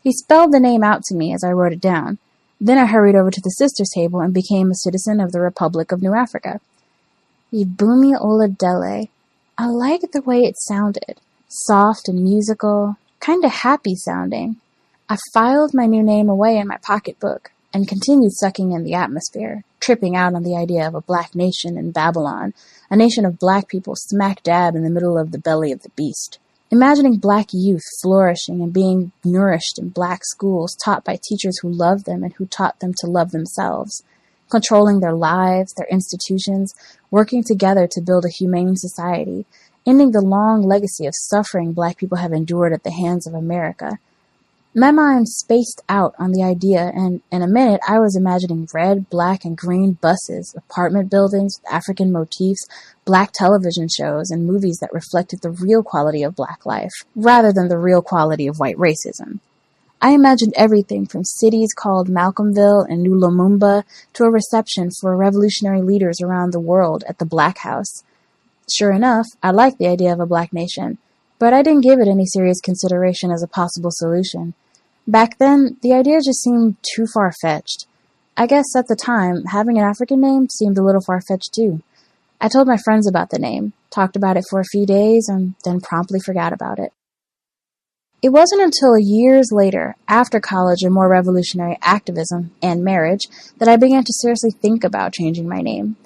He spelled the name out to me as I wrote it down. Then I hurried over to the sisters' table and became a citizen of the Republic of New Africa. Ibumi Oladele. I liked the way it sounded. Soft and musical, kind of happy sounding. I filed my new name away in my pocketbook and continued sucking in the atmosphere, tripping out on the idea of a black nation in Babylon, a nation of black people smack dab in the middle of the belly of the beast. Imagining black youth flourishing and being nourished in black schools taught by teachers who loved them and who taught them to love themselves, controlling their lives, their institutions, working together to build a humane society, ending the long legacy of suffering black people have endured at the hands of America. My mind spaced out on the idea, and in a minute I was imagining red, black, and green buses, apartment buildings with African motifs, black television shows, and movies that reflected the real quality of black life, rather than the real quality of white racism. I imagined everything from cities called Malcolmville and New Lumumba to a reception for revolutionary leaders around the world at the Black House. Sure enough, I liked the idea of a black nation, but I didn't give it any serious consideration as a possible solution. Back then, the idea just seemed too far-fetched. I guess at the time, having an African name seemed a little far-fetched too. I told my friends about the name, talked about it for a few days, and then promptly forgot about it. It wasn't until years later, after college and more revolutionary activism and marriage, that I began to seriously think about changing my name.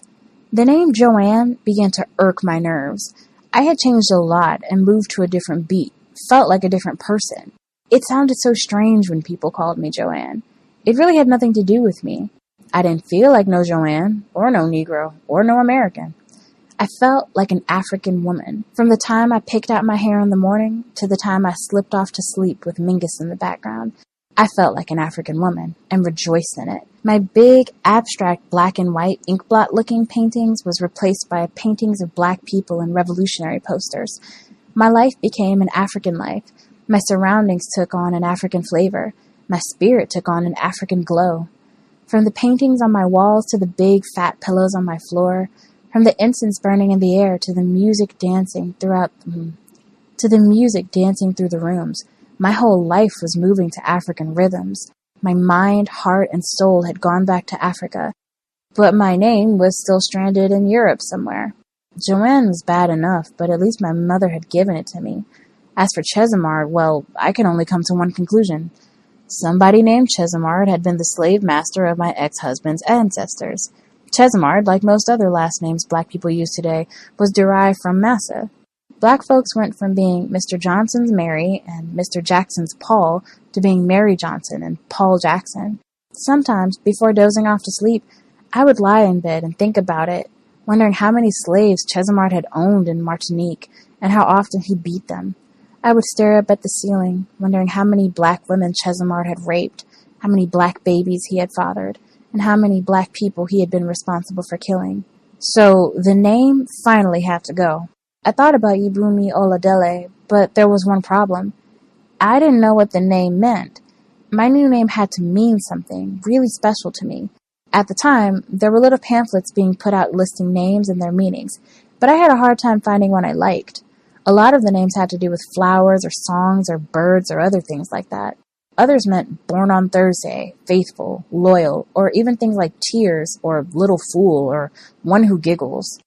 The name JoAnne began to irk my nerves. I had changed a lot and moved to a different beat, felt like a different person. It sounded so strange when people called me JoAnne. It really had nothing to do with me. I didn't feel like no JoAnne, or no Negro, or no American. I felt like an African woman, from the time I picked out my hair in the morning to the time I slipped off to sleep with Mingus in the background. I felt like an African woman and rejoiced in it. My big, abstract black and white inkblot-looking paintings was replaced by paintings of black people and revolutionary posters. My life became an African life. My surroundings took on an African flavor. My spirit took on an African glow. From the paintings on my walls to the big, fat pillows on my floor, from the incense burning in the air to the music dancing through the rooms, my whole life was moving to African rhythms. My mind, heart, and soul had gone back to Africa, but my name was still stranded in Europe somewhere. JoAnne was bad enough, but at least my mother had given it to me. As for Chesimard, well, I can only come to one conclusion. Somebody named Chesimard had been the slave master of my ex-husband's ancestors. Chesimard, like most other last names black people use today, was derived from Massa. Black folks went from being Mr. Johnson's Mary and Mr. Jackson's Paul to being Mary Johnson and Paul Jackson. Sometimes, before dozing off to sleep, I would lie in bed and think about it, wondering how many slaves Chesimard had owned in Martinique and how often he beat them. I would stare up at the ceiling, wondering how many black women Chesimard had raped, how many black babies he had fathered, and how many black people he had been responsible for killing. So the name finally had to go. I thought about Ibumi Oladele, but there was one problem. I didn't know what the name meant. My new name had to mean something really special to me. At the time, there were little pamphlets being put out listing names and their meanings, but I had a hard time finding one I liked. A lot of the names had to do with flowers or songs or birds or other things like that. Others meant born on Thursday, faithful, loyal, or even things like tears or little fool or one who giggles.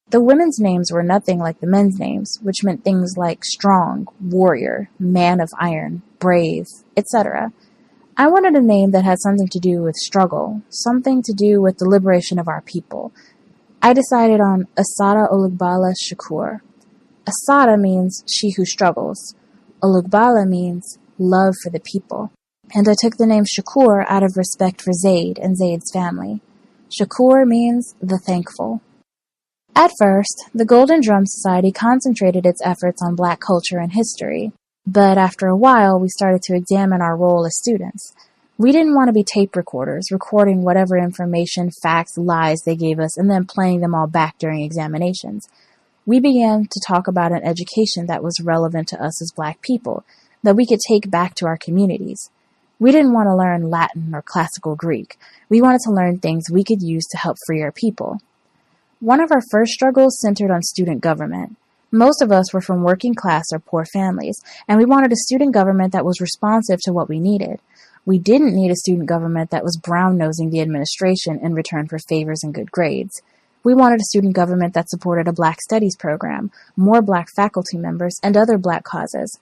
The women's names were nothing like the men's names, which meant things like strong, warrior, man of iron, brave, etc. I wanted a name that had something to do with struggle, something to do with the liberation of our people. I decided on Assata Shakur. Assata means she who struggles. Olugbala means love for the people. And I took the name Shakur out of respect for Zayd and Zayd's family. Shakur means the thankful. At first, the Golden Drum Society concentrated its efforts on black culture and history, but after a while we started to examine our role as students. We didn't want to be tape recorders, recording whatever information, facts, lies they gave us and then playing them all back during examinations. We began to talk about an education that was relevant to us as black people, that we could take back to our communities. We didn't want to learn Latin or classical Greek. We wanted to learn things we could use to help free our people. One of our first struggles centered on student government. Most of us were from working class or poor families, and we wanted a student government that was responsive to what we needed. We didn't need a student government that was brown-nosing the administration in return for favors and good grades. We wanted a student government that supported a Black Studies program, more black faculty members, and other black causes.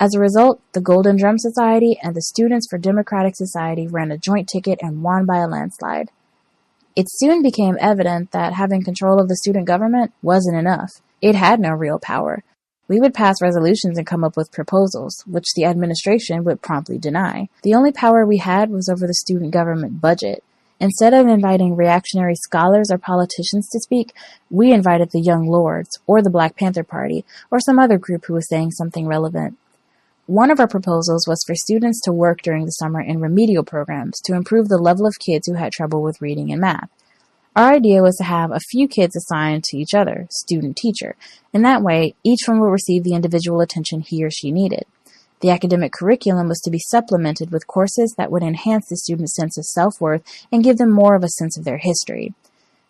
As a result, the Golden Drum Society and the Students for Democratic Society ran a joint ticket and won by a landslide. It soon became evident that having control of the student government wasn't enough. It had no real power. We would pass resolutions and come up with proposals, which the administration would promptly deny. The only power we had was over the student government budget. Instead of inviting reactionary scholars or politicians to speak, we invited the Young Lords, or the Black Panther Party, or some other group who was saying something relevant. One of our proposals was for students to work during the summer in remedial programs to improve the level of kids who had trouble with reading and math. Our idea was to have a few kids assigned to each other, student-teacher. In that way, each one will receive the individual attention he or she needed. The academic curriculum was to be supplemented with courses that would enhance the student's sense of self-worth and give them more of a sense of their history.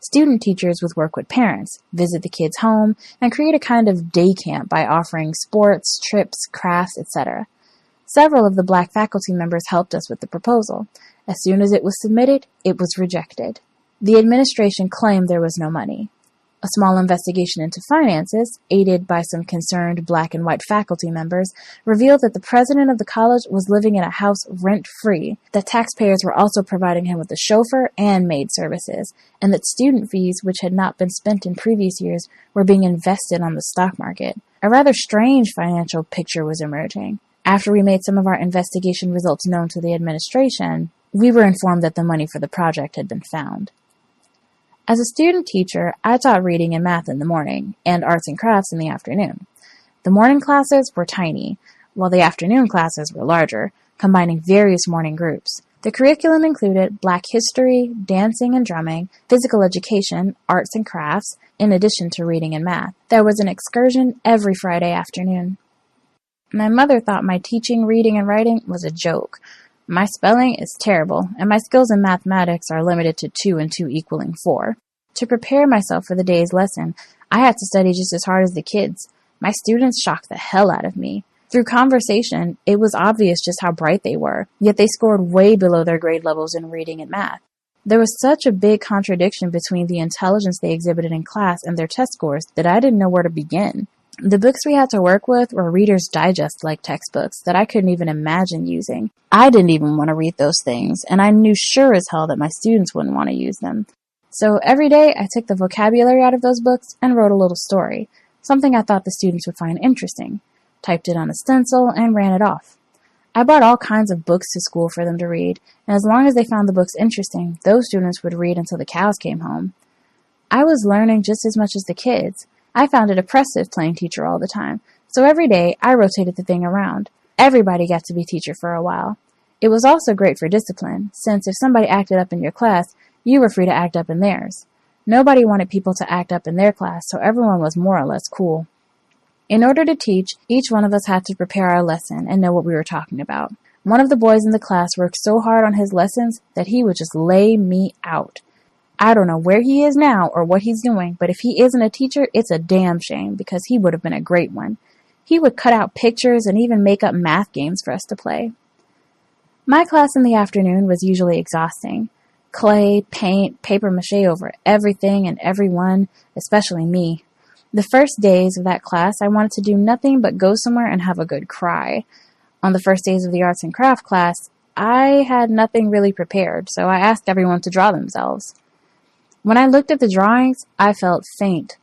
Student teachers would work with parents, visit the kids' home, and create a kind of day camp by offering sports, trips, crafts, etc. Several of the black faculty members helped us with the proposal. As soon as it was submitted, it was rejected. The administration claimed there was no money. A small investigation into finances, aided by some concerned black and white faculty members, revealed that the president of the college was living in a house rent-free, that taxpayers were also providing him with a chauffeur and maid services, and that student fees, which had not been spent in previous years, were being invested on the stock market. A rather strange financial picture was emerging. After we made some of our investigation results known to the administration, we were informed that the money for the project had been found. As a student teacher, I taught reading and math in the morning, and arts and crafts in the afternoon. The morning classes were tiny, while the afternoon classes were larger, combining various morning groups. The curriculum included Black history, dancing and drumming, physical education, arts and crafts, in addition to reading and math. There was an excursion every Friday afternoon. My mother thought my teaching reading and writing was a joke. My spelling is terrible, and my skills in mathematics are limited to 2 and 2 equaling 4. To prepare myself for the day's lesson, I had to study just as hard as the kids. My students shocked the hell out of me. Through conversation, it was obvious just how bright they were, yet they scored way below their grade levels in reading and math. There was such a big contradiction between the intelligence they exhibited in class and their test scores that I didn't know where to begin. The books we had to work with were Reader's Digest-like textbooks that I couldn't even imagine using. I didn't even want to read those things, and I knew sure as hell that my students wouldn't want to use them. So every day I took the vocabulary out of those books and wrote a little story, something I thought the students would find interesting, typed it on a stencil, and ran it off. I brought all kinds of books to school for them to read, and as long as they found the books interesting, those students would read until the cows came home. I was learning just as much as the kids. I found it oppressive playing teacher all the time, so every day I rotated the thing around. Everybody got to be teacher for a while. It was also great for discipline, since if somebody acted up in your class, you were free to act up in theirs. Nobody wanted people to act up in their class, so everyone was more or less cool. In order to teach, each one of us had to prepare our lesson and know what we were talking about. One of the boys in the class worked so hard on his lessons that he would just lay me out. I don't know where he is now or what he's doing, but if he isn't a teacher, it's a damn shame because he would have been a great one. He would cut out pictures and even make up math games for us to play. My class in the afternoon was usually exhausting. Clay, paint, papier-mâché over everything and everyone, especially me. The first days of that class, I wanted to do nothing but go somewhere and have a good cry. On the first days of the arts and craft class, I had nothing really prepared, so I asked everyone to draw themselves. When I looked at the drawings, I felt faint.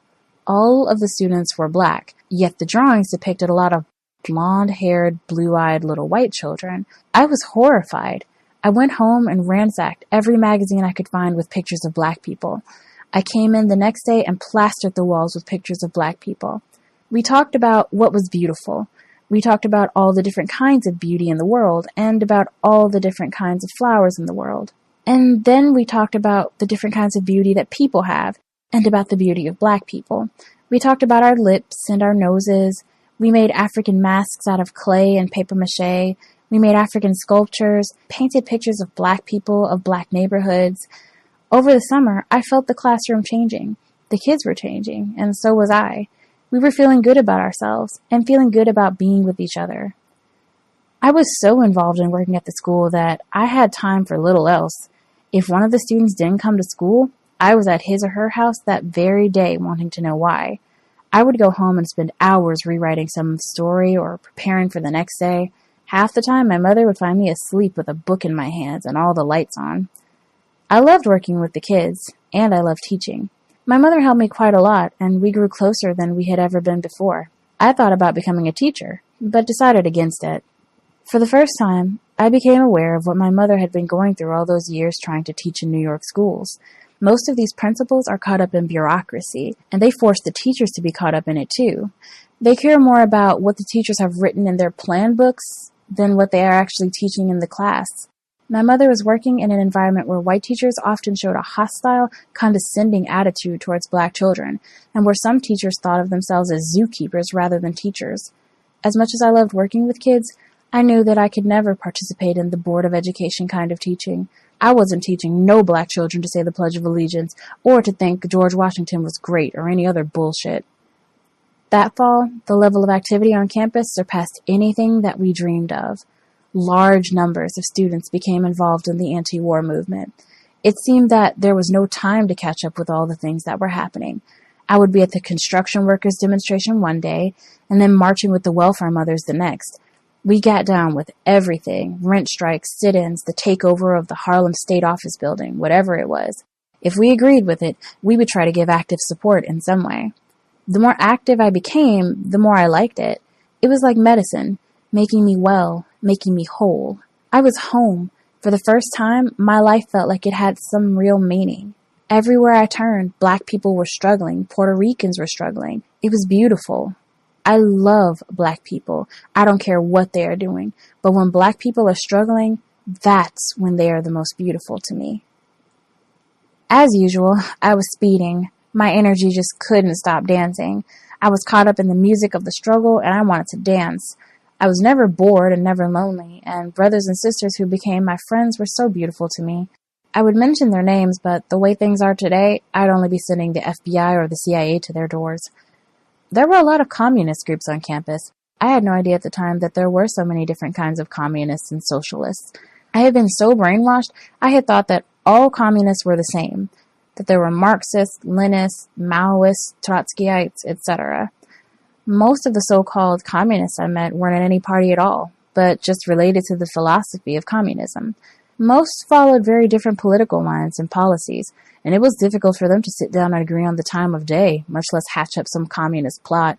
All of the students were black, yet the drawings depicted a lot of blonde-haired, blue-eyed little white children. I was horrified. I went home and ransacked every magazine I could find with pictures of black people. I came in the next day and plastered the walls with pictures of black people. We talked about what was beautiful. We talked about all the different kinds of beauty in the world and about all the different kinds of flowers in the world. And then we talked about the different kinds of beauty that people have, and about the beauty of black people. We talked about our lips and our noses. We made African masks out of clay and papier-mâché. We made African sculptures, painted pictures of black people, of black neighborhoods. Over the summer, I felt the classroom changing. The kids were changing, and so was I. We were feeling good about ourselves, and feeling good about being with each other. I was so involved in working at the school that I had time for little else. If one of the students didn't come to school, I was at his or her house that very day wanting to know why. I would go home and spend hours rewriting some story or preparing for the next day. Half the time, my mother would find me asleep with a book in my hands and all the lights on. I loved working with the kids, and I loved teaching. My mother helped me quite a lot, and we grew closer than we had ever been before. I thought about becoming a teacher, but decided against it. For the first time, I became aware of what my mother had been going through all those years trying to teach in New York schools. Most of these principals are caught up in bureaucracy, and they force the teachers to be caught up in it too. They care more about what the teachers have written in their plan books than what they are actually teaching in the class. My mother was working in an environment where white teachers often showed a hostile, condescending attitude towards black children, and where some teachers thought of themselves as zookeepers rather than teachers. As much as I loved working with kids, I knew that I could never participate in the Board of Education kind of teaching. I wasn't teaching no black children to say the Pledge of Allegiance, or to think George Washington was great, or any other bullshit. That fall, the level of activity on campus surpassed anything that we dreamed of. Large numbers of students became involved in the anti-war movement. It seemed that there was no time to catch up with all the things that were happening. I would be at the construction workers demonstration one day and then marching with the welfare mothers the next. We got down with everything, rent strikes, sit-ins, the takeover of the Harlem State Office building, whatever it was. If we agreed with it, we would try to give active support in some way. The more active I became, the more I liked it. It was like medicine, making me well, making me whole. I was home. For the first time, my life felt like it had some real meaning. Everywhere I turned, Black people were struggling, Puerto Ricans were struggling. It was beautiful. I love Black people. I don't care what they are doing. But when Black people are struggling, that's when they are the most beautiful to me. As usual, I was speeding. My energy just couldn't stop dancing. I was caught up in the music of the struggle, and I wanted to dance. I was never bored and never lonely, and brothers and sisters who became my friends were so beautiful to me. I would mention their names, but the way things are today, I'd only be sending the FBI or the CIA to their doors. There were a lot of communist groups on campus. I had no idea at the time that there were so many different kinds of communists and socialists. I had been so brainwashed, I had thought that all communists were the same, that there were Marxists, Leninists, Maoists, Trotskyites, etc. Most of the so-called communists I met weren't in any party at all, but just related to the philosophy of communism. Most followed very different political lines and policies, and it was difficult for them to sit down and agree on the time of day, much less hatch up some communist plot.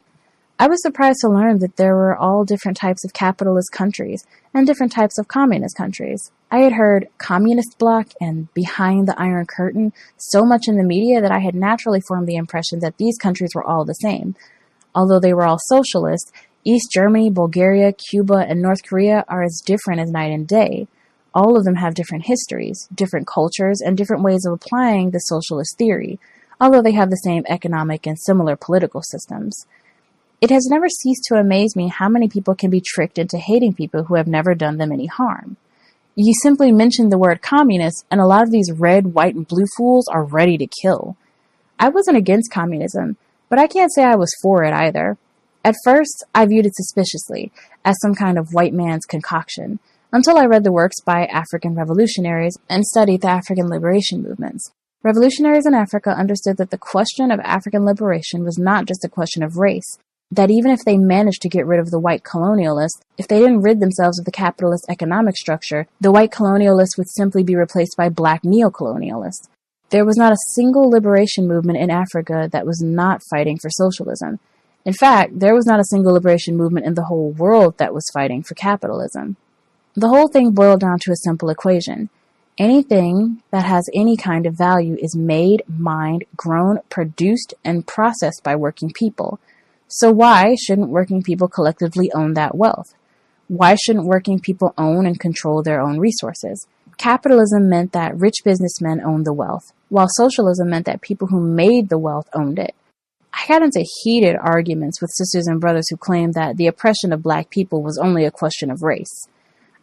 I was surprised to learn that there were all different types of capitalist countries and different types of communist countries. I had heard communist bloc and behind the Iron Curtain so much in the media that I had naturally formed the impression that these countries were all the same. Although they were all socialist, East Germany, Bulgaria, Cuba, and North Korea are as different as night and day. All of them have different histories, different cultures, and different ways of applying the socialist theory, although they have the same economic and similar political systems. It has never ceased to amaze me how many people can be tricked into hating people who have never done them any harm. You simply mention the word communist, and a lot of these red, white, and blue fools are ready to kill. I wasn't against communism, but I can't say I was for it either. At first, I viewed it suspiciously, as some kind of white man's concoction, until I read the works by African revolutionaries and studied the African liberation movements. Revolutionaries in Africa understood that the question of African liberation was not just a question of race, that even if they managed to get rid of the white colonialists, if they didn't rid themselves of the capitalist economic structure, the white colonialists would simply be replaced by black neo-colonialists. There was not a single liberation movement in Africa that was not fighting for socialism. In fact, there was not a single liberation movement in the whole world that was fighting for capitalism. The whole thing boiled down to a simple equation. Anything that has any kind of value is made, mined, grown, produced, and processed by working people. So why shouldn't working people collectively own that wealth? Why shouldn't working people own and control their own resources? Capitalism meant that rich businessmen owned the wealth, while socialism meant that people who made the wealth owned it. I got into heated arguments with sisters and brothers who claimed that the oppression of black people was only a question of race.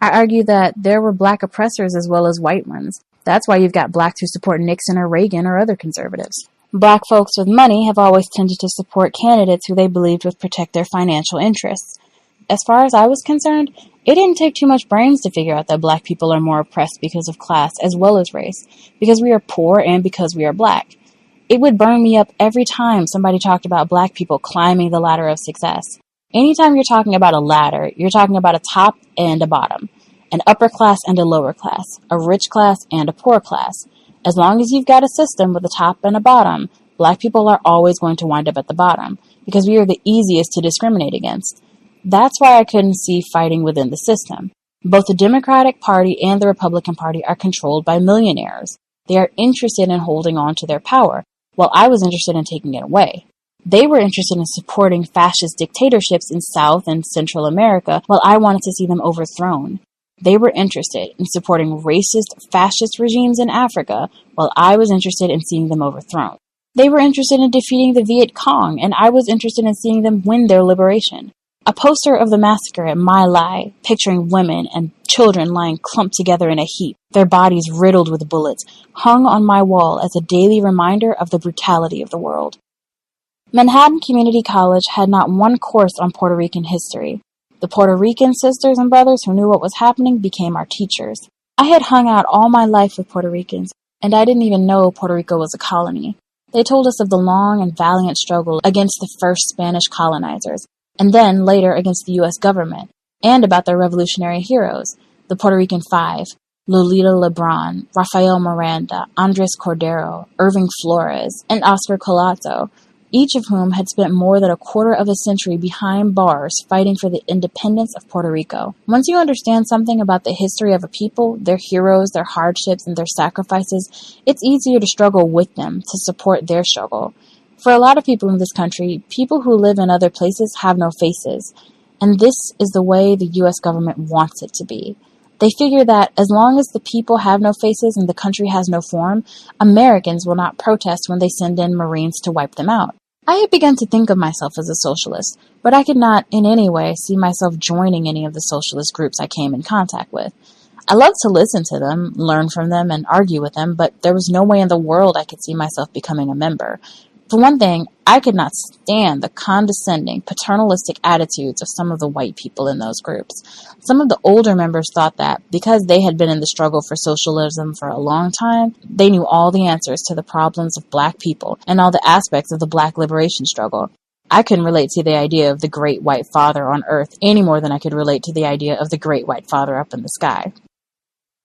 I argued that there were black oppressors as well as white ones. That's why you've got blacks who support Nixon or Reagan or other conservatives. Black folks with money have always tended to support candidates who they believed would protect their financial interests. As far as I was concerned, it didn't take too much brains to figure out that black people are more oppressed because of class as well as race, because we are poor and because we are black. It would burn me up every time somebody talked about black people climbing the ladder of success. Anytime you're talking about a ladder, you're talking about a top and a bottom, an upper class and a lower class, a rich class and a poor class. As long as you've got a system with a top and a bottom, black people are always going to wind up at the bottom, because we are the easiest to discriminate against. That's why I couldn't see fighting within the system. Both the Democratic Party and the Republican Party are controlled by millionaires. They are interested in holding on to their power, while I was interested in taking it away. They were interested in supporting fascist dictatorships in South and Central America, while I wanted to see them overthrown. They were interested in supporting racist, fascist regimes in Africa, while I was interested in seeing them overthrown. They were interested in defeating the Viet Cong, and I was interested in seeing them win their liberation. A poster of the massacre at My Lai, picturing women and children lying clumped together in a heap, their bodies riddled with bullets, hung on my wall as a daily reminder of the brutality of the world. Manhattan Community College had not one course on Puerto Rican history. The Puerto Rican sisters and brothers who knew what was happening became our teachers. I had hung out all my life with Puerto Ricans, and I didn't even know Puerto Rico was a colony. They told us of the long and valiant struggle against the first Spanish colonizers, and then later against the U.S. government, and about their revolutionary heroes, the Puerto Rican Five, Lolita Lebron, Rafael Miranda, Andres Cordero, Irving Flores, and Oscar Collazo, each of whom had spent more than a quarter of a century behind bars fighting for the independence of Puerto Rico. Once you understand something about the history of a people, their heroes, their hardships, and their sacrifices, it's easier to struggle with them, to support their struggle. For a lot of people in this country, people who live in other places have no faces, and this is the way the U.S. government wants it to be. They figure that as long as the people have no faces and the country has no form, Americans will not protest when they send in Marines to wipe them out. I had begun to think of myself as a socialist, but I could not in any way see myself joining any of the socialist groups I came in contact with. I loved to listen to them, learn from them, and argue with them, but there was no way in the world I could see myself becoming a member. For one thing, I could not stand the condescending, paternalistic attitudes of some of the white people in those groups. Some of the older members thought that, because they had been in the struggle for socialism for a long time, they knew all the answers to the problems of black people and all the aspects of the black liberation struggle. I couldn't relate to the idea of the great white father on earth any more than I could relate to the idea of the great white father up in the sky.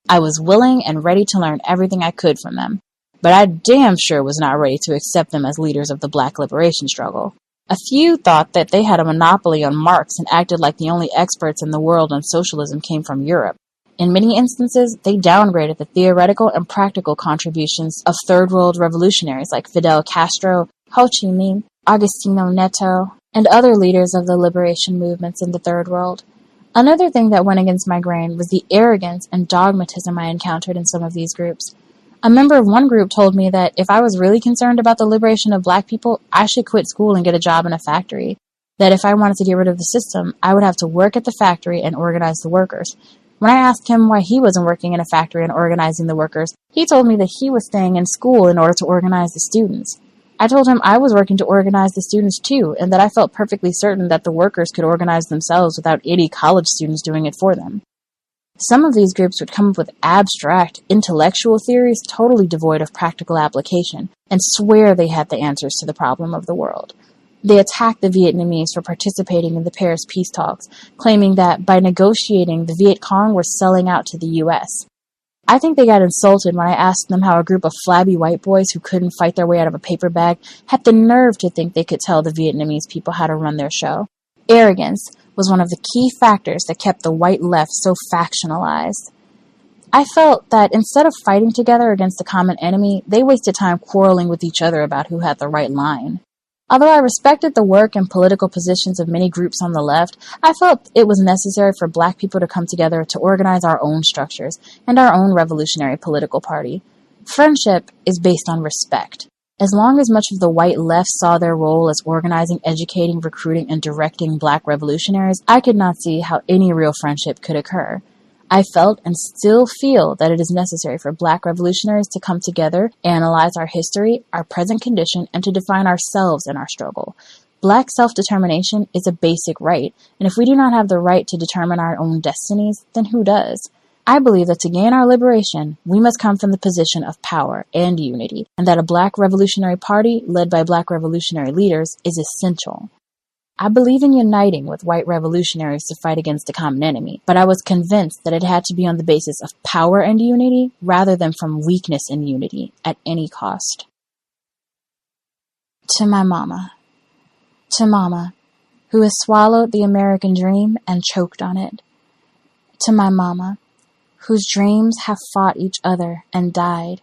I was willing and ready to learn everything I could from them, but I damn sure was not ready to accept them as leaders of the black liberation struggle. A few thought that they had a monopoly on Marx and acted like the only experts in the world on socialism came from Europe. In many instances, they downgraded the theoretical and practical contributions of third world revolutionaries like Fidel Castro, Ho Chi Minh, Agostinho Neto, and other leaders of the liberation movements in the third world. Another thing that went against my grain was the arrogance and dogmatism I encountered in some of these groups. A member of one group told me that if I was really concerned about the liberation of black people, I should quit school and get a job in a factory. That if I wanted to get rid of the system, I would have to work at the factory and organize the workers. When I asked him why he wasn't working in a factory and organizing the workers, he told me that he was staying in school in order to organize the students. I told him I was working to organize the students too, and that I felt perfectly certain that the workers could organize themselves without any college students doing it for them. Some of these groups would come up with abstract, intellectual theories totally devoid of practical application, and swear they had the answers to the problem of the world. They attacked the Vietnamese for participating in the Paris peace talks, claiming that by negotiating, the Viet Cong were selling out to the U.S. I think they got insulted when I asked them how a group of flabby white boys who couldn't fight their way out of a paper bag had the nerve to think they could tell the Vietnamese people how to run their show. Arrogance was one of the key factors that kept the white left so factionalized. I felt that instead of fighting together against a common enemy, they wasted time quarreling with each other about who had the right line. Although I respected the work and political positions of many groups on the left, I felt it was necessary for black people to come together to organize our own structures and our own revolutionary political party. Friendship is based on respect. As long as much of the white left saw their role as organizing, educating, recruiting, and directing black revolutionaries, I could not see how any real friendship could occur. I felt and still feel that it is necessary for black revolutionaries to come together, analyze our history, our present condition, and to define ourselves in our struggle. Black self-determination is a basic right, and if we do not have the right to determine our own destinies, then who does? I believe that to gain our liberation, we must come from the position of power and unity, and that a black revolutionary party led by black revolutionary leaders is essential. I believe in uniting with white revolutionaries to fight against a common enemy, but I was convinced that it had to be on the basis of power and unity rather than from weakness and unity at any cost. To my mama. To mama, who has swallowed the American dream and choked on it. To my mama, whose dreams have fought each other and died,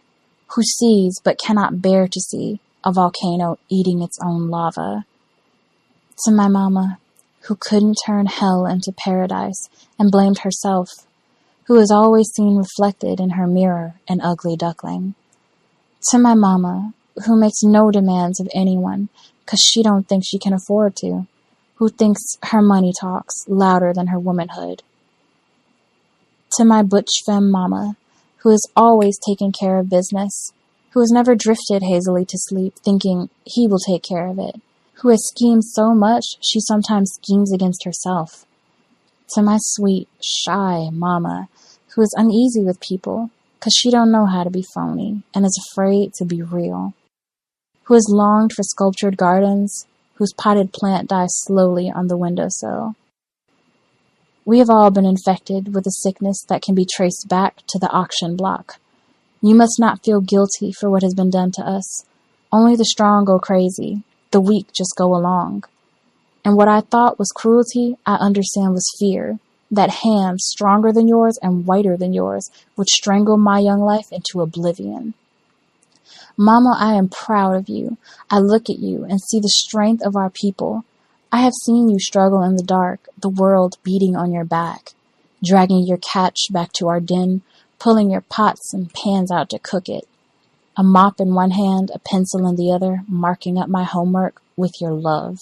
who sees but cannot bear to see a volcano eating its own lava. To my mama, who couldn't turn hell into paradise and blamed herself, who is always seen reflected in her mirror an ugly duckling. To my mama, who makes no demands of anyone 'cause she don't think she can afford to, who thinks her money talks louder than her womanhood. To my butch femme mama, who is always taking care of business, who has never drifted hazily to sleep thinking he will take care of it, who has schemed so much she sometimes schemes against herself. To my sweet, shy mama, who is uneasy with people 'cause she don't know how to be phony and is afraid to be real. who has longed for sculptured gardens, whose potted plant dies slowly on the windowsill. We have all been infected with a sickness that can be traced back to the auction block. You must not feel guilty for what has been done to us. Only the strong go crazy. The weak just go along. And what I thought was cruelty, I understand was fear. That hand, stronger than yours and whiter than yours, would strangle my young life into oblivion. Mama, I am proud of you. I look at you and see the strength of our people. I have seen you struggle in the dark, the world beating on your back, dragging your catch back to our den, pulling your pots and pans out to cook it. A mop in one hand, a pencil in the other, marking up my homework with your love.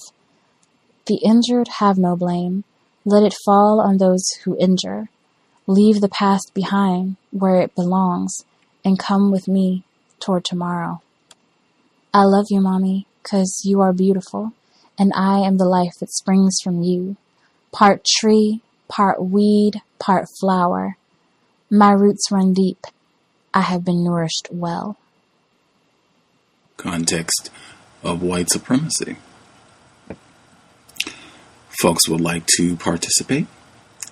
The injured have no blame. Let it fall on those who injure. Leave the past behind where it belongs and come with me toward tomorrow. I love you, Mommy, 'cause you are beautiful, and I am the life that springs from you. Part tree, part weed, part flower. My roots run deep. I have been nourished well. Context of White Supremacy. Folks would like to participate.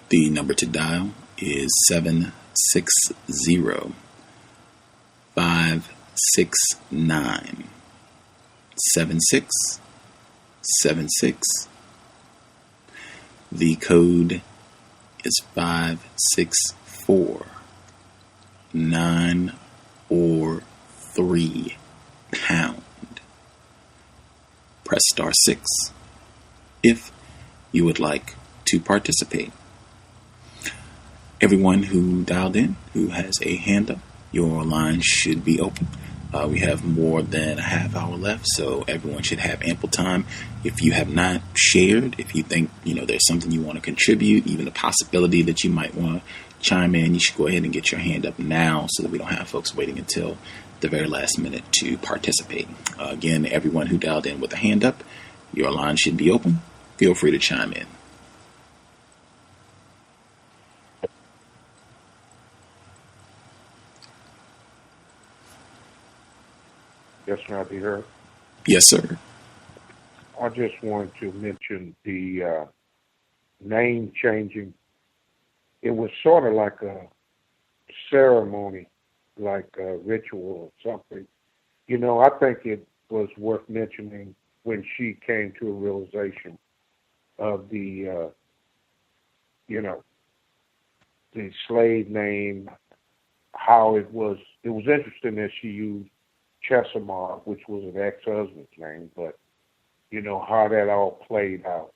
The number to dial is 760-569-7676. The code is 564-9 or 3 pound. Press *6 if you would like to participate. Everyone who dialed in, who has a hand up, your line should be open. We have more than a half hour left, so everyone should have ample time. If you have not shared, if you think there's something you want to contribute, even the possibility that you might want to chime in, you should go ahead and get your hand up now so that we don't have folks waiting until the very last minute to participate. Again, everyone who dialed in with a hand up, your line should be open. Feel free to chime in. Yes, sir, I'll be heard. Yes, sir. I just wanted to mention the name changing. It was sort of like a ceremony, like a ritual or something. I think it was worth mentioning when she came to a realization of the slave name, how it was interesting that she used Chesimard, which was an ex-husband's name, but how that all played out.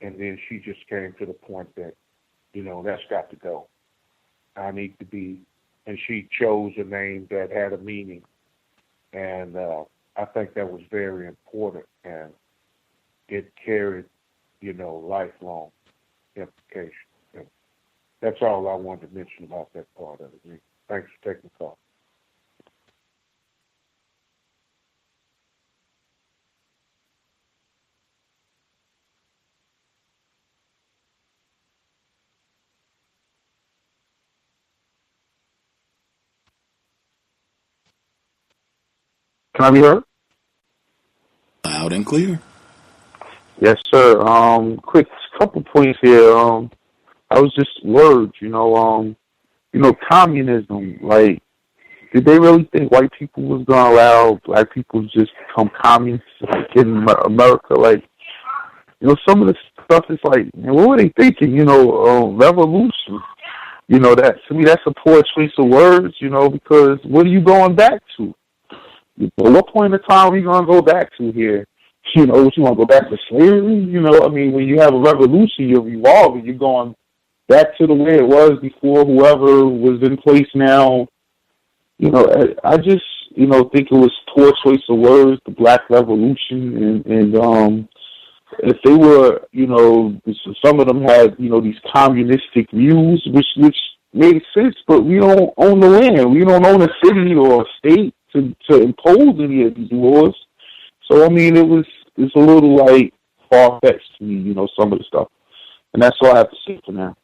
And then she just came to the point that, that's got to go. I need to be, and she chose a name that had a meaning. And I think that was very important, and it carried, lifelong implications. And that's all I wanted to mention about that part of it. Thanks for taking the call. Can I be heard? Loud and clear. Yes, sir. Quick couple points here. I was just words, communism. Like, did they really think white people was gonna allow black people to just become communists in America? Like, some of the stuff is like, man, what were they thinking? Revolution. That to me, that's a poor choice of words. Because what are you going back to? At what point in time are we going to go back to here? What you want to go back to slavery? When you have a revolution, you're evolving. You're going back to the way it was before whoever was in place now. I just, think it was poor choice of words, the Black Revolution. And if they were, some of them had, these communistic views, which made sense, but we don't own the land. We don't own a city or a state to impose any of these laws. So, it's a little, like, far-fetched to me, some of the stuff. And that's all I have to say for now.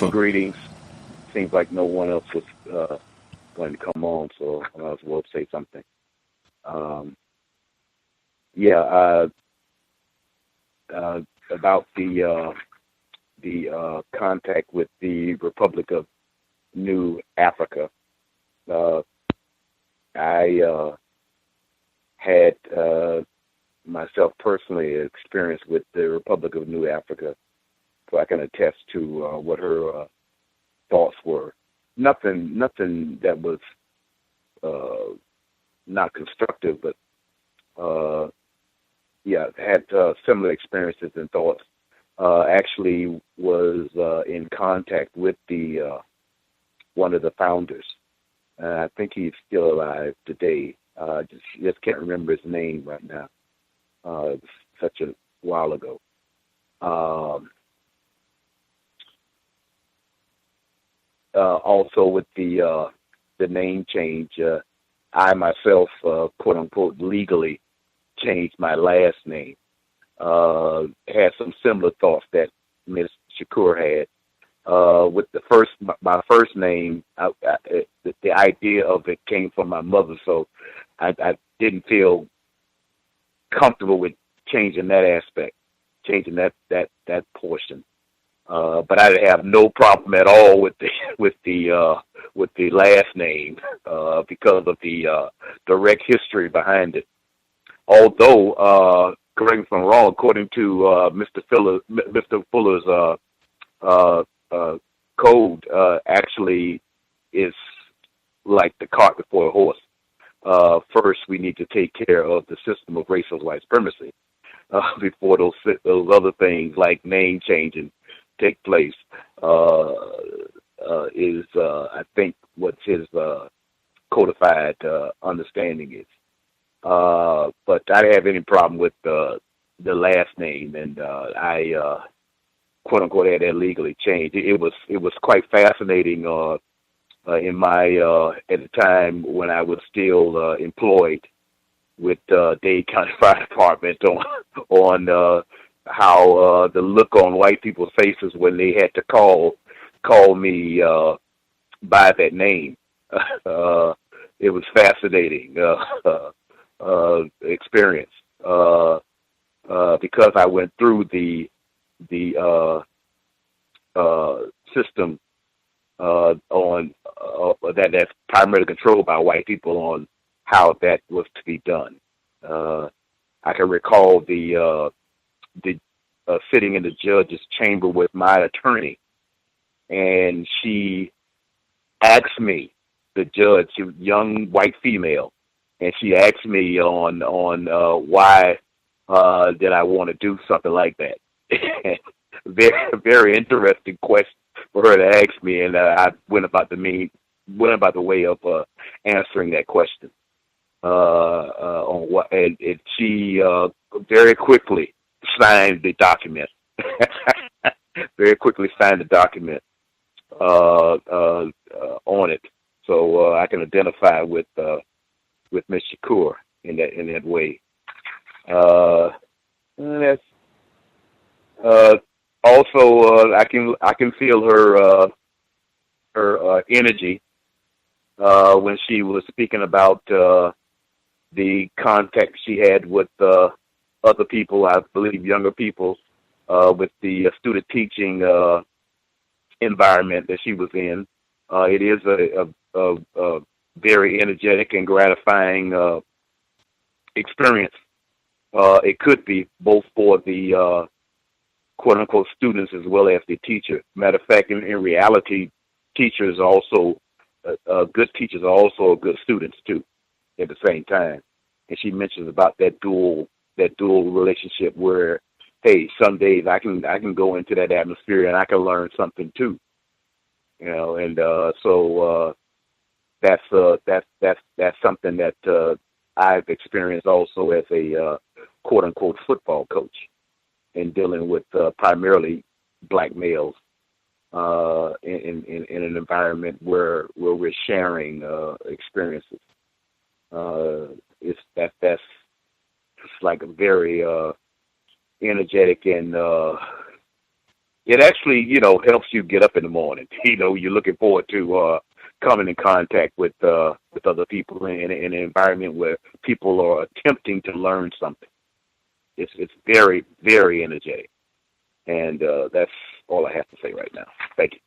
Greetings. Seems like no one else was going to come on, so I might as well say something. About the contact with the Republic of New Africa. I had myself personally experience with the Republic of New Africa, so I can attest to what her thoughts were. Nothing that was not constructive, but had similar experiences and thoughts. Actually was in contact with the one of the founders. I think he's still alive today. Just can't remember his name right now. It was such a while ago. Also with the name change, I myself, quote unquote, legally changed my last name. Had some similar thoughts that Ms. Shakur had. With my first name, the idea of it came from my mother, so I didn't feel comfortable with changing that aspect, changing that portion. But I have no problem at all with the last name because of the direct history behind it. Although, correct me if I'm wrong, according to Mr. Fuller's code, actually is like the cart before a horse. First, we need to take care of the system of racial white supremacy before those other things like name changing take place. Is I think what his codified understanding is. But I didn't have any problem with the last name, and I quote unquote had that legally changed. It was quite fascinating in my at the time when I was still employed with Dade County Fire Department on how the look on white people's faces when they had to call me by that name. It was fascinating experience because I went through the system on that's primarily controlled by white people on how that was to be done. I can recall the sitting in the judge's chamber with my attorney, and she asked me, the judge, she was a young white female, and she asked me on why did I want to do something like that. Very, very interesting question for her to ask me, and I went about the way of answering that question. On what, and she very quickly signed the document. Very quickly signed the document on it, so I can identify with Ms. Shakur in that way. That's also I can feel her energy when she was speaking about the contact she had with other people, I believe younger people, with the student teaching environment that she was in. It is a very energetic and gratifying experience. It could be both for the quote-unquote students as well as the teacher. Matter of fact, in reality, teachers also, good teachers are also good students too at the same time. And she mentions about that dual relationship where, hey, some days I can go into that atmosphere and I can learn something too. You know, and so that's something that I've experienced also as a quote unquote football coach in dealing with primarily black males in an environment where we're sharing experiences. That's like a very energetic and it actually, helps you get up in the morning. You're looking forward to coming in contact with other people in an environment where people are attempting to learn something. It's very, very energetic. And that's all I have to say right now. Thank you.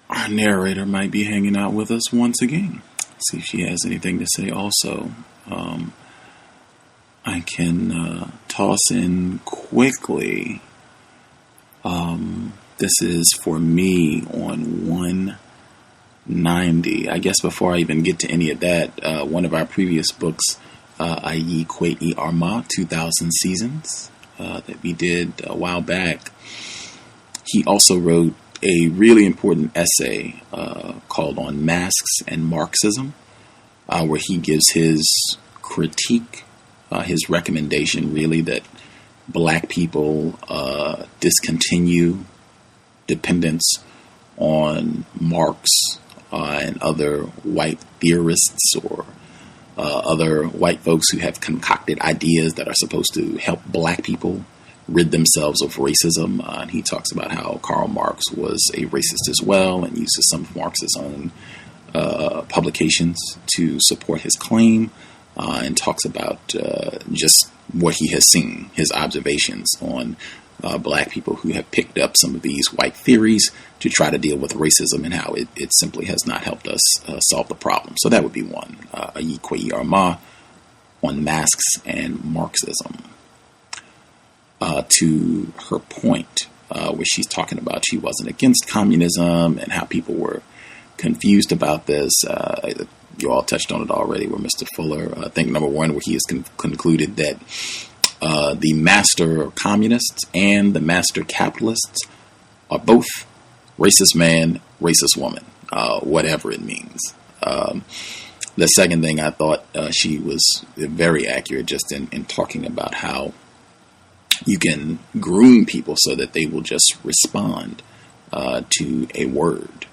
Our narrator might be hanging out with us once again. See if she has anything to say also. I can toss in quickly. This is for me on 190. I guess before I even get to any of that, one of our previous books, i.e. Kwei Arma, 2000 Seasons, that we did a while back, he also wrote a really important essay called On Masks and Marxism, where he gives his critique, his recommendation really that black people discontinue dependence on Marx and other white theorists or other white folks who have concocted ideas that are supposed to help black people rid themselves of racism. And he talks about how Karl Marx was a racist as well and uses some of Marx's own publications to support his claim, and talks about just what he has seen, his observations on black people who have picked up some of these white theories to try to deal with racism and how it simply has not helped us solve the problem. So that would be one, Ayi Kwei Arma, on masks and Marxism. To her point, where she's talking about she wasn't against communism and how people were confused about this. You all touched on it already with Mr. Fuller. I think number one, where he has concluded that the master communists and the master capitalists are both racist man, racist woman, whatever it means. The second thing, I thought she was very accurate just in talking about how you can groom people so that they will just respond to a word.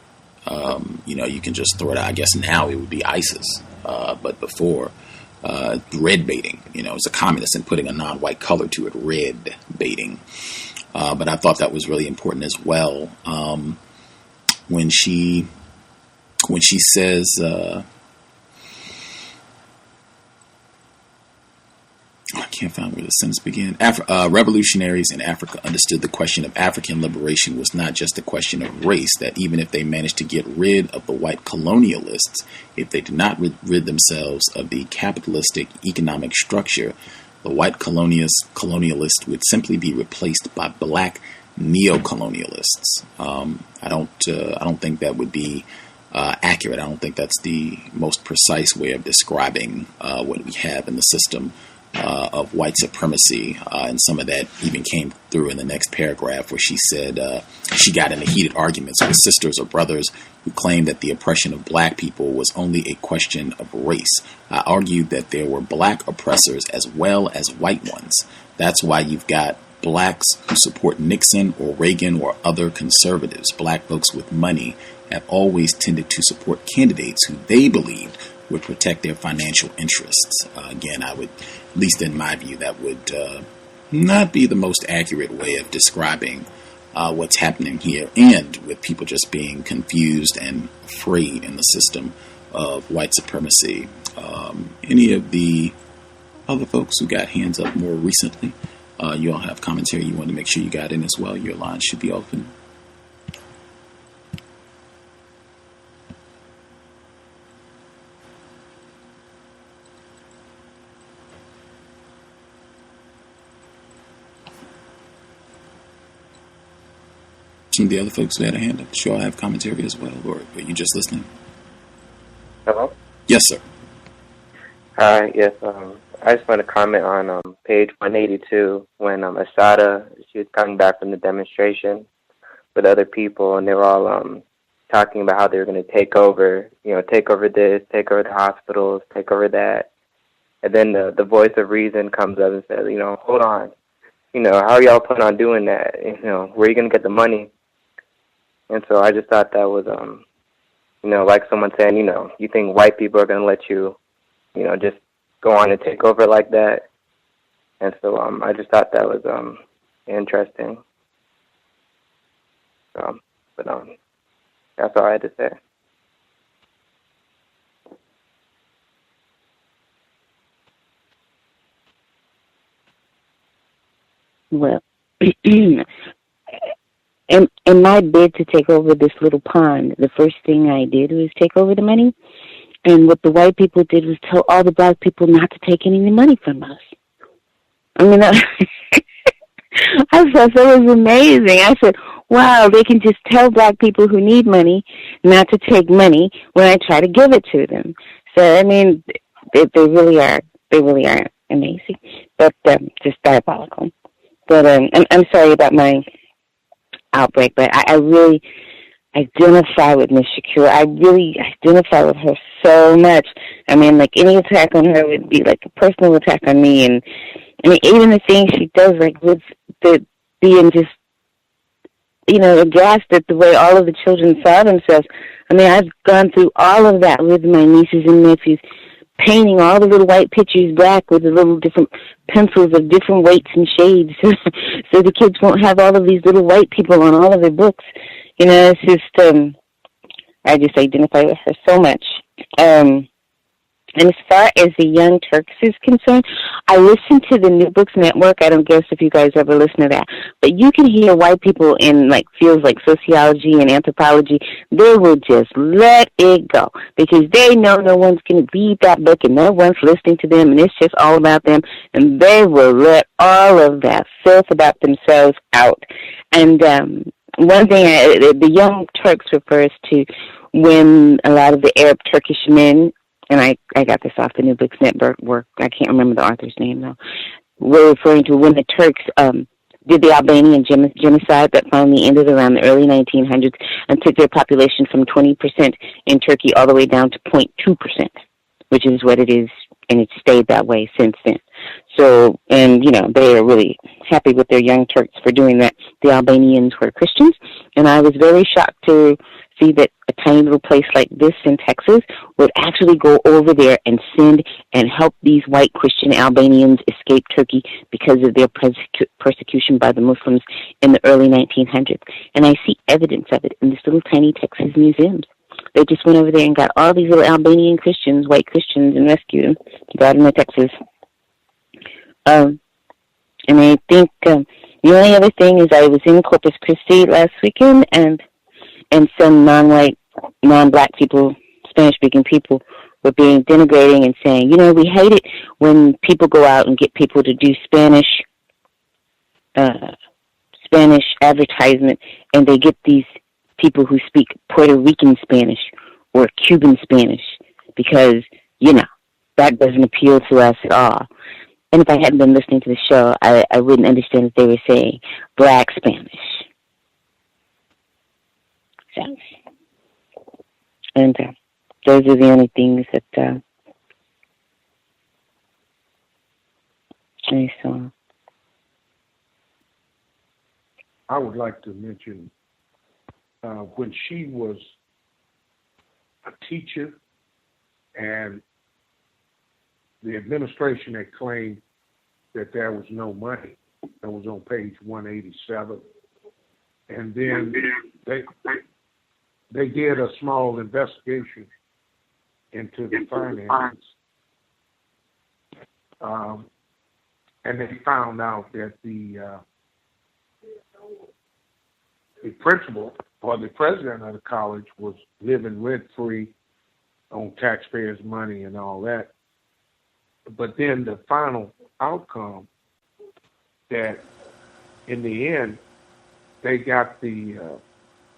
You can just throw it out. I guess now it would be ISIS, but before, red baiting. It's a communist and putting a non-white color to it, red baiting. But I thought that was really important as well. When she says, I can't find where the sentence began. Revolutionaries in Africa understood the question of African liberation was not just a question of race, that even if they managed to get rid of the white colonialists, if they did not rid themselves of the capitalistic economic structure, the white colonialists would simply be replaced by black neo-colonialists. I don't think that would be accurate. I don't think that's the most precise way of describing what we have in the system of white supremacy, and some of that even came through in the next paragraph where she said she got into heated arguments with sisters or brothers who claimed that the oppression of black people was only a question of race. I argued that there were black oppressors as well as white ones. That's why you've got blacks who support Nixon or Reagan or other conservatives. Black folks with money have always tended to support candidates who they believed would protect their financial interests. Again, I would, at least in my view, that would not be the most accurate way of describing what's happening here, and with people just being confused and afraid in the system of white supremacy. Any of the other folks who got hands up more recently, you all have commentary you want to make sure you got in as well. Your line should be open. The other folks who had a hand up, sure, I have commentary as well, or are you just listening? Hello? Yes, sir. Hi, yes. I just want to comment on page 182 when Assata, she was coming back from the demonstration with other people, and they were all talking about how they were going to take over this, take over the hospitals, take over that. And then the voice of reason comes up and says, hold on. how are y'all planning on doing that? Where are you going to get the money? And so I just thought that was, like someone saying, you think white people are going to let you, just go on and take over like that. And so I just thought that was interesting. But that's all I had to say. Well, in my bid to take over this little pond, the first thing I did was take over the money. And what the white people did was tell all the black people not to take any of the money from us. I mean, I thought that was amazing. I said, wow, they can just tell black people who need money not to take money when I try to give it to them. So, I mean, they really are amazing, but just diabolical. But I'm sorry about my outbreak, but I really identify with Miss Shakur. I really identify with her so much. I mean, like, any attack on her would be like a personal attack on me. And I mean, even the things she does, like with being just, aghast at the way all of the children saw themselves. I mean, I've gone through all of that with my nieces and nephews, painting all the little white pictures black with the little different pencils of different weights and shades so the kids won't have all of these little white people on all of their books. It's just, I just identify with her so much. And as far as the Young Turks is concerned, I listen to the New Books Network. I don't guess if you guys ever listen to that. But you can hear white people in, fields like sociology and anthropology. They will just let it go because they know no one's going to read that book and no one's listening to them, and it's just all about them. And they will let all of that filth about themselves out. And one thing, the Young Turks refers to when a lot of the Arab Turkish men, and I got this off the New Books Network work. I can't remember the author's name, though. We're referring to when the Turks did the Albanian genocide that finally ended around the early 1900s and took their population from 20% in Turkey all the way down to 0.2%, which is what it is, and it's stayed that way since then. So, and, they are really happy with their Young Turks for doing that. The Albanians were Christians, and I was very shocked to see that a tiny little place like this in Texas would actually go over there and send and help these white Christian Albanians escape Turkey because of their persecution by the Muslims in the early 1900s. And I see evidence of it in this little tiny Texas museum. They just went over there and got all these little Albanian Christians, white Christians, and rescued them, brought them to Texas. And I think the only other thing is I was in Corpus Christi last weekend, and some non-white, non-black people, Spanish-speaking people, were being denigrating and saying, we hate it when people go out and get people to do Spanish advertisement, and they get these people who speak Puerto Rican Spanish or Cuban Spanish because, that doesn't appeal to us at all. And if I hadn't been listening to the show, I wouldn't understand that they were saying black Spanish. So, and those are the only things that I saw. I would like to mention when she was a teacher and the administration had claimed that there was no money. That was on page 187. And then they did a small investigation into the finances. And they found out that the principal or the president of the college was living rent-free on taxpayers' money and all that. But then the final outcome that in the end, they got the,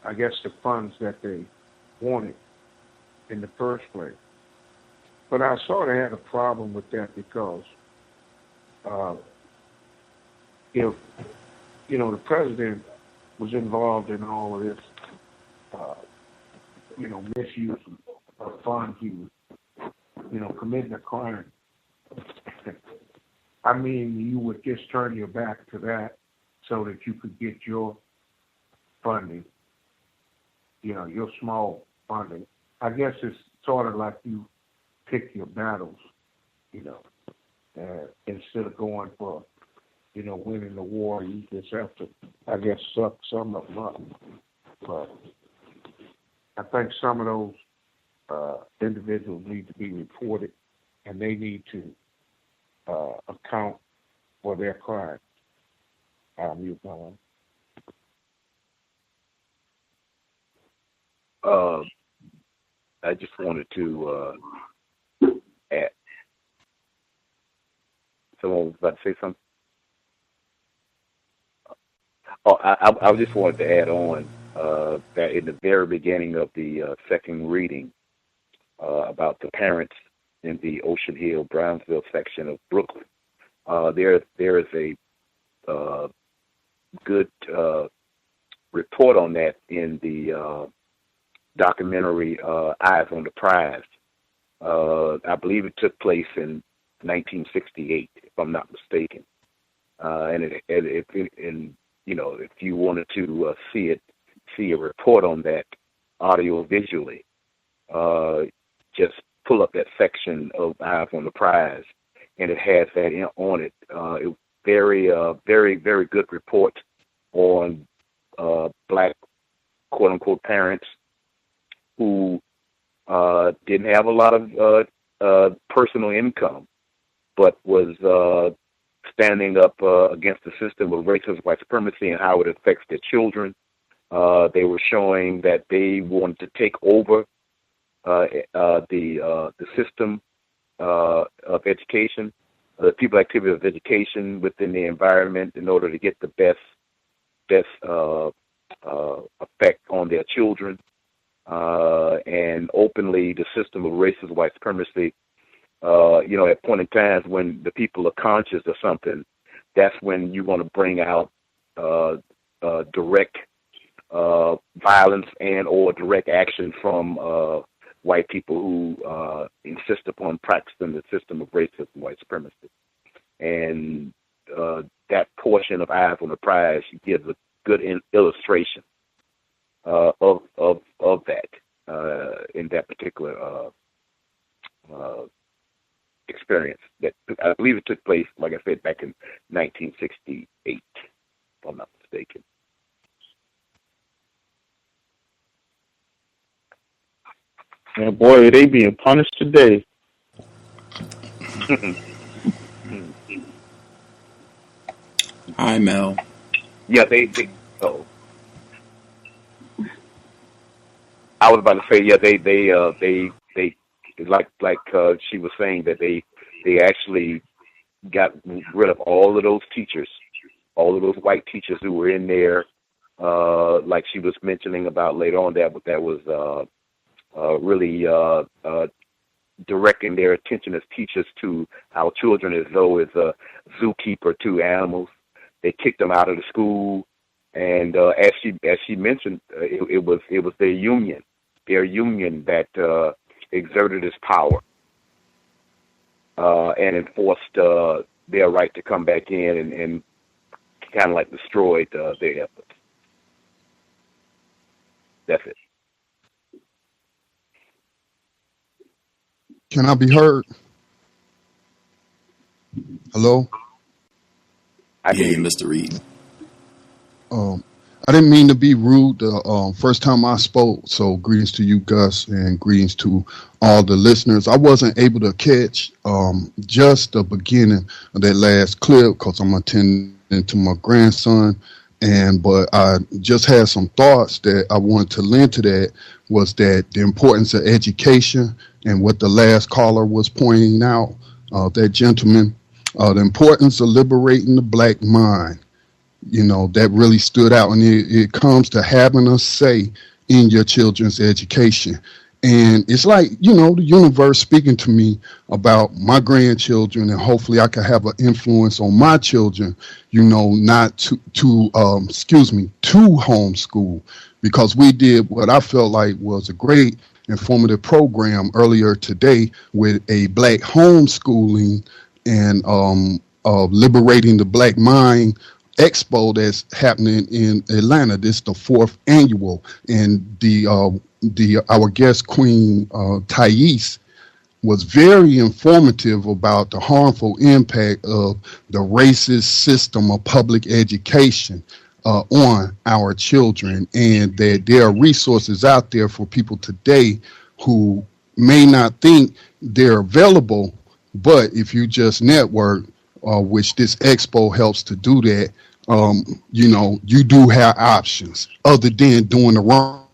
I guess, the funds that they wanted in the first place. But I sort of had a problem with that because if, the president was involved in all of this, misuse of funds, he was, committing a crime. I mean, you would just turn your back to that so that you could get your funding, your small funding. I guess it's sort of like you pick your battles, instead of going for, winning the war, you just have to, I guess, suck some of them up. But I think some of those individuals need to be reported, and they need to account for their crimes. Mute my line. I just wanted to add. Someone was about to say something. Oh, I just wanted to add on that in the very beginning of the second reading about the parents in the Ocean Hill, Brownsville section of Brooklyn, there is a good report on that in the documentary Eyes on the Prize. I believe it took place in 1968, if I'm not mistaken. And if you wanted to see a report on that audio visually, just pull up that section of Eyes on the Prize, and it has that on it. It was very, very good report on black, quote unquote, parents who didn't have a lot of personal income, but was standing up against the system of racist white supremacy and how it affects their children. They were showing that they wanted to take over the system of education, the people activity of education within the environment in order to get the best effect on their children. And openly, the system of racist white supremacy, at point in times when the people are conscious of something, that's when you want to bring out direct violence and or direct action from white people who insist upon practicing the system of racist white supremacy. And that portion of Eyes on the Prize gives a good illustration of that in that particular experience. That I believe it took place, like I said, back in 1968, if I'm not mistaken. Yeah, boy, they being punished today. Hi, Mel. Yeah, they oh. I was about to say, yeah, they like she was saying that they actually got rid of all of those teachers, all of those white teachers who were in there, like she was mentioning about later on that was really directing their attention as teachers to our children as though as a zookeeper to animals. They kicked them out of the school, and as she mentioned, it was their union that exerted its power and enforced their right to come back in and kind of like destroyed their efforts. That's it. Can I be heard? Hello? I hear you, Mr. Reed. I didn't mean to be rude the first time I spoke, so greetings to you, Gus, and greetings to all the listeners. I wasn't able to catch just the beginning of that last clip because I'm attending to my grandson, but I just had some thoughts that I wanted to lend to that, was that the importance of education and what the last caller was pointing out, that gentleman, the importance of liberating the black mind. That really stood out. And it comes to having a say in your children's education. And it's like, the universe speaking to me about my grandchildren, and hopefully I can have an influence on my children, not to homeschool, because we did what I felt like was a great informative program earlier today with a black homeschooling and Liberating the Black Mind Expo that's happening in Atlanta. This is the 4th annual, and our guest Queen Thais was very informative about the harmful impact of the racist system of public education on our children, and that there are resources out there for people today who may not think they're available, but if you just network, which this expo helps to do that, you do have options other than doing the wrong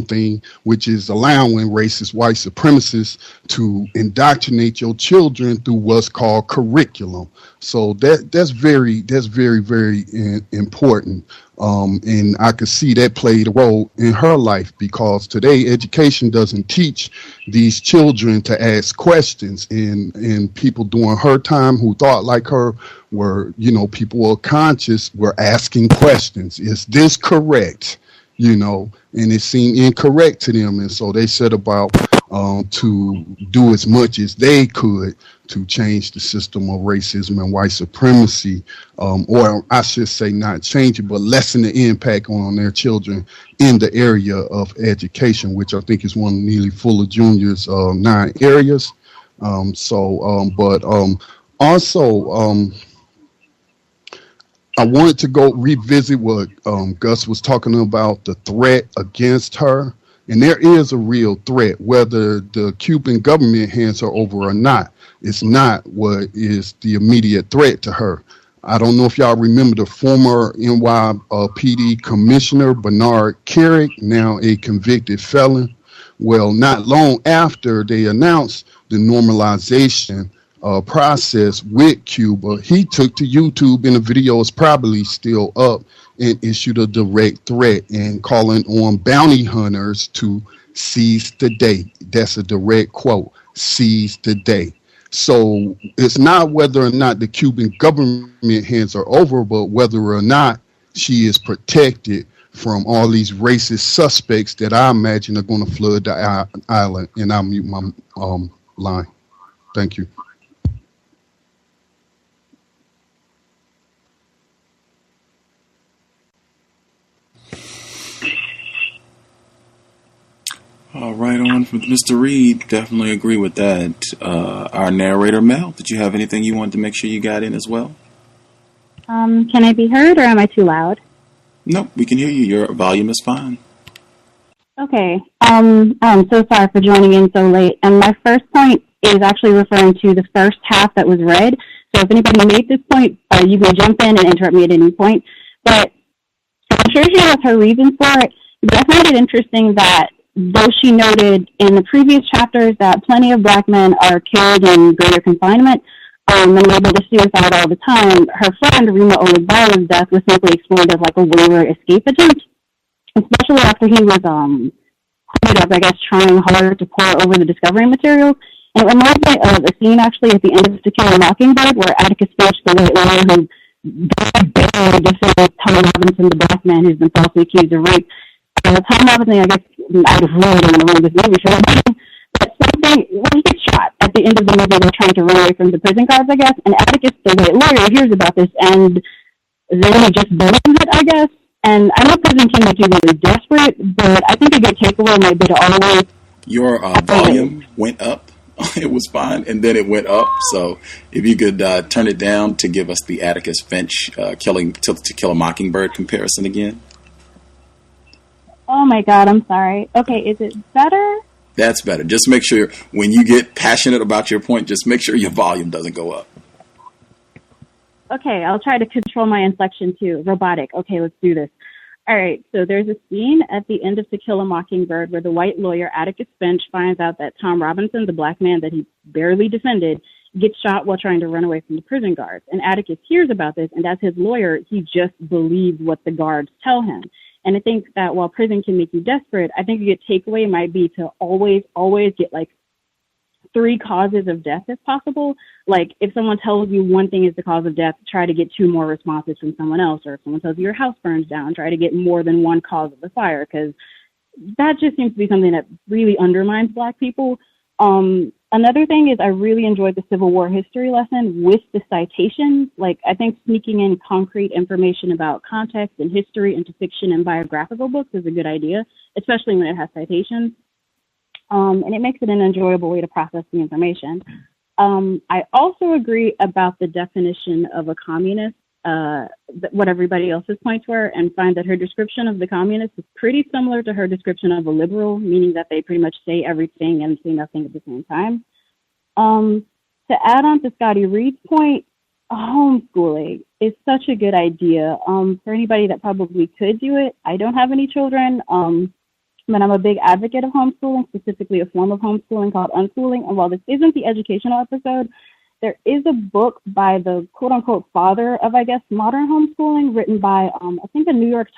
thing, which is allowing racist white supremacists to indoctrinate your children through what's called curriculum. So that's very, very important. And I could see that played a role in her life, because today education doesn't teach these children to ask questions, and people during her time who thought like her were, people were conscious, were asking questions. Is this correct? And it seemed incorrect to them. And so they set about to do as much as they could to change the system of racism and white supremacy, or I should say not change it, but lessen the impact on their children in the area of education, which I think is one of Neely Fuller Jr.'s 9 areas. Also, I wanted to go revisit what Gus was talking about, the threat against her. And there is a real threat, whether the Cuban government hands her over or not. It's not what is the immediate threat to her. I don't know if y'all remember the former NYPD Commissioner Bernard Carrick, now a convicted felon. Well, not long after they announced the normalization process with Cuba, he took to YouTube, and the video is probably still up, and issued a direct threat and calling on bounty hunters to seize the day. That's a direct quote, seize the day. So it's not whether or not the Cuban government hands her over, but whether or not she is protected from all these racist suspects that I imagine are going to flood the island. And I'll mute my line. Thank you. Right on with Mr. Reed. Definitely agree with that. Our narrator, Mel, did you have anything you wanted to make sure you got in as well? Can I be heard, or am I too loud? Nope, we can hear you. Your volume is fine. Okay. I'm so sorry for joining in so late. And my first point is actually referring to the first half that was read. So if anybody made this point, you can jump in and interrupt me at any point. But I'm sure she has her reasons for it. But I find it interesting that though she noted in the previous chapters that plenty of Black men are killed in greater confinement and able to suicide all the time, her friend Rima Oligbara's death was simply explored as like a wayward escape attempt, especially after he was trying hard to pore over the discovery materials. And it reminds me of a scene actually at the end of To Kill a Mockingbird, where Atticus Finch, the white lawyer who barely defends Tom Robinson, the Black man who's been falsely accused of rape. Tom Robinson, I guess, I really don't want to ruin this movie for him, but something, he gets shot at the end of the movie. They're trying to run away from the prison guards, I guess, and Atticus, the white lawyer, hears about this, and then he just believes it, I guess. And I know prison can make you really desperate, but I think a good takeaway might be to always... Your volume went up. It was fine, and then it went up. So if you could turn it down to give us the Atticus Finch To Kill a Mockingbird comparison again. Oh my God, I'm sorry. Okay, is it better? That's better. Just make sure when you get passionate about your point, just make sure your volume doesn't go up. Okay, I'll try to control my inflection too. Robotic. Okay, let's do this. All right, so there's a scene at the end of To Kill a Mockingbird where the white lawyer Atticus Finch finds out that Tom Robinson, the Black man that he barely defended, gets shot while trying to run away from the prison guards. And Atticus hears about this, and as his lawyer, he just believes what the guards tell him. And I think that while prison can make you desperate, I think a good takeaway might be to always get like 3 causes of death if possible. Like if someone tells you one thing is the cause of death, try to get 2 more responses from someone else. Or if someone tells you your house burns down, try to get more than one cause of the fire, because that just seems to be something that really undermines Black people. Another thing is I really enjoyed the Civil War history lesson with the citations. Like, I think sneaking in concrete information about context and history into fiction and biographical books is a good idea, especially when it has citations. And it makes it an enjoyable way to process the information. I also agree about the definition of a communist, what everybody else's points were, and find that her description of the communist is pretty similar to her description of a liberal, meaning that they pretty much say everything and say nothing at the same time. To add on to Scotty Reed's point, homeschooling is such a good idea. For anybody that probably could do it, I don't have any children, but I'm a big advocate of homeschooling, specifically a form of homeschooling called unschooling. And while this isn't the educational episode, there is a book by the quote-unquote father of, I guess, modern homeschooling, written by, I think, a New York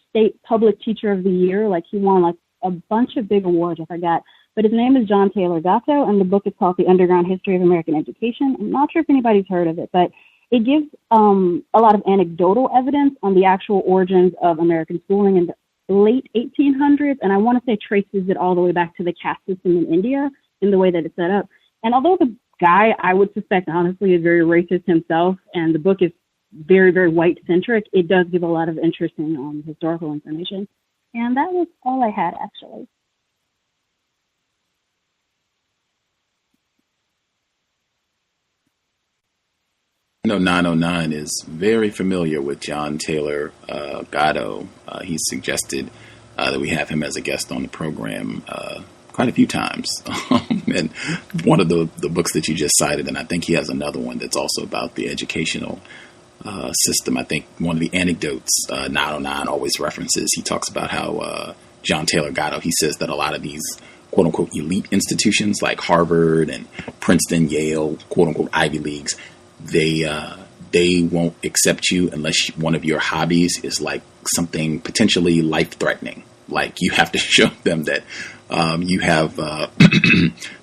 State Public Teacher of the Year. Like, he won, like, a bunch of big awards, I forgot. But his name is John Taylor Gatto, and the book is called The Underground History of American Education. I'm not sure if anybody's heard of it, but it gives a lot of anecdotal evidence on the actual origins of American schooling in the late 1800s, and I want to say traces it all the way back to the caste system in India in the way that it's set up. And although the guy, I would suspect, honestly, is very racist himself, and the book is very, very white-centric, it does give a lot of interesting historical information. And that was all I had, actually. You know, 909 is very familiar with John Taylor Gatto. He suggested that we have him as a guest on the program quite a few times. And one of the books that you just cited, and I think he has another one that's also about the educational system. I think one of the anecdotes 909 always references, he talks about how John Taylor Gatto, he says that a lot of these quote-unquote elite institutions like Harvard and Princeton, Yale, quote-unquote Ivy Leagues, they won't accept you unless one of your hobbies is like something potentially life-threatening. Like, you have to show them that you have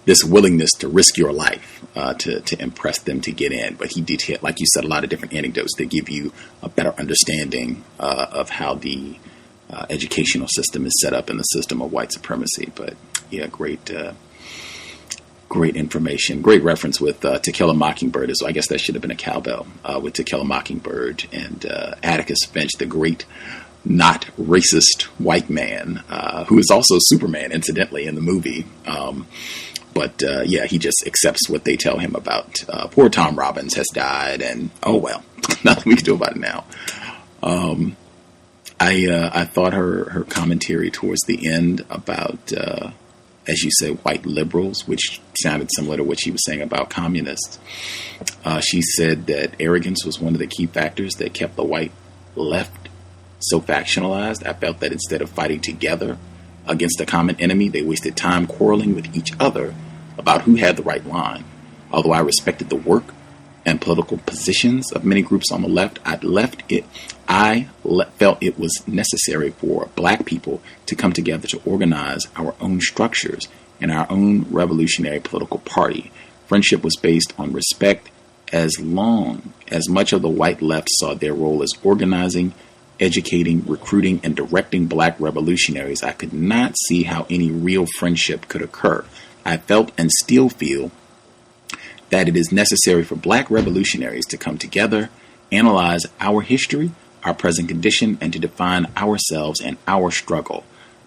this willingness to risk your life to impress them to get in. But he detailed, like you said, a lot of different anecdotes that give you a better understanding of how the educational system is set up in the system of white supremacy. But yeah, great information. Great reference with To Kill a Mockingbird. I guess that should have been a cowbell with To Kill a Mockingbird. And Atticus Finch, the great not racist white man, who is also Superman, incidentally, in the movie. But he just accepts what they tell him about poor Tom Robbins has died, and oh well, nothing we can do about it now. I thought her commentary towards the end about, as you said, white liberals, which sounded similar to what she was saying about communists. She said that arrogance was one of the key factors that kept the white left so factionalized. I felt that instead of fighting together against a common enemy, they wasted time quarreling with each other about who had the right line. Although I respected the work and political positions of many groups on the left, I felt it was necessary for black people to come together to organize our own structures and our own revolutionary political party. Friendship was based on respect, as long as much of the white left saw their role as organizing, educating, recruiting, and directing black revolutionaries. I could not see how any real friendship could occur. I felt and still feel that it is necessary for black revolutionaries to come together, analyze our history, our present condition, and to define ourselves and our struggle.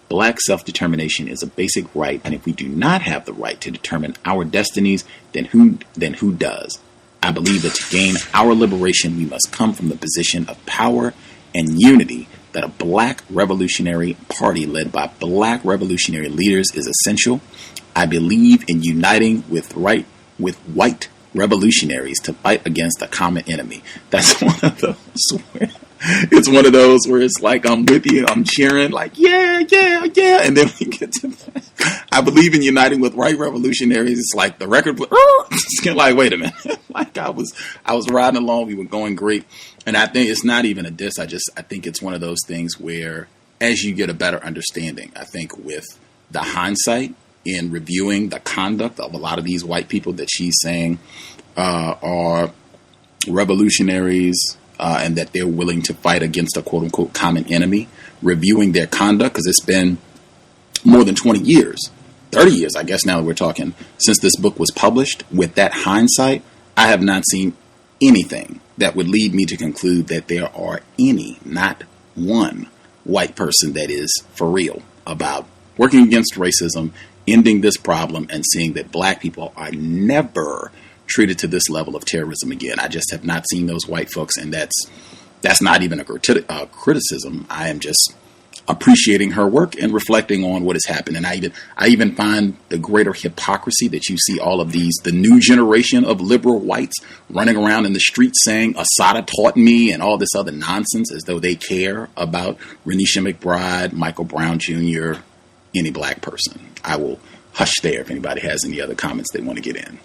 Black self-determination is a basic right, and if we do not have the right to determine our destinies, then who does? I believe that to gain our liberation, we must come from the position of power and unity. That a black revolutionary party led by black revolutionary leaders is essential. I believe in uniting with white revolutionaries to fight against a common enemy. That's one of those where it's one of those where it's like, I'm with you, I'm cheering, like, yeah. And then we get to that. I believe in uniting with white revolutionaries. It's like the record, it's like, wait a minute. Like I was riding along, we were going great. And I think it's not even a diss. I think it's one of those things where as you get a better understanding, I think with the hindsight in reviewing the conduct of a lot of these white people that she's saying are revolutionaries, and that they're willing to fight against a quote unquote common enemy, reviewing their conduct, because it's been more than 20 years 30 years, I guess now that we're talking, since this book was published, with that hindsight, I have not seen anything that would lead me to conclude that there are not one white person that is for real about working against racism, ending this problem, and seeing that black people are never treated to this level of terrorism again. I just have not seen those white folks, and that's not even a criticism. I am just appreciating her work and reflecting on what has happened. And I even find the greater hypocrisy that you see all of the new generation of liberal whites running around in the streets saying Assata taught me and all this other nonsense, as though they care about Renisha McBride, Michael Brown Jr., any black person. I will hush there if anybody has any other comments they want to get in.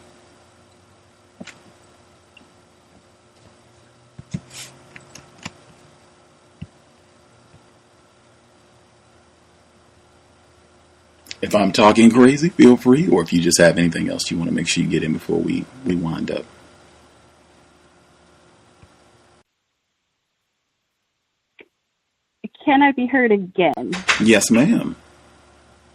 If I'm talking crazy, feel free, or if you just have anything else you want to make sure you get in before we wind up. Can I be heard again? Yes, ma'am.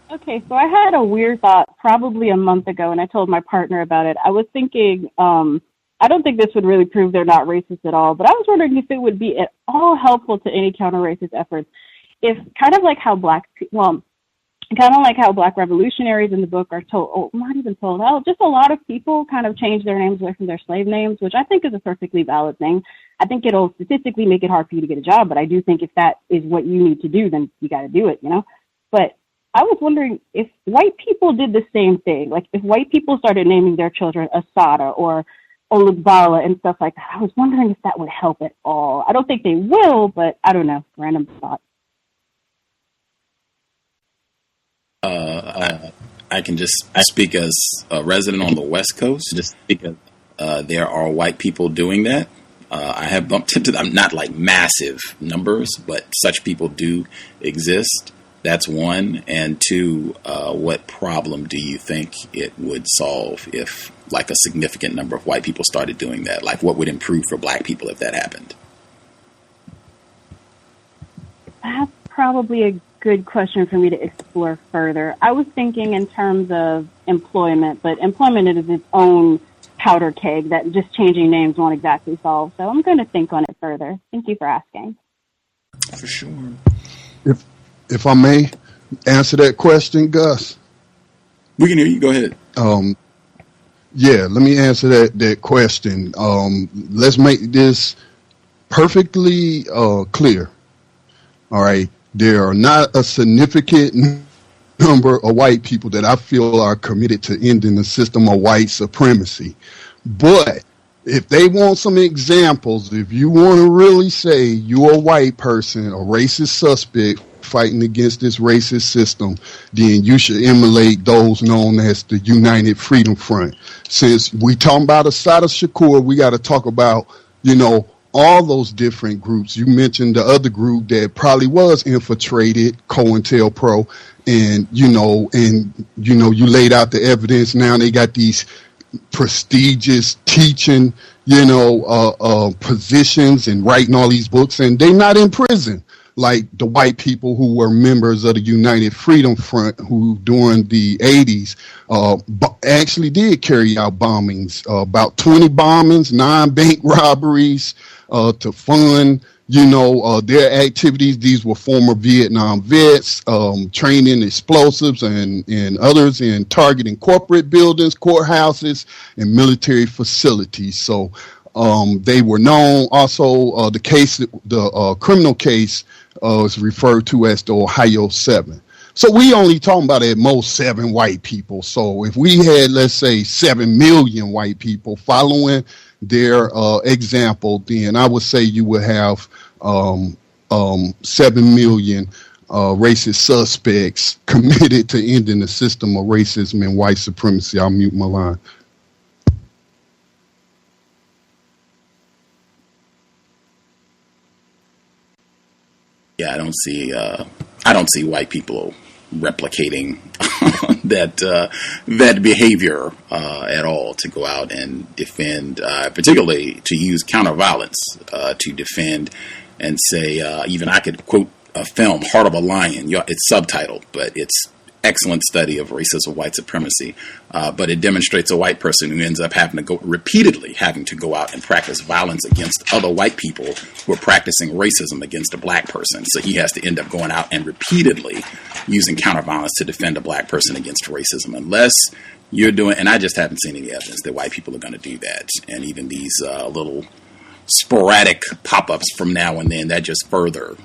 Okay, so I had a weird thought probably a month ago, and I told my partner about it. I was thinking, I don't think this would really prove they're not racist at all, but I was wondering if it would be at all helpful to any counter-racist efforts if kind of like how black revolutionaries in the book are told, not even told, just a lot of people kind of change their names away from their slave names, which I think is a perfectly valid thing. I think it'll statistically make it hard for you to get a job, but I do think if that is what you need to do, then you got to do it, But I was wondering if white people did the same thing, like if white people started naming their children Assata or Olubala and stuff like that. I was wondering if that would help at all. I don't think they will, but I don't know. Random thought. I can just speak as a resident on the West Coast. Just because there are white people doing that. I have bumped into them, not like massive numbers, but such people do exist. That's one. And two, what problem do you think it would solve if like a significant number of white people started doing that? Like what would improve for black people if that happened? That's probably a good question for me to explore further. I was thinking in terms of employment, but employment is its own powder keg that just changing names won't exactly solve. So I'm going to think on it further. Thank you for asking. For sure. If I may answer that question, Gus. We can hear you. Go ahead. Yeah, let me answer that question. Let's make this perfectly clear. All right. There are not a significant number of white people that I feel are committed to ending the system of white supremacy. But if they want some examples, if you want to really say you're a white person, a racist suspect fighting against this racist system, then you should emulate those known as the United Freedom Front. Since we talking about Assata Shakur, we got to talk about, all those different groups. You mentioned the other group that probably was infiltrated, COINTELPRO, and you laid out the evidence. Now they got these prestigious teaching, positions and writing all these books, and they're not in prison like the white people who were members of the United Freedom Front, who during the 80s actually did carry out bombings, about 20 bombings, 9 bank robberies to fund, their activities. These were former Vietnam vets, training explosives and others in targeting corporate buildings, courthouses, and military facilities. So they were known. Also, the criminal case is referred to as the Ohio 7. So we only talking about at most 7 white people. So if we had, let's say, 7 million white people following their example, then I would say you would have 7 million racist suspects committed to ending the system of racism and white supremacy. I'll mute my line. Yeah, I don't see white people replicating that behavior at all, to go out and defend, particularly to use counter-violence to defend and say, even I could quote a film, Heart of a Lion. It's subtitled, but it's excellent study of racism, white supremacy, but it demonstrates a white person who ends up having to go out and practice violence against other white people who are practicing racism against a black person. So he has to end up going out and repeatedly using counterviolence to defend a black person against racism, unless you're doing, and I just haven't seen any evidence that white people are going to do that. And even these little sporadic pop-ups from now and then, that just further,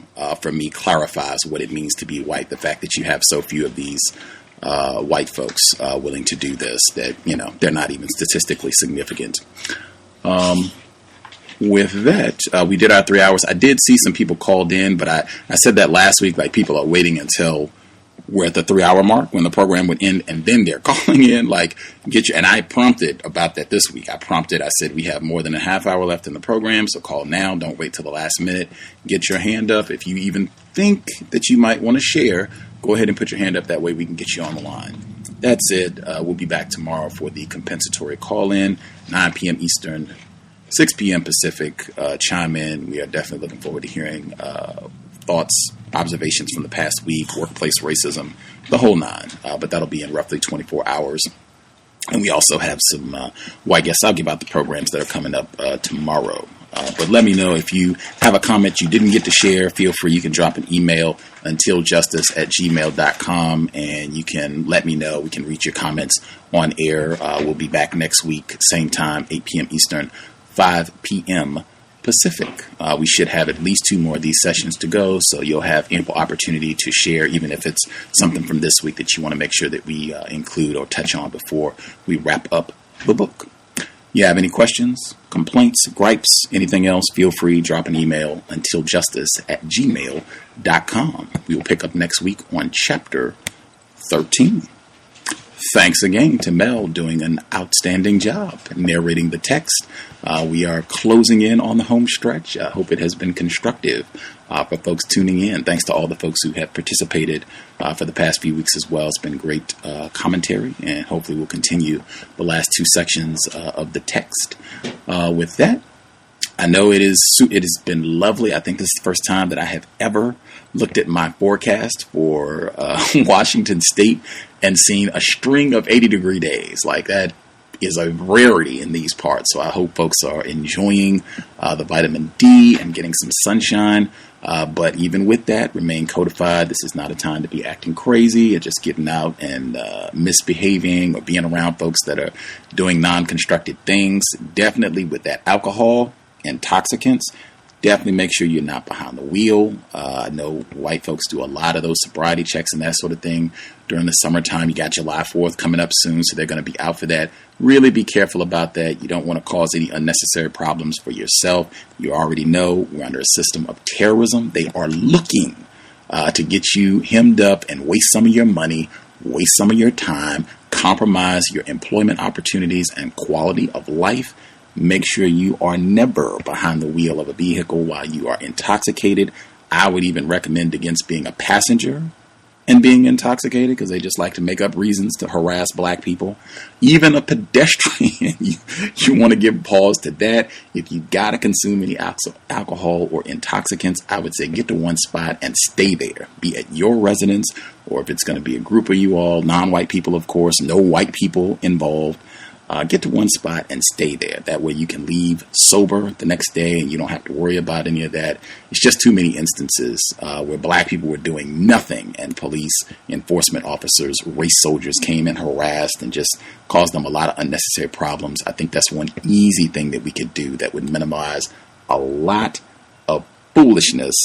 for me, clarifies what it means to be white. The fact that you have so few of these white folks willing to do this, that, you know, they're not even statistically significant. With that, we did our 3 hours. I did see some people called in, but I said that last week, like, people are waiting until we're at the 3 hour mark when the program would end, and then they're calling in, like, get you. And I prompted about that this week. I said, we have more than a half hour left in the program, so call now. Don't wait till the last minute. Get your hand up. If you even think that you might want to share, go ahead and put your hand up. That way we can get you on the line. That's it. We'll be back tomorrow for the compensatory call in, 9 p.m. Eastern, 6 p.m. Pacific. Chime in. We are definitely looking forward to hearing thoughts, observations from the past week, workplace racism, the whole nine. But that'll be in roughly 24 hours. And we also have some, I guess I'll give out the programs that are coming up tomorrow. But let me know if you have a comment you didn't get to share. Feel free. You can drop an email, untiljustice@gmail.com, and you can let me know. We can read your comments on air. We'll be back next week, same time, 8 p.m. Eastern, 5 p.m. Pacific. We should have at least 2 more of these sessions to go, so you'll have ample opportunity to share, even if it's something from this week that you want to make sure that we include or touch on before we wrap up the book. You have any questions, complaints, gripes, anything else, feel free, drop an email, untiljustice@gmail.com. We will pick up next week on Chapter 13. Thanks again to Mel, doing an outstanding job narrating the text. We are closing in on the home stretch. I hope it has been constructive for folks tuning in. Thanks to all the folks who have participated for the past few weeks as well. It's been great commentary, and hopefully we'll continue the last 2 sections of the text. With that, I know it has been lovely. I think this is the first time that I have ever looked at my forecast for Washington State and seen a string of 80-degree days. Like, that is a rarity in these parts. So I hope folks are enjoying the vitamin D and getting some sunshine. But even with that, remain codified. This is not a time to be acting crazy or just getting out and misbehaving or being around folks that are doing non-constructive things. Definitely with that alcohol, intoxicants, definitely make sure you're not behind the wheel. I know white folks do a lot of those sobriety checks and that sort of thing during the summertime. You got July 4th coming up soon, so they're going to be out for that. Really be careful about that. You don't want to cause any unnecessary problems for yourself. You already know we're under a system of terrorism. They are looking to get you hemmed up and waste some of your money, waste some of your time, compromise your employment opportunities and quality of life. Make sure you are never behind the wheel of a vehicle while you are intoxicated. I would even recommend against being a passenger and being intoxicated, because they just like to make up reasons to harass black people. Even a pedestrian, you want to give pause to that. If you got to consume any alcohol or intoxicants, I would say get to one spot and stay there. Be at your residence, or if it's going to be a group of you all, non-white people, of course, no white people involved. Get to one spot and stay there. That way you can leave sober the next day and you don't have to worry about any of that. It's just too many instances where black people were doing nothing and police enforcement officers, race soldiers came and harassed and just caused them a lot of unnecessary problems. I think that's one easy thing that we could do that would minimize a lot of foolishness.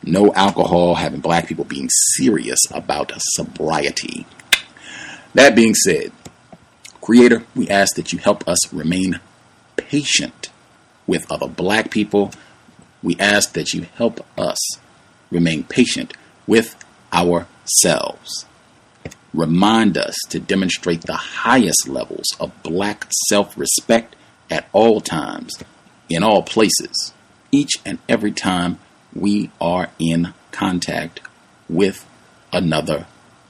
No alcohol, having black people being serious about sobriety. That being said, Creator, we ask that you help us remain patient with other black people. We ask that you help us remain patient with ourselves. Remind us to demonstrate the highest levels of black self-respect at all times, in all places, each and every time we are in contact with another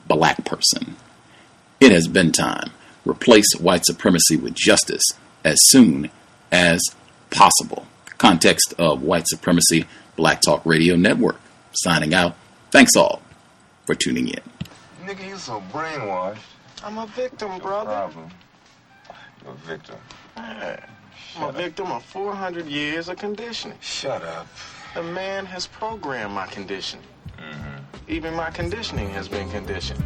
black person. It has been time. Replace white supremacy with justice as soon as possible. Context of White Supremacy, Black Talk Radio Network. Signing out. Thanks all for tuning in. nigga, you so brainwashed. I'm a victim, brother. Problem. You're a victim. I'm a victim of 400 years of conditioning. Shut up. The man has programmed my conditioning. Mm-hmm. Even my conditioning has been conditioned.